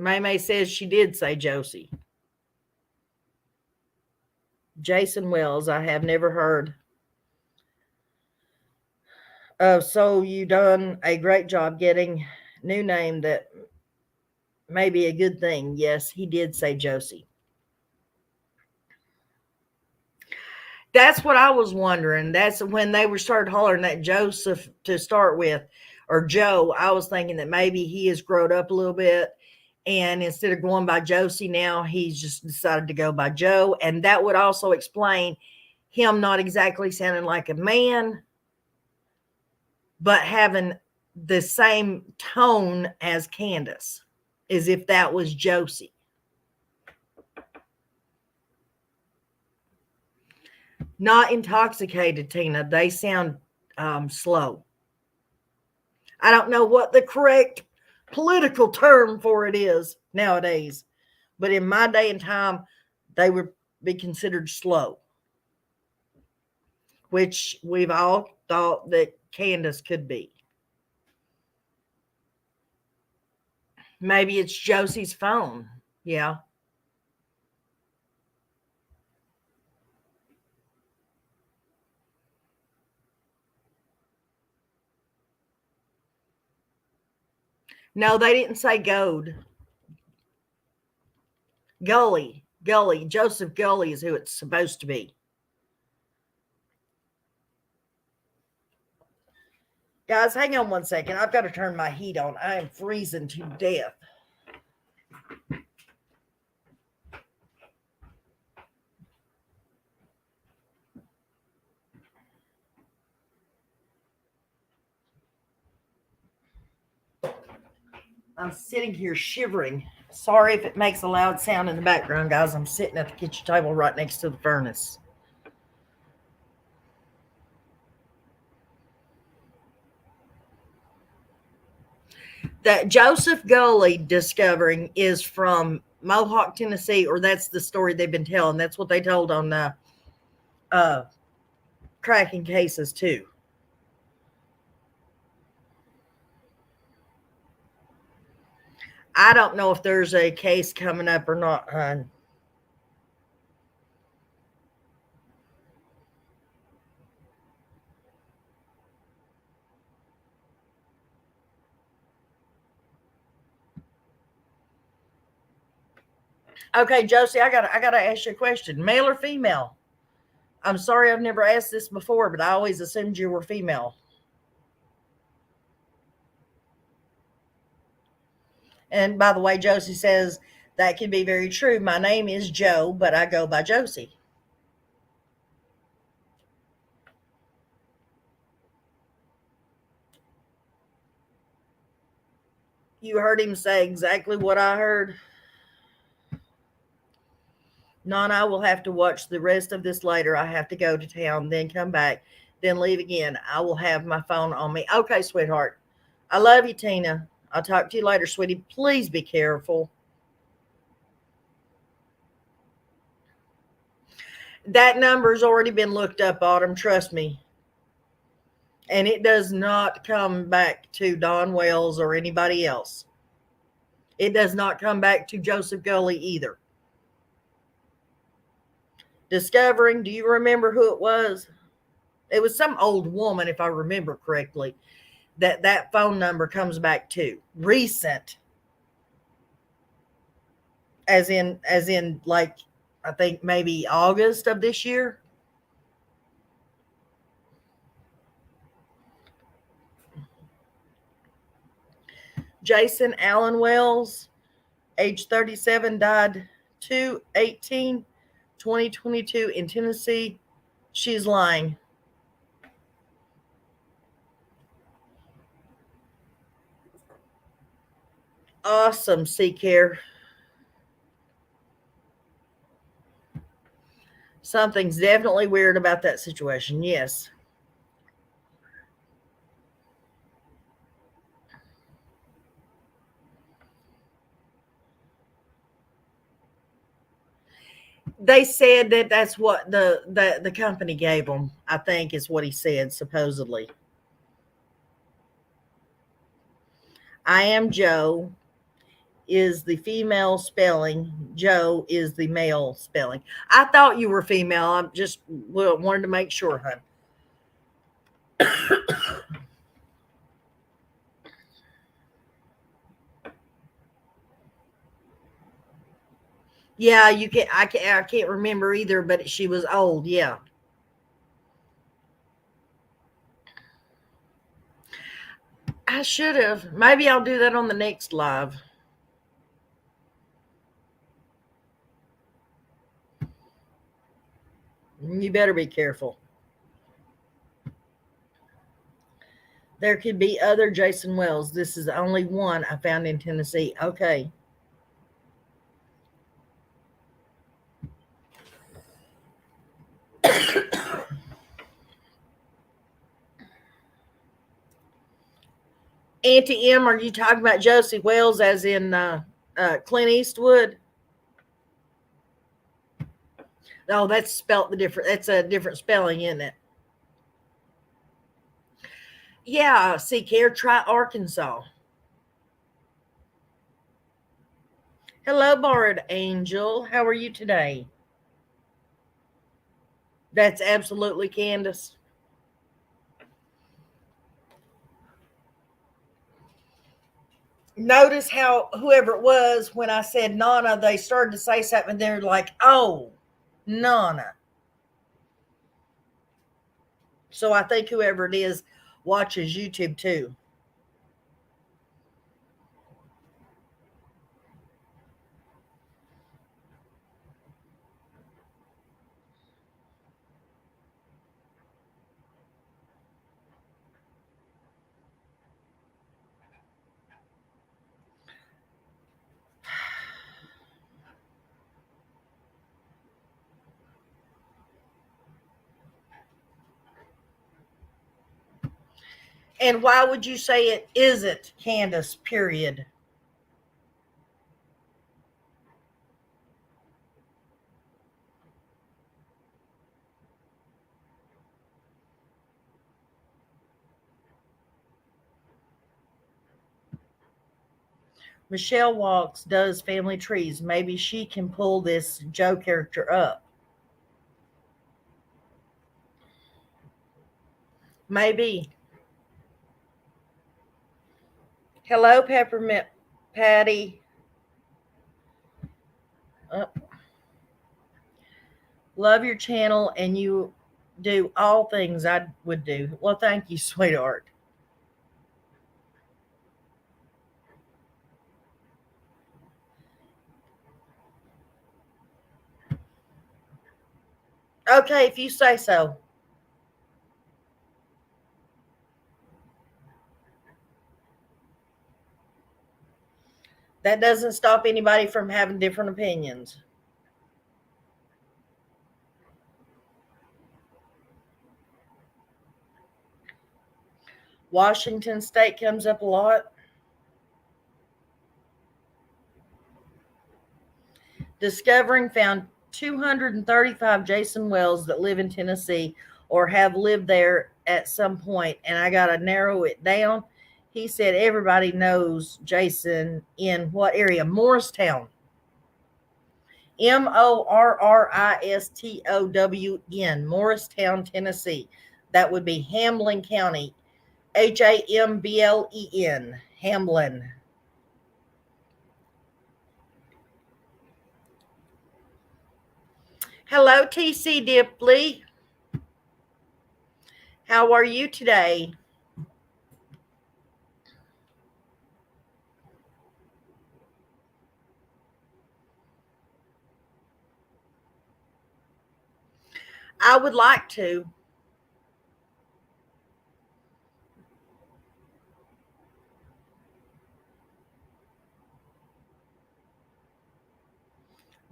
May says she did say Josie. Jason Wells, I have never heard. So you done a great job getting new name that may be a good thing. Yes, he did say Josie. That's what I was wondering. That's when they were started hollering that Joseph to start with, or Joe. I was thinking that maybe he has grown up a little bit, and instead of going by Josie now, he's just decided to go by Joe. And that would also explain him not exactly sounding like a man, but having the same tone as Candace, as if that was Josie. Not intoxicated, Tina. They sound slow. I don't know what the correct political term for it is nowadays, but in my day and time, they would be considered slow, which we've all thought that Candace could be. Maybe it's Josie's phone. Yeah. No, they didn't say Goad. Gulley. Joseph Gulley is who it's supposed to be. Guys, hang on one second. I've got to turn my heat on. I am freezing to death. I'm sitting here shivering. Sorry if it makes a loud sound in the background, guys. I'm sitting at the kitchen table right next to the furnace. That Joseph Gulley discovering is from Mohawk, Tennessee, or that's the story they've been telling. That's what they told on the cracking cases too. I don't know if there's a case coming up or not, hon. Okay, Josie, I gotta ask you a question. Male or female? I'm sorry I've never asked this before, but I always assumed you were female. And by the way, Josie says that can be very true. My name is Joe, but I go by Josie. You heard him say exactly what I heard. Nana will have to watch the rest of this later. I have to go to town, then come back, then leave again. I will have my phone on me. Okay, sweetheart. I love you, Tina. I'll talk to you later, sweetie. Please be careful. That number's already been looked up, Autumn. Trust me. And it does not come back to Don Wells or anybody else. It does not come back to Joseph Gulley either. Discovering, do you remember who it was? It was some old woman, if I remember correctly, that phone number comes back to. Recent. As in like, I think maybe August of this year. Jason Allen Wells, age 37, died 2/18/2022 in Tennessee. She's lying. Awesome, Seacare. Something's definitely weird about that situation. Yes. They said that that's what the company gave them, I think is what he said, supposedly. I am Joe. is the female spelling. Joe is the male spelling. I thought you were female. I just wanted to make sure, hun. Yeah, you can. I can't remember either, but she was old. Yeah. I should have. Maybe I'll do that on the next live. You better be careful. There could be other Jason Wells. This is the only one I found in Tennessee. Okay. Auntie M, are you talking about Joseph Wells as in Clint Eastwood? No, that's spelt the different. That's a different spelling, isn't it? Yeah, see, care, try Arkansas. Hello, Borrowed Angel. How are you today? That's absolutely Candace. Notice how whoever it was, when I said Nana, they started to say something. They're like, oh, Nana. So I think whoever it is watches YouTube too. And why would you say it isn't Candace, period? Michelle Walks does family trees. Maybe she can pull this Joe character up. Maybe. Hello, Peppermint Patty. Oh. Love your channel, and you do all things I would do. Well, thank you, sweetheart. Okay, if you say so. That doesn't stop anybody from having different opinions. Washington State comes up a lot. Discovering found 235 Jason Wells that live in Tennessee or have lived there at some point, and I got to narrow it down. He said everybody knows Jason in what area? Morristown. Morristown, Morristown, Tennessee. That would be Hamlin County. Hamblen, Hamlin. Hello, TC Dipley. How are you today? I would like to.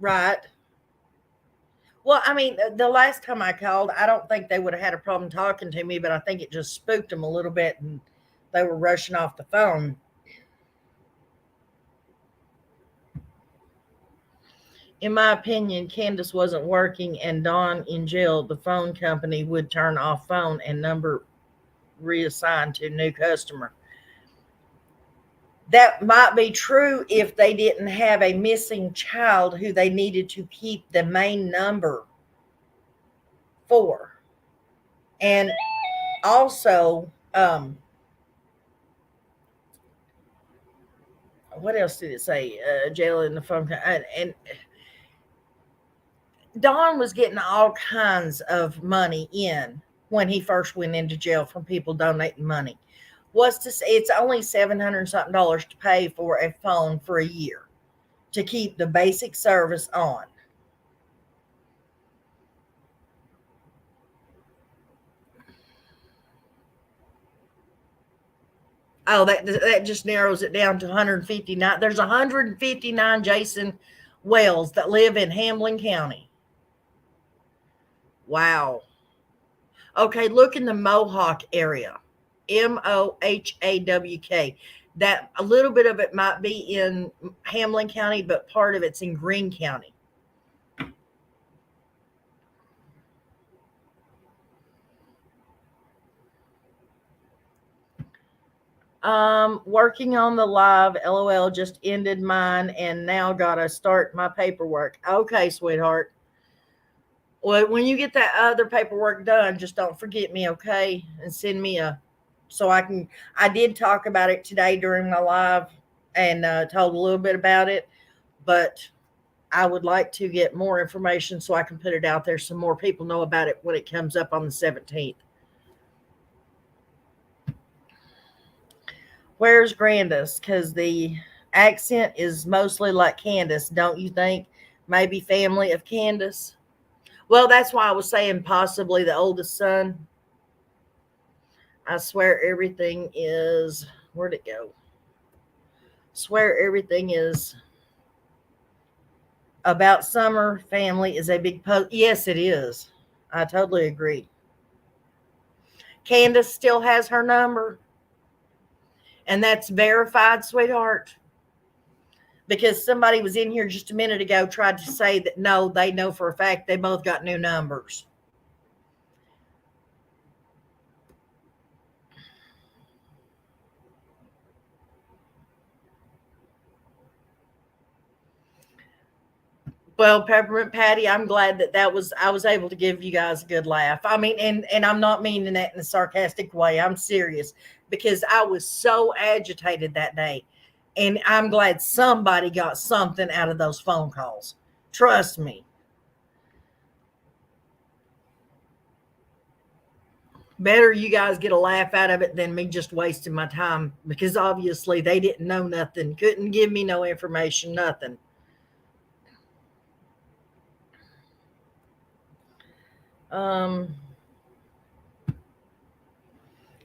Right. Well, I mean, the last time I called, I don't think they would have had a problem talking to me, but I think it just spooked them a little bit and they were rushing off the phone. In my opinion, Candace wasn't working and Dawn in jail. The phone company would turn off phone and number reassigned to new customer. That might be true if they didn't have a missing child who they needed to keep the main number for. And also, what else did it say? Jail in the phone. And Don was getting all kinds of money in when he first went into jail from people donating money. Was to say it's only $700 something to pay for a phone for a year to keep the basic service on. Oh, that just narrows it down to 159. There's 159 Jason Wells that live in Hamlin County. Wow. Okay, look in the Mohawk area. Mohawk. That a little bit of it might be in Hamlin County, but part of it's in Greene County. Working on the live. LOL, just ended mine and now gotta start my paperwork. Okay, sweetheart. Well, when you get that other paperwork done, just don't forget me, okay? And send me so I did talk about it today during my live and told a little bit about it, but I would like to get more information so I can put it out there so more people know about it when it comes up on the 17th. Where's Grandis? Because the accent is mostly like Candace, don't you think? Maybe family of Candace. Well, that's why I was saying possibly the oldest son. I swear everything is, where'd it go? Swear everything is about summer family is a big post. Yes, it is. I totally agree. Candace still has her number. And that's verified, sweetheart. Because somebody was in here just a minute ago tried to say that no, they know for a fact they both got new numbers. Well, Peppermint Patty, I'm glad that I was able to give you guys a good laugh. I mean, and I'm not meaning that in a sarcastic way. I'm serious because I was so agitated that day. And I'm glad somebody got something out of those phone calls. Trust me. Better you guys get a laugh out of it than me just wasting my time because obviously they didn't know nothing, couldn't give me no information, nothing.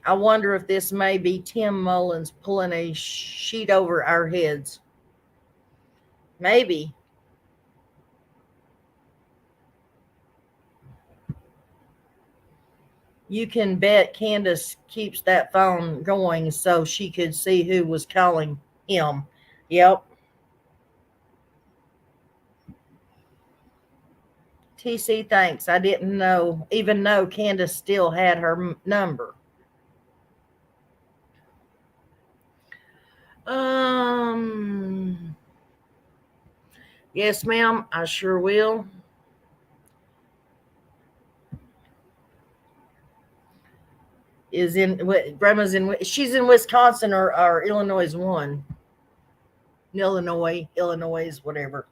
I wonder if this may be Tim Mullins pulling a sheet over our heads. Maybe. You can bet Candace keeps that phone going so she could see who was calling him. Yep. TC, thanks. I didn't even know Candace still had her number. Yes, ma'am, I sure will. Grandma's she's in Wisconsin or Illinois one. Illinois, whatever.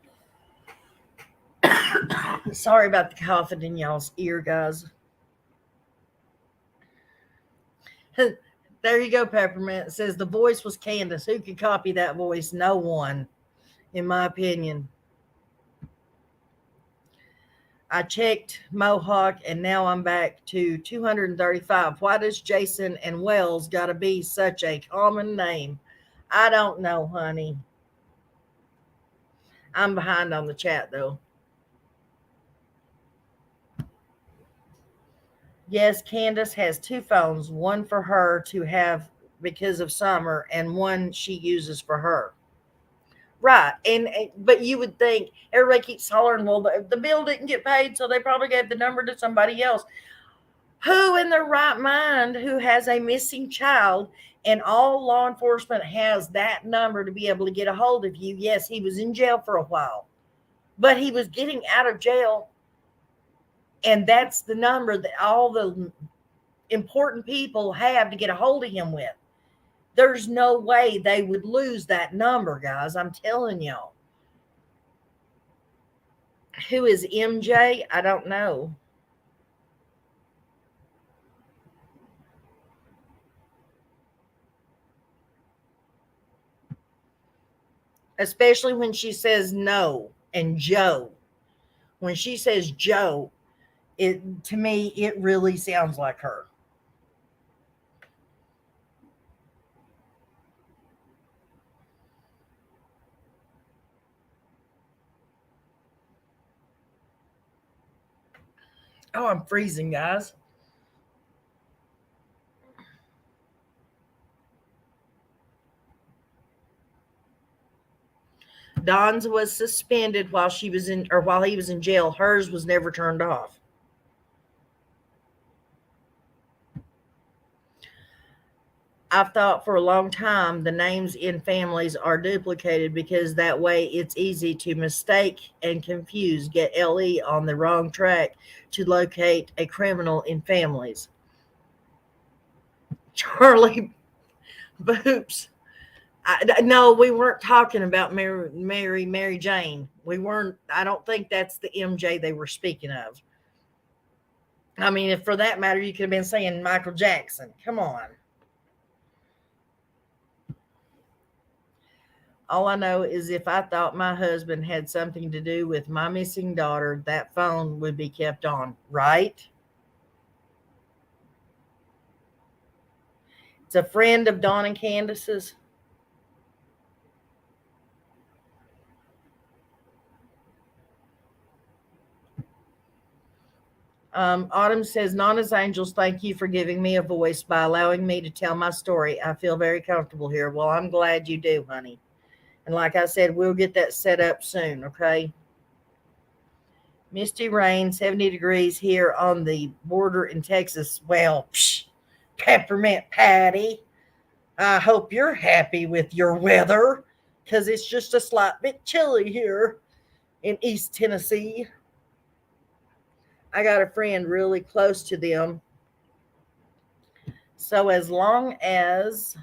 Sorry about the coughing in y'all's ear, guys. There you go, Peppermint. It says the voice was Candace. Who could copy that voice? No one, in my opinion. I checked Mohawk and now I'm back to 235. Why does Jason and Wells got to be such a common name? I don't know, honey. I'm behind on the chat, though. Yes, Candace has two phones, one for her to have because of summer and one she uses for her. Right. But you would think everybody keeps hollering, well, the bill didn't get paid, so they probably gave the number to somebody else. Who in their right mind who has a missing child, and all law enforcement has that number to be able to get a hold of you? Yes, he was in jail for a while, but he was getting out of jail, and that's the number that all the important people have to get a hold of him with. There's no way they would lose that number, guys. I'm telling y'all. Who is MJ? I don't know. Especially when she says no and Joe. When she says Joe, it to me it really sounds like her. Oh, I'm freezing, guys. Don's was suspended while she was in, or while he was in jail. Hers was never turned off. I've thought for a long time the names in families are duplicated because that way it's easy to mistake and confuse, get LE on the wrong track to locate a criminal in families. Charlie Boops. No, we weren't talking about Mary Jane. We weren't. I don't think that's the MJ they were speaking of. I mean, if for that matter, you could have been saying Michael Jackson. Come on. All I know is if I thought my husband had something to do with my missing daughter, that phone would be kept on, right? It's a friend of Dawn and Candace's. Autumn says, Nana's Angels, thank you for giving me a voice by allowing me to tell my story. I feel very comfortable here. Well, I'm glad you do, honey. And like I said, we'll get that set up soon, okay? Misty rain, 70 degrees here on the border in Texas. Well, Peppermint Patty, I hope you're happy with your weather because it's just a slight bit chilly here in East Tennessee. I got a friend really close to them. So as long as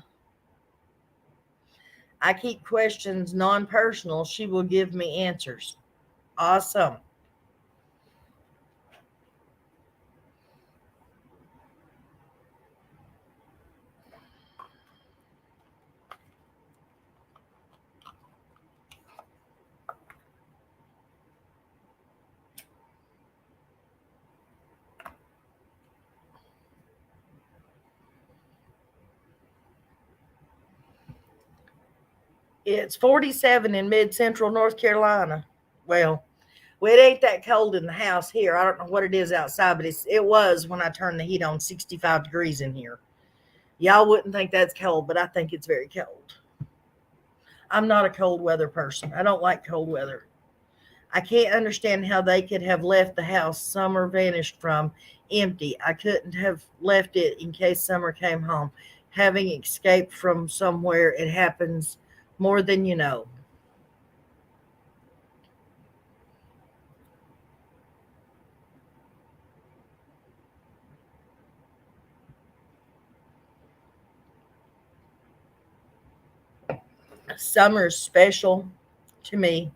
I keep questions non-personal, she will give me answers. Awesome. It's 47 in mid-central North Carolina. Well, it ain't that cold in the house here. I don't know what it is outside, but it was when I turned the heat on, 65 degrees in here. Y'all wouldn't think that's cold, but I think it's very cold. I'm not a cold weather person. I don't like cold weather. I can't understand how they could have left the house Summer vanished from empty. I couldn't have left it in case Summer came home. Having escaped from somewhere, it happens more than you know. Summer's special to me.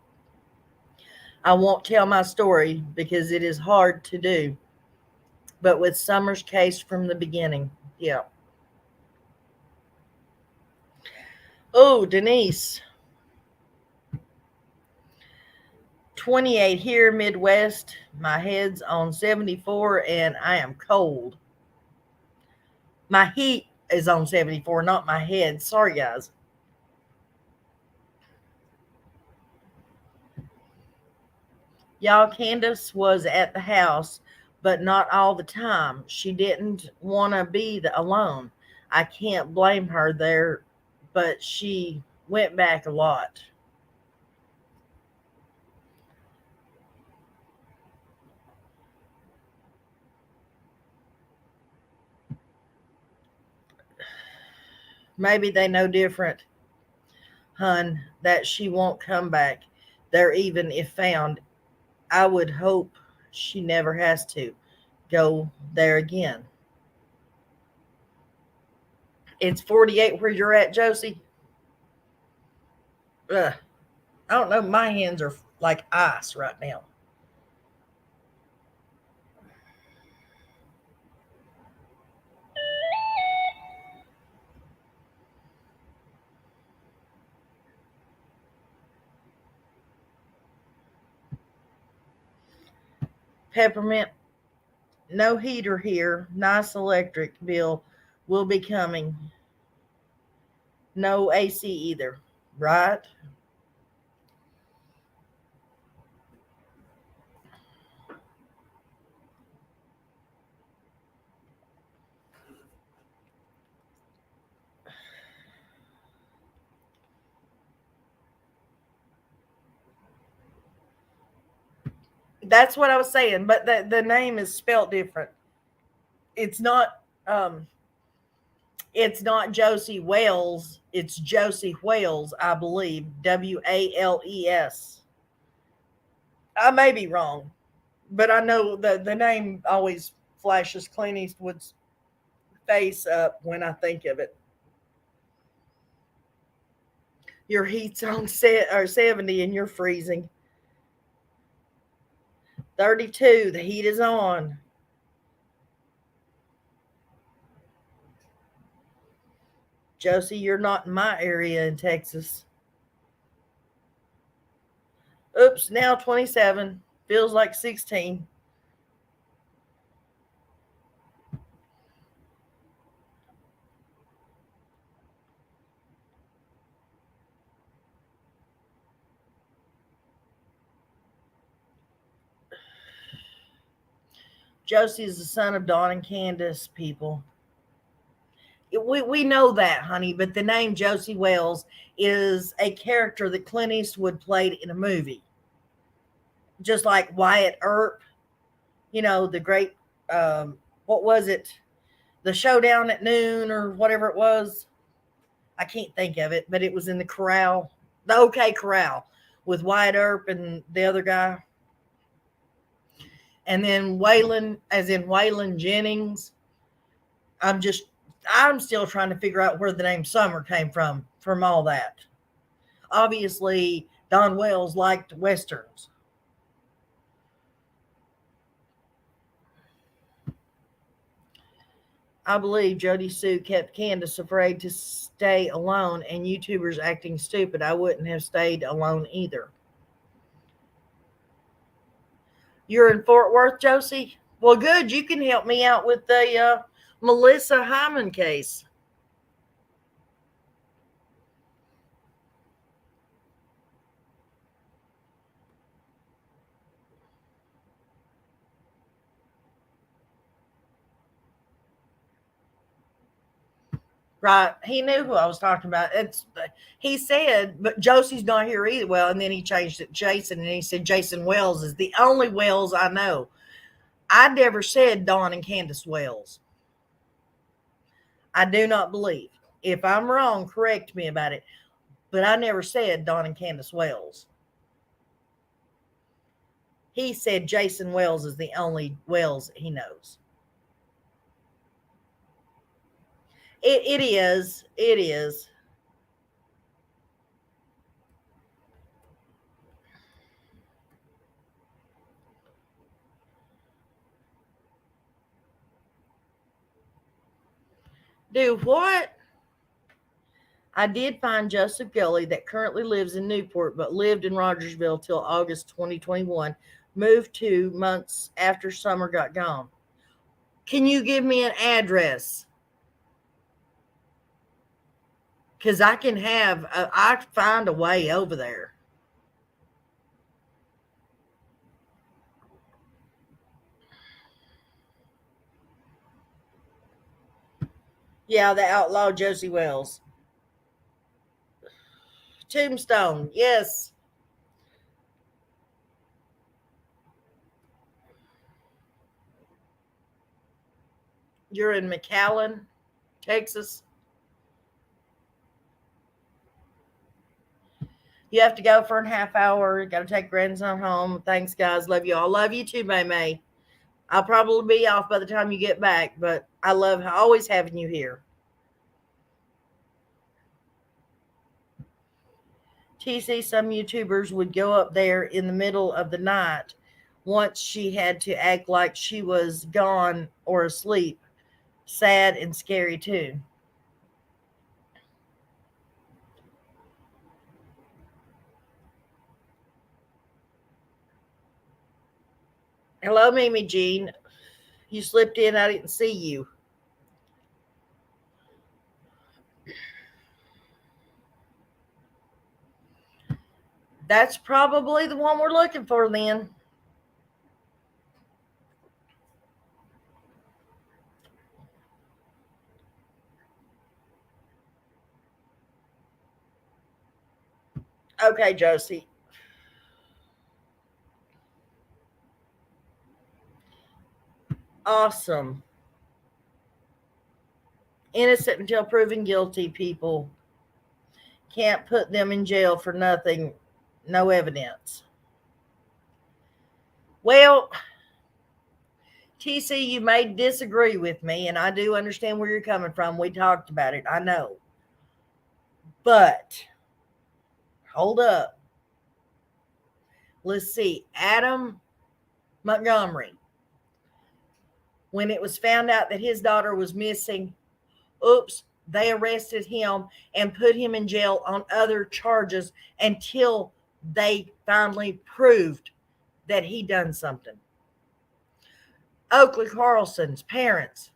I won't tell my story because it is hard to do. But with Summer's case from the beginning, yeah. Oh, Denise. 28 here, Midwest. My head's on 74 and I am cold. My heat is on 74, not my head. Sorry, guys. Y'all, Candace was at the house, but not all the time. She didn't want to be alone. I can't blame her there, but she went back a lot. Maybe they know different, hun, that she won't come back there even if found. I would hope she never has to go there again. It's 48 where you're at, Josie. Ugh, I don't know. My hands are like ice right now. Peppermint, no heater here. Nice electric bill will be coming. No AC either, right? That's what I was saying, but the name is spelled different. It's not um it's not Josie Wales, it's Josie Wales, I believe. Wales. I may be wrong, but I know the name always flashes Clint Eastwood's face up when I think of it. Your heat's on set or 70 and you're freezing. 32, the heat is on. Josie, you're not in my area in Texas. Oops, now 27. Feels like 16. Josie is the son of Don and Candace, people. We know that, honey, but the name Josie Wells is a character that Clint Eastwood played in a movie. Just like Wyatt Earp, the great, what was it? The Showdown at Noon or whatever it was. I can't think of it, but it was in the Corral, the OK Corral with Wyatt Earp and the other guy. And then Waylon, as in Waylon Jennings. I'm still trying to figure out where the name Summer came from all that. Obviously, Don Wells liked Westerns. I believe Jody Sue kept Candace afraid to stay alone and YouTubers acting stupid. I wouldn't have stayed alone either. You're in Fort Worth, Josie? Well, good. You can help me out with the Melissa Hyman case. Right. He knew who I was talking about. He said, but Josie's not here either. Well, and then he changed it Jason, and he said Jason Wells is the only Wells I know. I never said Don and Candace Wells. I do not believe. If I'm wrong, correct me about it. But I never said Don and Candace Wells. He said Jason Wells is the only Wells he knows. It is. It is. Do what? I did find Joseph Gulley that currently lives in Newport but lived in Rogersville till August 2021. Moved 2 months after Summer got gone. Can you give me an address? Because I find a way over there. Yeah, the outlaw Josie Wells. Tombstone, yes. You're in McAllen, Texas. You have to go for a half hour. Got to take grandson home. Thanks, guys. Love you all. Love you too, May May. I'll probably be off by the time you get back, but I love always having you here. TC, some YouTubers would go up there in the middle of the night once she had to act like she was gone or asleep. Sad and scary too. Hello, Mimi Jean. You slipped in. I didn't see you. That's probably the one we're looking for then. Okay, Josie. Awesome. Innocent until proven guilty, people. Can't put them in jail for nothing. No evidence. Well, TC, you may disagree with me, and I do understand where you're coming from. We talked about it. I know. But, hold up. Let's see. Adam Montgomery. When it was found out that his daughter was missing, oops, they arrested him and put him in jail on other charges until they finally proved that he done something. Oakley Carlson's parents,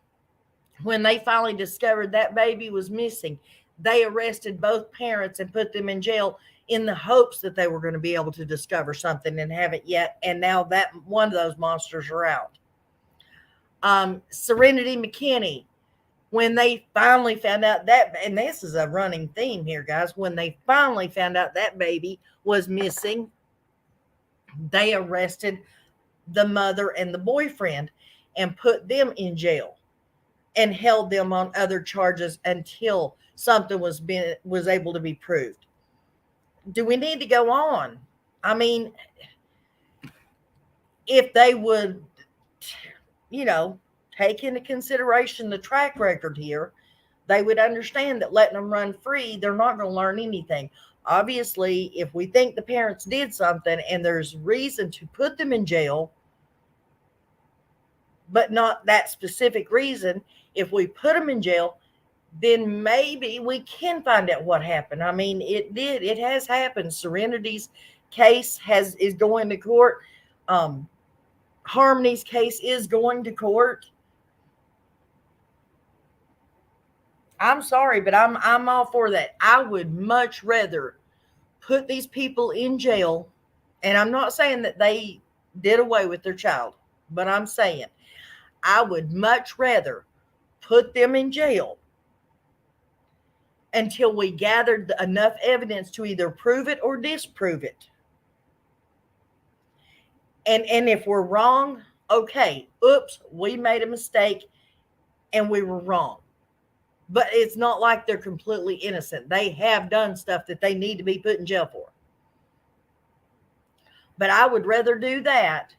when they finally discovered that baby was missing, they arrested both parents and put them in jail in the hopes that they were going to be able to discover something and haven't yet. And now that one of those monsters are out. Serenity McKinney, when they finally found out that, and this is a running theme here, guys, when they finally found out that baby was missing, they arrested the mother and the boyfriend and put them in jail and held them on other charges until something was able to be proved. Do we need to go on? I mean, if they would, take into consideration the track record here, they would understand that letting them run free, they're not going to learn anything. Obviously, if we think the parents did something and there's reason to put them in jail, but not that specific reason, if we put them in jail, then maybe we can find out what happened. I mean, it has happened. Serenity's case is going to court. Harmony's case is going to court. I'm sorry, but I'm all for that. I would much rather put these people in jail, and I'm not saying that they did away with their child, but I'm saying I would much rather put them in jail until we gathered enough evidence to either prove it or disprove it. And if we're wrong, okay, oops, we made a mistake and we were wrong. But it's not like they're completely innocent. They have done stuff that they need to be put in jail for. But I would rather do that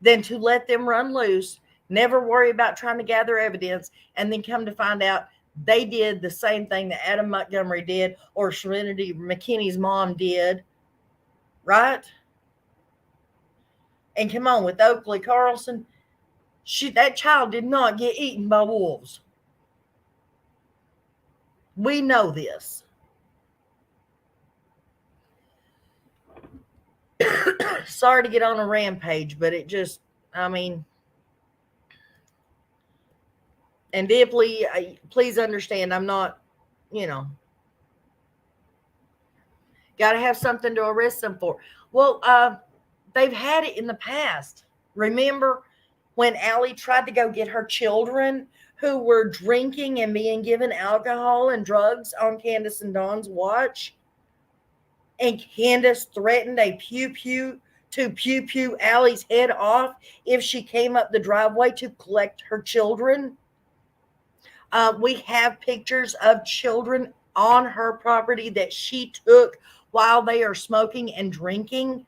than to let them run loose, never worry about trying to gather evidence, and then come to find out they did the same thing that Adam Montgomery did or Serenity McKinney's mom did, right? And come on, with Oakley Carlson, that child did not get eaten by wolves. We know this. Sorry to get on a rampage, but it just, and deeply, please understand, I'm not, got to have something to arrest them for. Well, they've had it in the past. Remember when Allie tried to go get her children who were drinking and being given alcohol and drugs on Candace and Dawn's watch? And Candace threatened to pew Allie's head off if she came up the driveway to collect her children. We have pictures of children on her property that she took while they are smoking and drinking.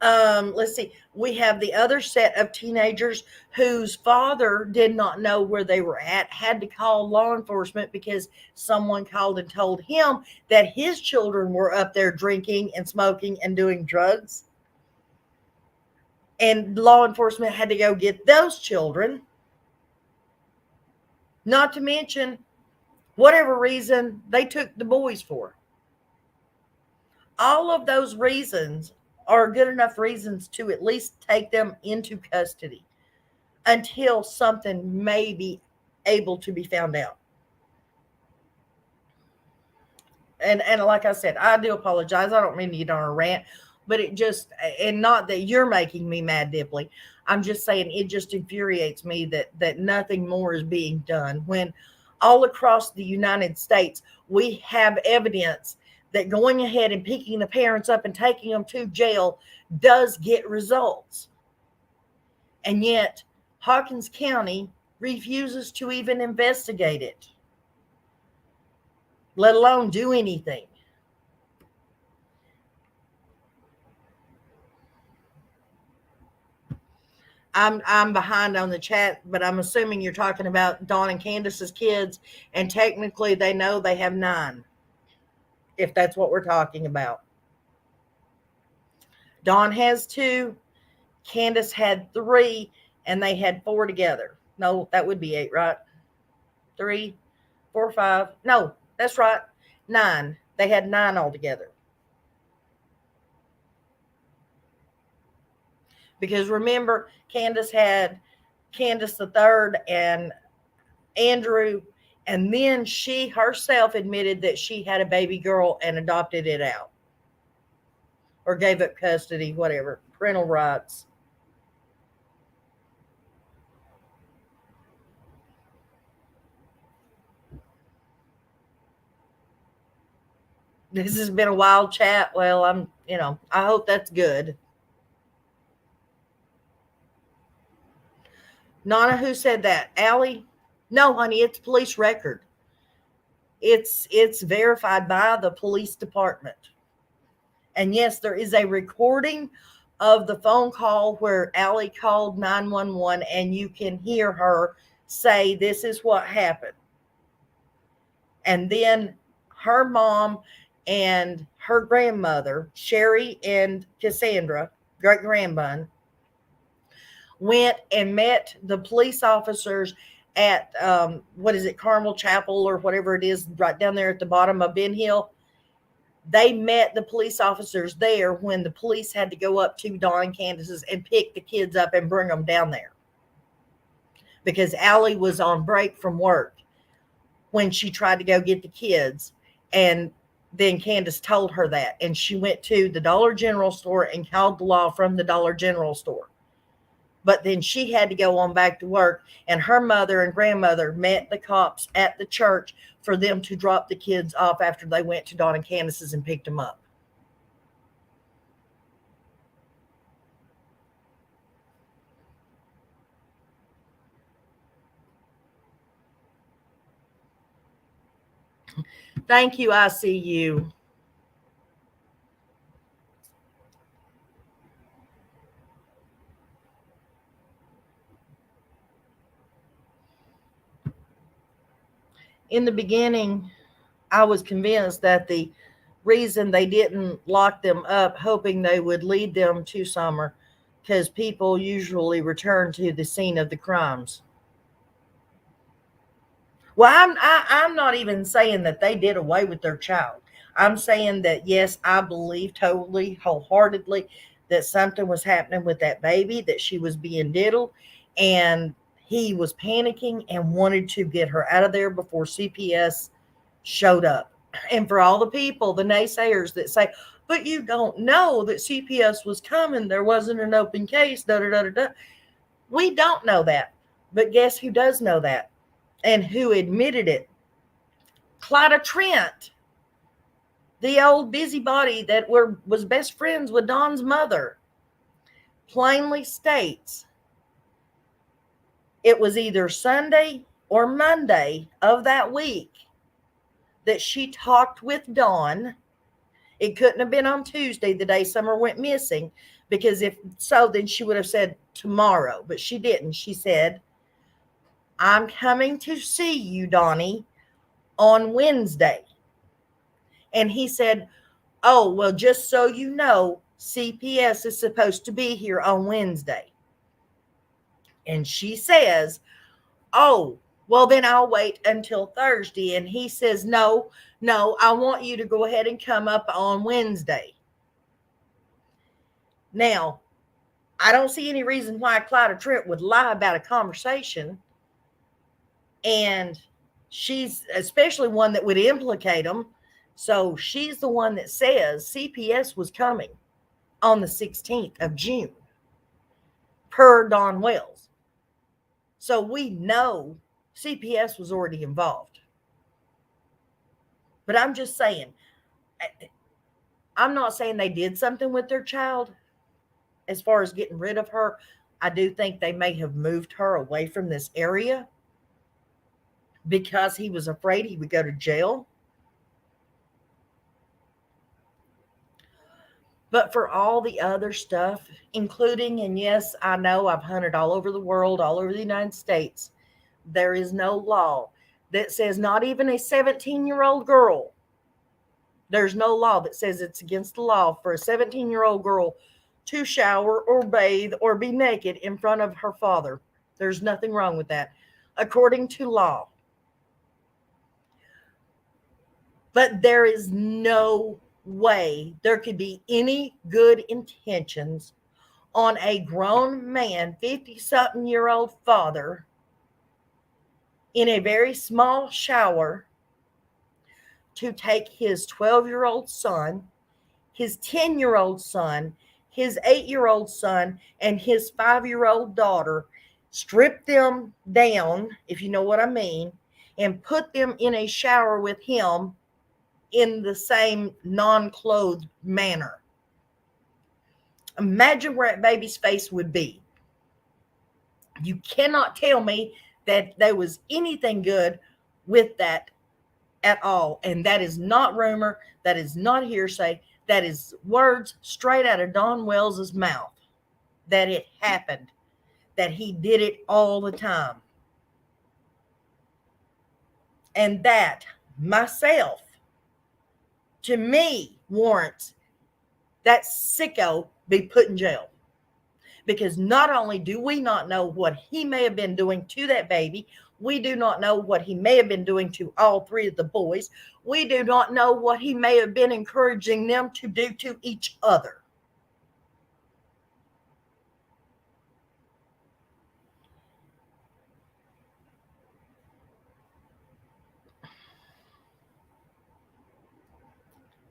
Let's see. We have the other set of teenagers whose father did not know where they were at, had to call law enforcement because someone called and told him that his children were up there drinking and smoking and doing drugs. And law enforcement had to go get those children. Not to mention whatever reason they took the boys for. All of those reasons are good enough reasons to at least take them into custody until something may be able to be found out. And like I said, I do apologize. I don't mean to get on a rant, but it just, and not that you're making me mad, Dipley. I'm just saying it just infuriates me that nothing more is being done when all across the United States we have evidence that going ahead and picking the parents up and taking them to jail does get results. And yet Hawkins County refuses to even investigate it, let alone do anything. I'm behind on the chat, but I'm assuming you're talking about Dawn and Candace's kids, and technically they know they have 9, if that's what we're talking about. Dawn has 2, Candace had 3, and they had 4 together. No, that would be 8, right? 3, 4, 5. No, that's right. 9. They had 9 altogether. Because remember, Candace had Candace the third and Andrew, and then she herself admitted that she had a baby girl and adopted it out. Or gave up custody, whatever, parental rights. This has been a wild chat. Well, I hope that's good. Nana, who said that? Allie? No, honey, it's police record. It's verified by the police department. And yes, there is a recording of the phone call where Allie called 911, and you can hear her say, "This is what happened." And then her mom and her grandmother, Sherry and Cassandra, great grandbun, went and met the police officers at Carmel Chapel or whatever it is, right down there at the bottom of Ben Hill. They met the police officers there when the police had to go up to Dawn and Candace's and pick the kids up and bring them down there, because Allie was on break from work when she tried to go get the kids. And then Candace told her that, and she went to the Dollar General store and called the law from the Dollar General store. But then she had to go on back to work, and her mother and grandmother met the cops at the church for them to drop the kids off after they went to Dawn and Candace's and picked them up. Thank you, I see you. In the beginning, I was convinced that the reason they didn't lock them up, hoping they would lead them to Summer, because people usually return to the scene of the crimes. Well, I'm not even saying that they did away with their child. I'm saying that, yes, I believe totally, wholeheartedly that something was happening with that baby, that she was being diddled, and he was panicking and wanted to get her out of there before CPS showed up. And for all the people, the naysayers that say, "But you don't know that CPS was coming, there wasn't an open case, da da da da da." We don't know that. But guess who does know that? And who admitted it? Clyda Trent, the old busybody that was best friends with Dawn's mother, plainly states it was either Sunday or Monday of that week that she talked with Dawn. It couldn't have been on Tuesday, the day Summer went missing, because if so, then she would have said tomorrow, but she didn't. She said, I'm coming to see you, Donnie, on Wednesday. And he said, oh, well, just so you know, CPS is supposed to be here on Wednesday. And she says, oh, well, then I'll wait until Thursday. And he says, no, I want you to go ahead and come up on Wednesday. Now, I don't see any reason why Clyde or Trent would lie about a conversation. And she's especially one that would implicate them. So she's the one that says CPS was coming on the 16th of June per Dawn Wells. So we know CPS was already involved. But I'm just saying, I'm not saying they did something with their child as far as getting rid of her. I do think they may have moved her away from this area because he was afraid he would go to jail. But for all the other stuff, including, and yes, I know I've hunted all over the world, all over the United States, there is no law that says not even a 17-year-old girl. There's no law that says it's against the law for a 17-year-old girl to shower or bathe or be naked in front of her father. There's nothing wrong with that, according to law. But there is no way there could be any good intentions on a grown man, 50-something-year-old father, in a very small shower to take his 12-year-old son, his 10-year-old son, his 8-year-old son, and his 5-year-old daughter, strip them down, if you know what I mean, and put them in a shower with him in the same non-clothed manner. Imagine where that baby's face would be. You cannot tell me that there was anything good with that at all. And that is not rumor. That is not hearsay. That is words straight out of Dawn Wells's mouth. That it happened. That he did it all the time. And that myself, to me, warrants that sicko be put in jail. Because not only do we not know what he may have been doing to that baby, we do not know what he may have been doing to all three of the boys. We do not know what he may have been encouraging them to do to each other.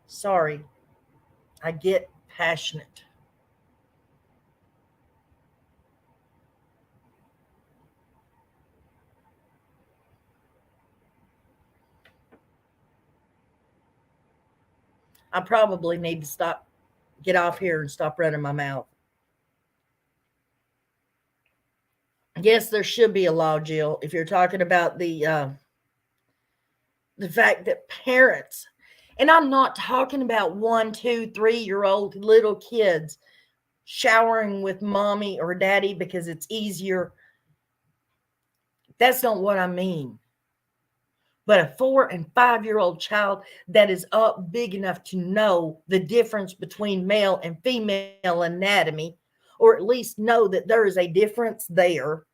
Sorry, I get passionate. I probably need to get off here and stop running my mouth. Yes, there should be a law, Jill, if you're talking about the fact that parents, and I'm not talking about 1, 2, 3-year-old little kids showering with mommy or daddy because it's easier. That's not what I mean. But a 4 and 5-year-old child that is up big enough to know the difference between male and female anatomy, or at least know that there is a difference there,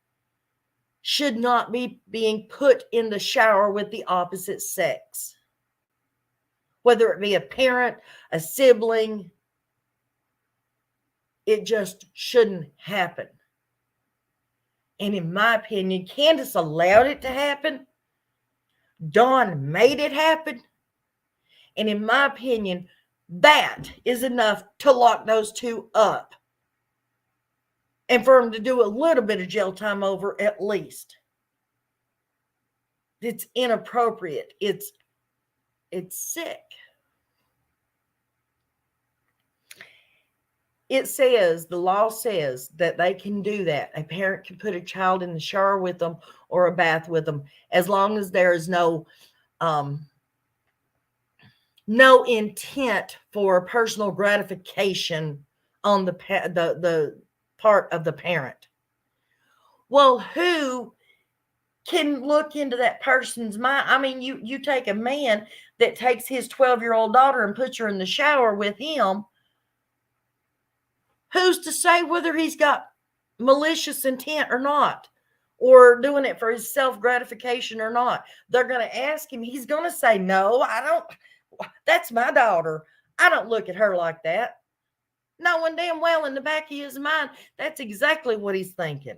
should not be being put in the shower with the opposite sex. Whether it be a parent, a sibling, it just shouldn't happen. And in my opinion, Candace allowed it to happen. Dawn made it happen. And in my opinion, that is enough to lock those two up. And for them to do a little bit of jail time over at least. It's inappropriate. It's sick. It says, the law says that they can do that. A parent can put a child in the shower with them or a bath with them, as long as there is no no intent for personal gratification on the part of the parent. Well, who can look into that person's mind? I mean, you take a man that takes his 12-year-old daughter and puts her in the shower with him. Who's to say whether he's got malicious intent or not, or doing it for his self-gratification or not? They're going to ask him. He's going to say, no, I don't. That's my daughter. I don't look at her like that. Knowing damn well in the back of his mind, that's exactly what he's thinking.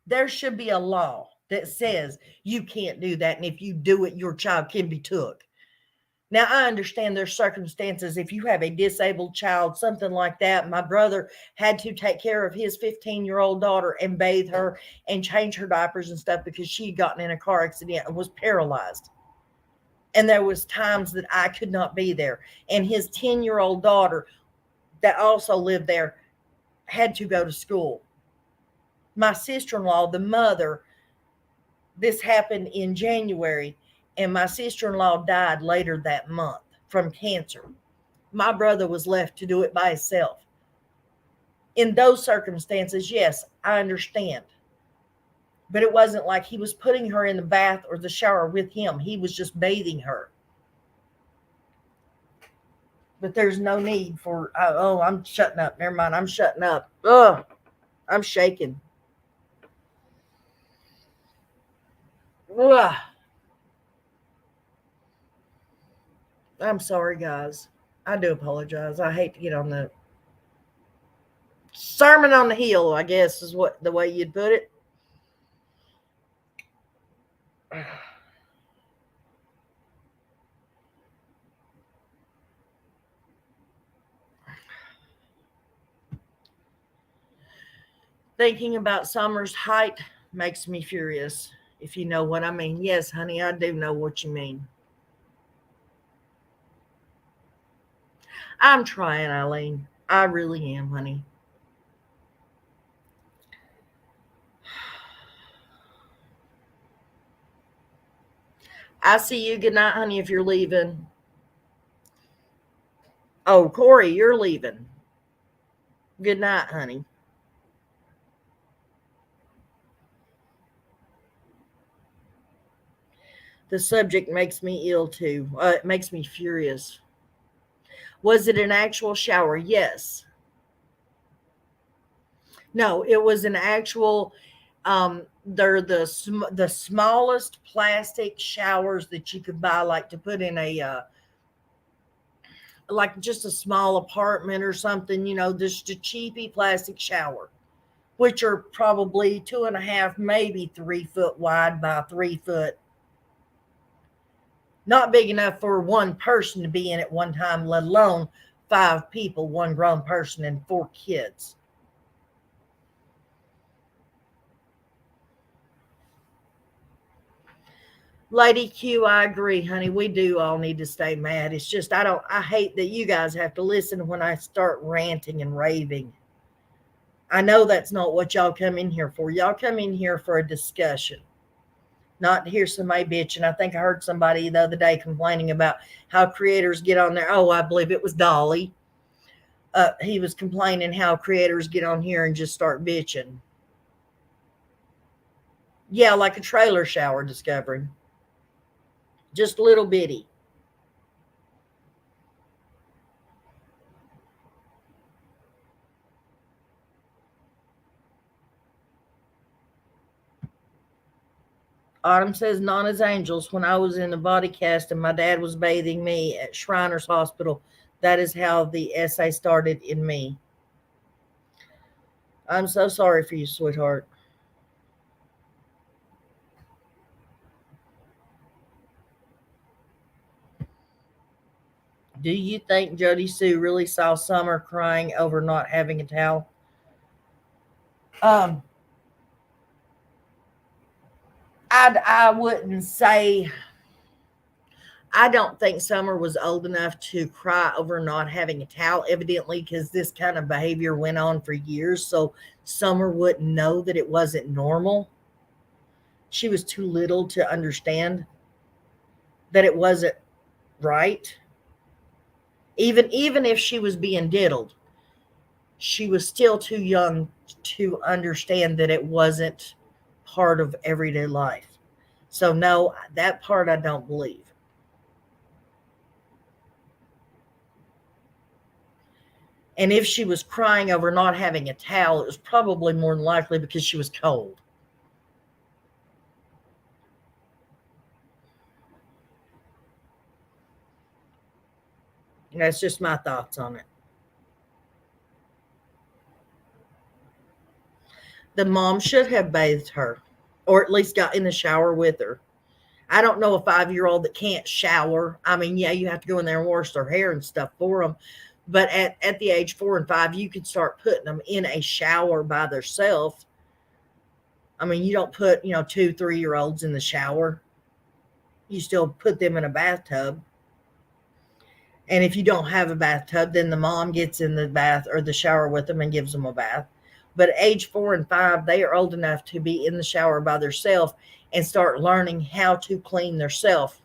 There should be a law that says you can't do that. And if you do it, your child can be took. Now, I understand there's circumstances. If you have a disabled child, something like that, my brother had to take care of his 15-year-old daughter and bathe her and change her diapers and stuff because she had gotten in a car accident and was paralyzed. And there was times that I could not be there. And his 10-year-old daughter that also lived there had to go to school. My sister-in-law, the mother, this happened in January, and my sister-in-law died later that month from cancer. My brother was left to do it by himself. In those circumstances, yes, I understand. But it wasn't like he was putting her in the bath or the shower with him. He was just bathing her. But there's no need for, oh, I'm shutting up. Never mind, I'm shutting up. Ugh, I'm shaking. Ugh. I'm sorry, guys. I do apologize. I hate to get on the sermon on the hill, I guess is what the way you'd put it. Thinking about Summer's height makes me furious, if you know what I mean. Yes, honey, I do know what you mean. I'm trying, Eileen. I really am, honey. I see you. Good night, honey, if you're leaving. Oh, Corey, you're leaving. Good night, honey. The subject makes me ill, too. It makes me furious. Was it an actual shower? Yes. No, it was an actual, they're the smallest plastic showers that you could buy, like to put in a, like just a small apartment or something, just a cheapy plastic shower, which are probably 2.5, maybe 3 foot wide by 3 foot. Not big enough for one person to be in at one time, let alone 5 people, 1 grown person and 4 kids. Lady Q, I agree, honey. We do all need to stay mad. It's just, I hate that you guys have to listen when I start ranting and raving. I know that's not what y'all come in here for. Y'all come in here for a discussion, not to hear somebody bitch. And I think I heard somebody the other day complaining about how creators get on there. Oh, I believe it was Dolly. He was complaining how creators get on here and just start bitching. Yeah, like a trailer shower discovery. Just a little bitty. Autumn says, Nana's Angels, when I was in the body cast and my dad was bathing me at Shriners Hospital, that is how the essay started in me. I'm so sorry for you, sweetheart. Do you think Jody Sue really saw Summer crying over not having a towel? I wouldn't say. I don't think Summer was old enough to cry over not having a towel, evidently, because this kind of behavior went on for years. So Summer wouldn't know that it wasn't normal. she was too little to understand that it wasn't right. Even if she was being diddled, she was still too young to understand that it wasn't part of everyday life. So no, that part I don't believe. And if she was crying over not having a towel, it was probably more than likely because she was cold. That's just my thoughts on it. The mom should have bathed her, or at least got in the shower with her. I don't know a 5-year-old that can't shower. I mean, yeah, you have to go in there and wash their hair and stuff for them. But at the age 4 and 5, you could start putting them in a shower by themselves. I mean, you don't put, 2, 3-year-olds in the shower. You still put them in a bathtub. And if you don't have a bathtub, then the mom gets in the bath or the shower with them and gives them a bath. But at age 4 and 5, they are old enough to be in the shower by themselves and start learning how to clean themselves.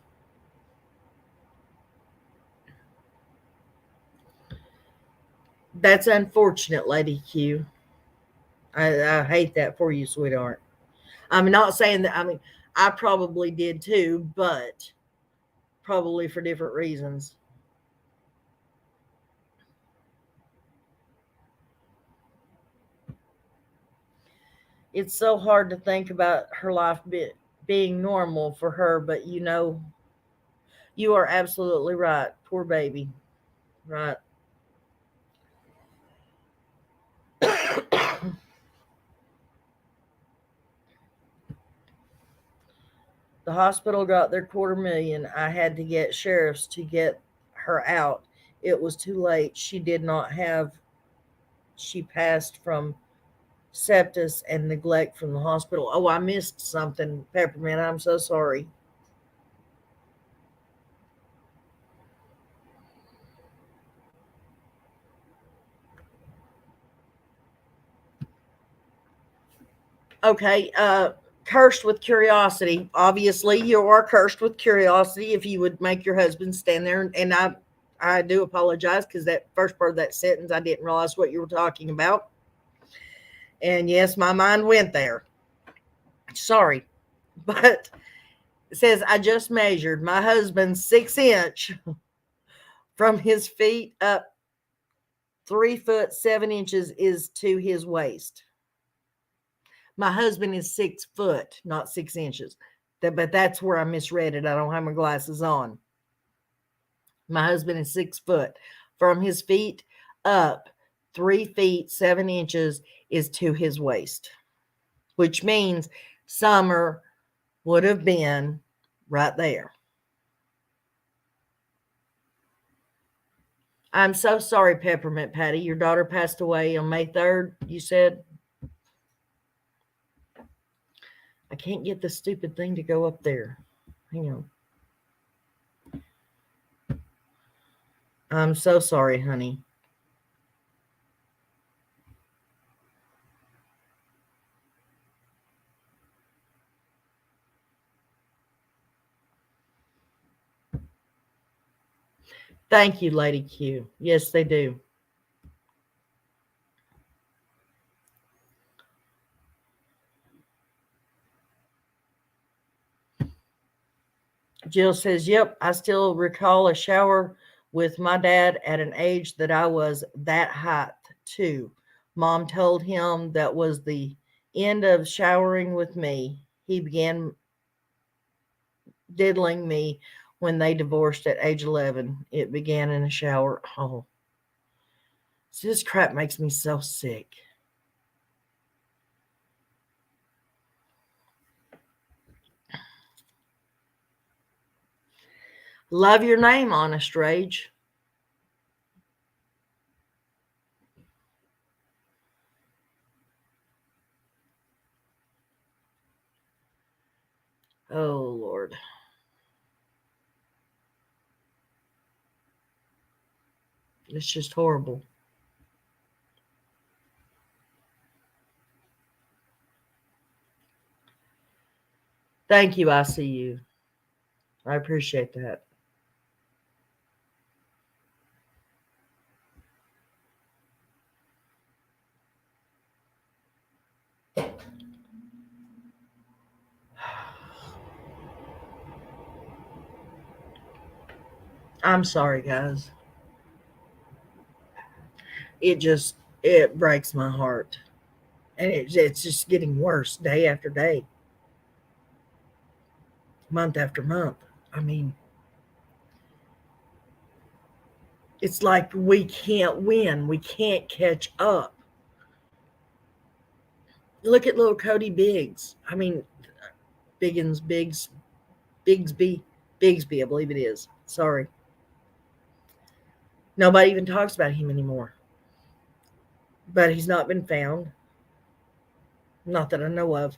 That's unfortunate, Lady Q. I hate that for you, sweetheart. I'm not saying that, I mean, I probably did too, but probably for different reasons. It's so hard to think about her life being normal for her, but you are absolutely right. Poor baby. Right. The hospital got their $250,000. I had to get sheriffs to get her out. It was too late. She passed from sepsis and neglect from the hospital. Oh, I missed something, Peppermint. I'm so sorry. Okay, cursed with curiosity. Obviously, you are cursed with curiosity if you would make your husband stand there. And I do apologize because that first part of that sentence, I didn't realize what you were talking about. And yes, my mind went there. Sorry. But it says, I just measured my husband's 6-inch from his feet up 3 foot 7 inches is to his waist. My husband is 6 foot, not 6 inches. But that's where I misread it. I don't have my glasses on. My husband is 6 foot. From his feet up 3 feet 7 inches is to his waist, which means summer would have been right there. I'm so sorry, Peppermint Patty. Your daughter passed away on May 3rd, you said? I can't get the stupid thing to go up there. Hang on. I'm so sorry, honey. Thank you, Lady Q. Yes, they do. Jill says, yep, I still recall a shower with my dad at an age that I was that height too. Mom told him that was the end of showering with me. He began diddling me when they divorced at age 11. It began in a shower. Oh, see, this crap makes me so sick. Love your name, Honest Rage. Oh, Lord. It's just horrible. Thank you, ICU. I appreciate that. I'm sorry, guys. It breaks my heart. And it's just getting worse day after day, month after month. I mean, it's like we can't win. We can't catch up. Look at little Cody Biggs. I mean, Bigsby, I believe it is. Sorry. Nobody even talks about him anymore. But he's not been found. Not that I know of.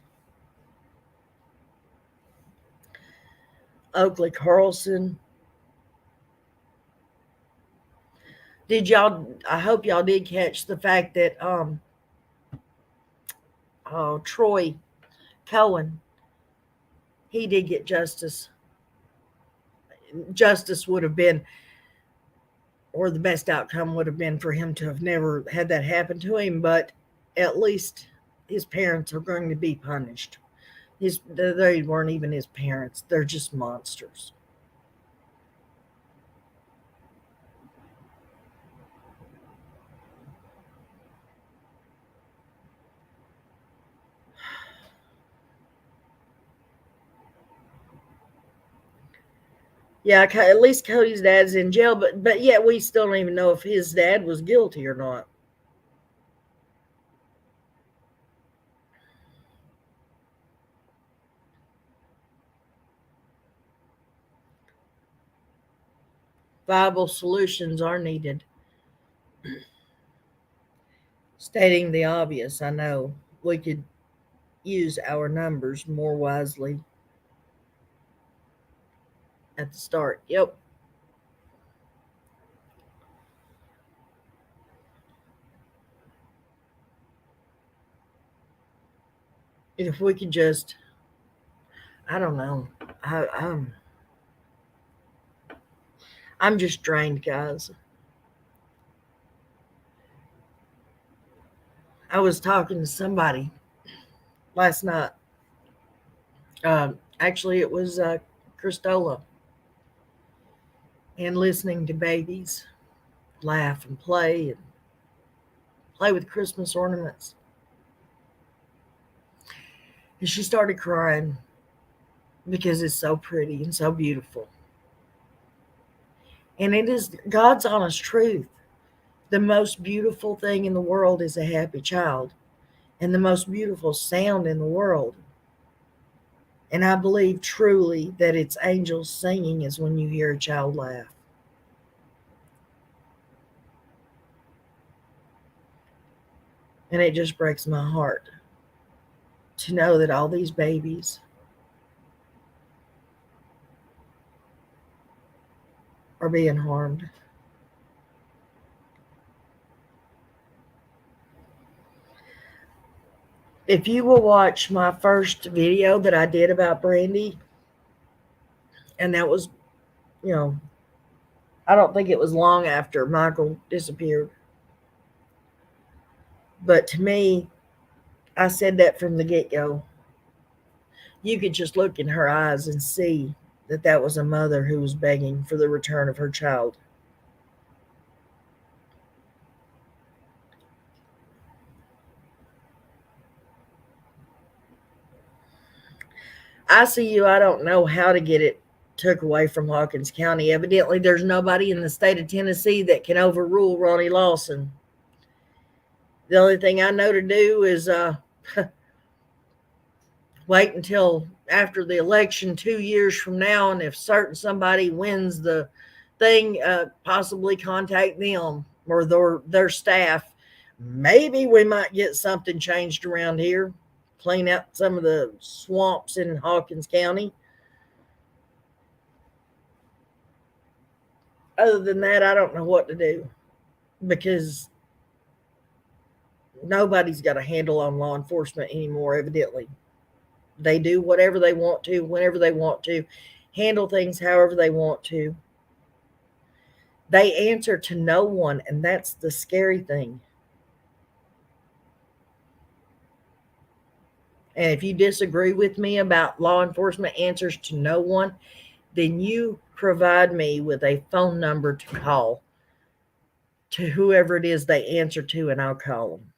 Oakley Carlson. I hope y'all did catch the fact that Troy Cohen, he did get justice. Justice would have been, or the best outcome would have been for him to have never had that happen to him, but at least his parents are going to be punished. They weren't even his parents. They're just monsters. Yeah, at least Cody's dad's in jail, but yet we still don't even know if his dad was guilty or not. Viable solutions are needed. Stating the obvious, I know. We could use our numbers more wisely at the start. Yep. If we could just, I don't know. I'm just drained, guys. I was talking to somebody last night. Actually, it was Christola, and listening to babies laugh and play with Christmas ornaments. And she started crying because it's so pretty and so beautiful. And it is God's honest truth. The most beautiful thing in the world is a happy child, and the most beautiful sound in the world. And I believe truly that it's angels singing is when you hear a child laugh. And it just breaks my heart to know that all these babies are being harmed. If you will watch my first video that I did about Brandy, and that was, I don't think it was long after Michael disappeared. But to me, I said that from the get-go. You could just look in her eyes and see that that was a mother who was begging for the return of her child. ICU, I don't know how to get it took away from Hawkins County. Evidently, there's nobody in the state of Tennessee that can overrule Ronnie Lawson. The only thing I know to do is wait until after the election 2 years from now, and if somebody wins the thing, possibly contact them or their staff. Maybe we might get something changed around here. Clean out some of the swamps in Hawkins County. Other than that, I don't know what to do, because nobody's got a handle on law enforcement anymore, evidently. They do whatever they want to, whenever they want to, handle things however they want to. They answer to no one, and that's the scary thing. And if you disagree with me about law enforcement answers to no one, then you provide me with a phone number to call to whoever it is they answer to, and I'll call them.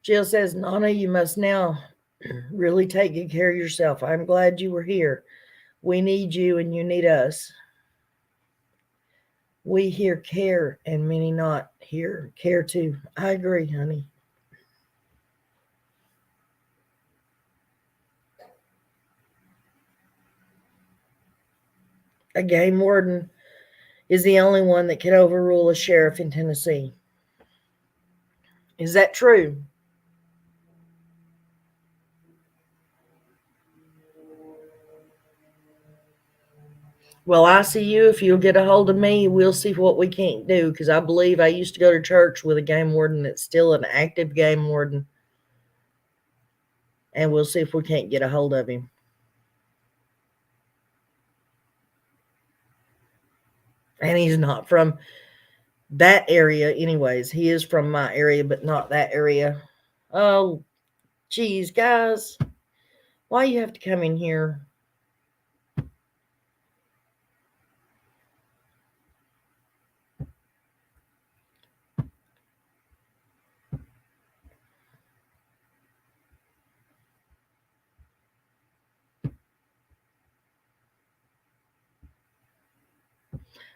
Jill says, Nana, you must now really take good care of yourself. I'm glad you were here. We need you and you need us. We here care and many not here care too. I agree, honey. A game warden is the only one that can overrule a sheriff in Tennessee. Is that true? Well, I see you. If you'll get a hold of me, we'll see what we can't do. Because I believe I used to go to church with a game warden that's still an active game warden. And we'll see if we can't get a hold of him. And he's not from that area anyways. He is from my area, but not that area. Oh, geez, guys. Why you have to come in here?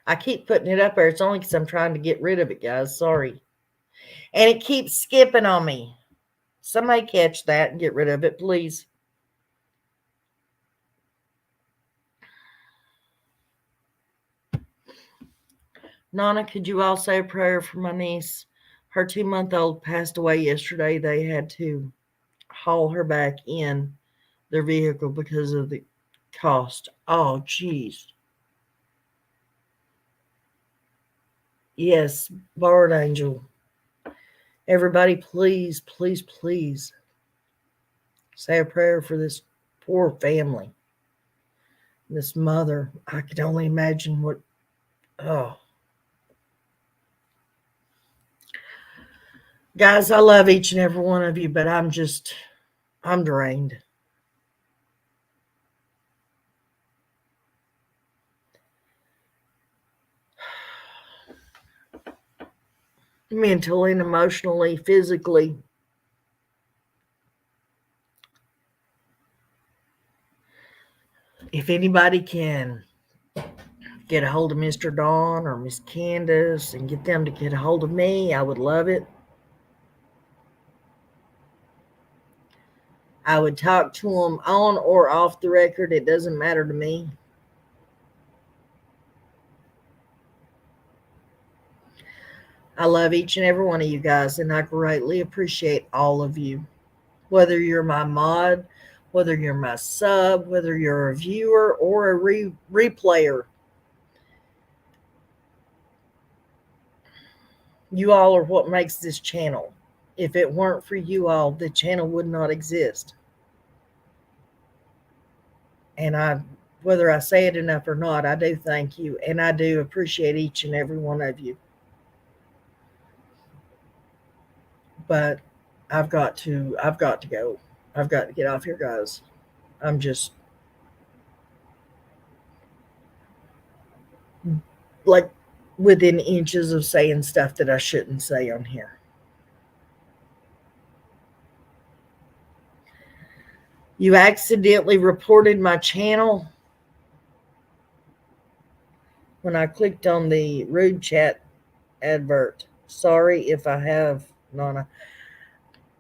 I keep putting it up there. It's only because I'm trying to get rid of it, guys. Sorry. And it keeps skipping on me. Somebody catch that and get rid of it, please. Nana, could you all say a prayer for my niece? Her 2-month-old passed away yesterday. They had to haul her back in their vehicle because of the cost. Oh, geez. Yes, Borrowed Angel. Everybody, please, please, please say a prayer for this poor family. This mother. I could only imagine what. Oh. Guys, I love each and every one of you, but I'm drained. Mentally and emotionally, physically. If anybody can get a hold of Mr. Don or Miss Candace and get them to get a hold of me, I would love it. I would talk to them on or off the record. It doesn't matter to me. I love each and every one of you guys, and I greatly appreciate all of you. Whether you're my mod, whether you're my sub, whether you're a viewer or a replayer. You all are what makes this channel. If it weren't for you all, the channel would not exist. And whether I say it enough or not, I do thank you, and I do appreciate each and every one of you. But I've got to go. I've got to get off here, guys. I'm just like within inches of saying stuff that I shouldn't say on here. You accidentally reported my channel when I clicked on the rude chat advert. Sorry if I have, Nana.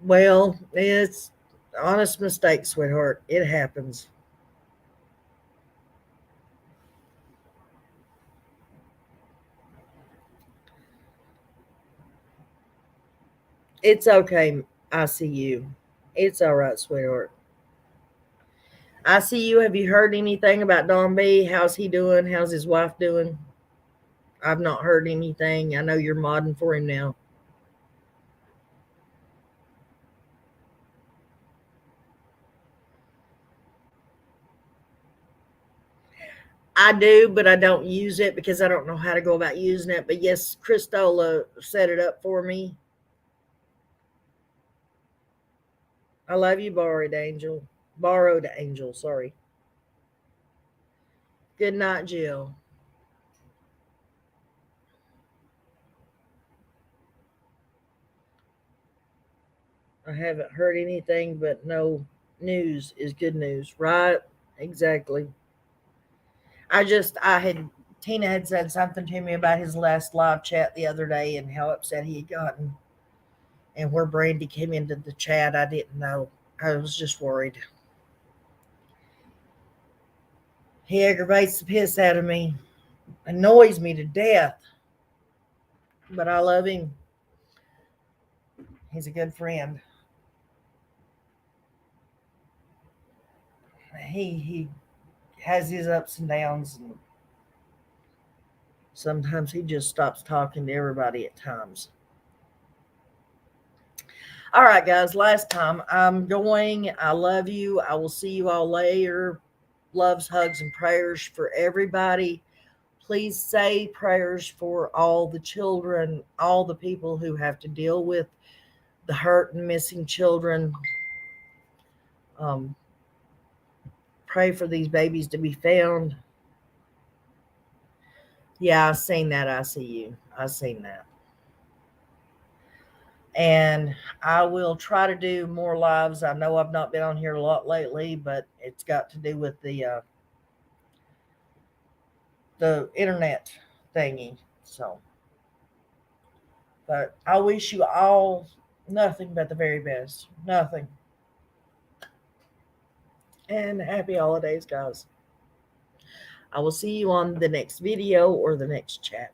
Well, it's honest mistake, sweetheart. It happens. It's okay. I see you. It's all right, sweetheart. I see you. Have you heard anything about Don B? How's he doing? How's his wife doing? I've not heard anything. I know you're modding for him now. I do, but I don't use it because I don't know how to go about using it. But yes, Christola set it up for me. I love you, Borrowed Angel. Borrowed Angel, sorry. Good night, Jill. I haven't heard anything, but no news is good news, right? Exactly. Tina had said something to me about his last live chat the other day and how upset he had gotten. And where Brandy came into the chat, I didn't know. I was just worried. He aggravates the piss out of me, annoys me to death, but I love him. He's a good friend. He has his ups and downs, and sometimes he just stops talking to everybody at times. All right, guys, last time I'm going. I love you. I will see you all later. Loves, hugs, and prayers for everybody. Please say prayers for all the children, all the people who have to deal with the hurt and missing children. Pray for these babies to be found. Yeah, I've seen that. I see you. I've seen that. And I will try to do more lives. I know I've not been on here a lot lately, but it's got to do with the internet thingy. So, but I wish you all nothing but the very best. Nothing. And happy holidays, guys. I will see you on the next video or the next chat.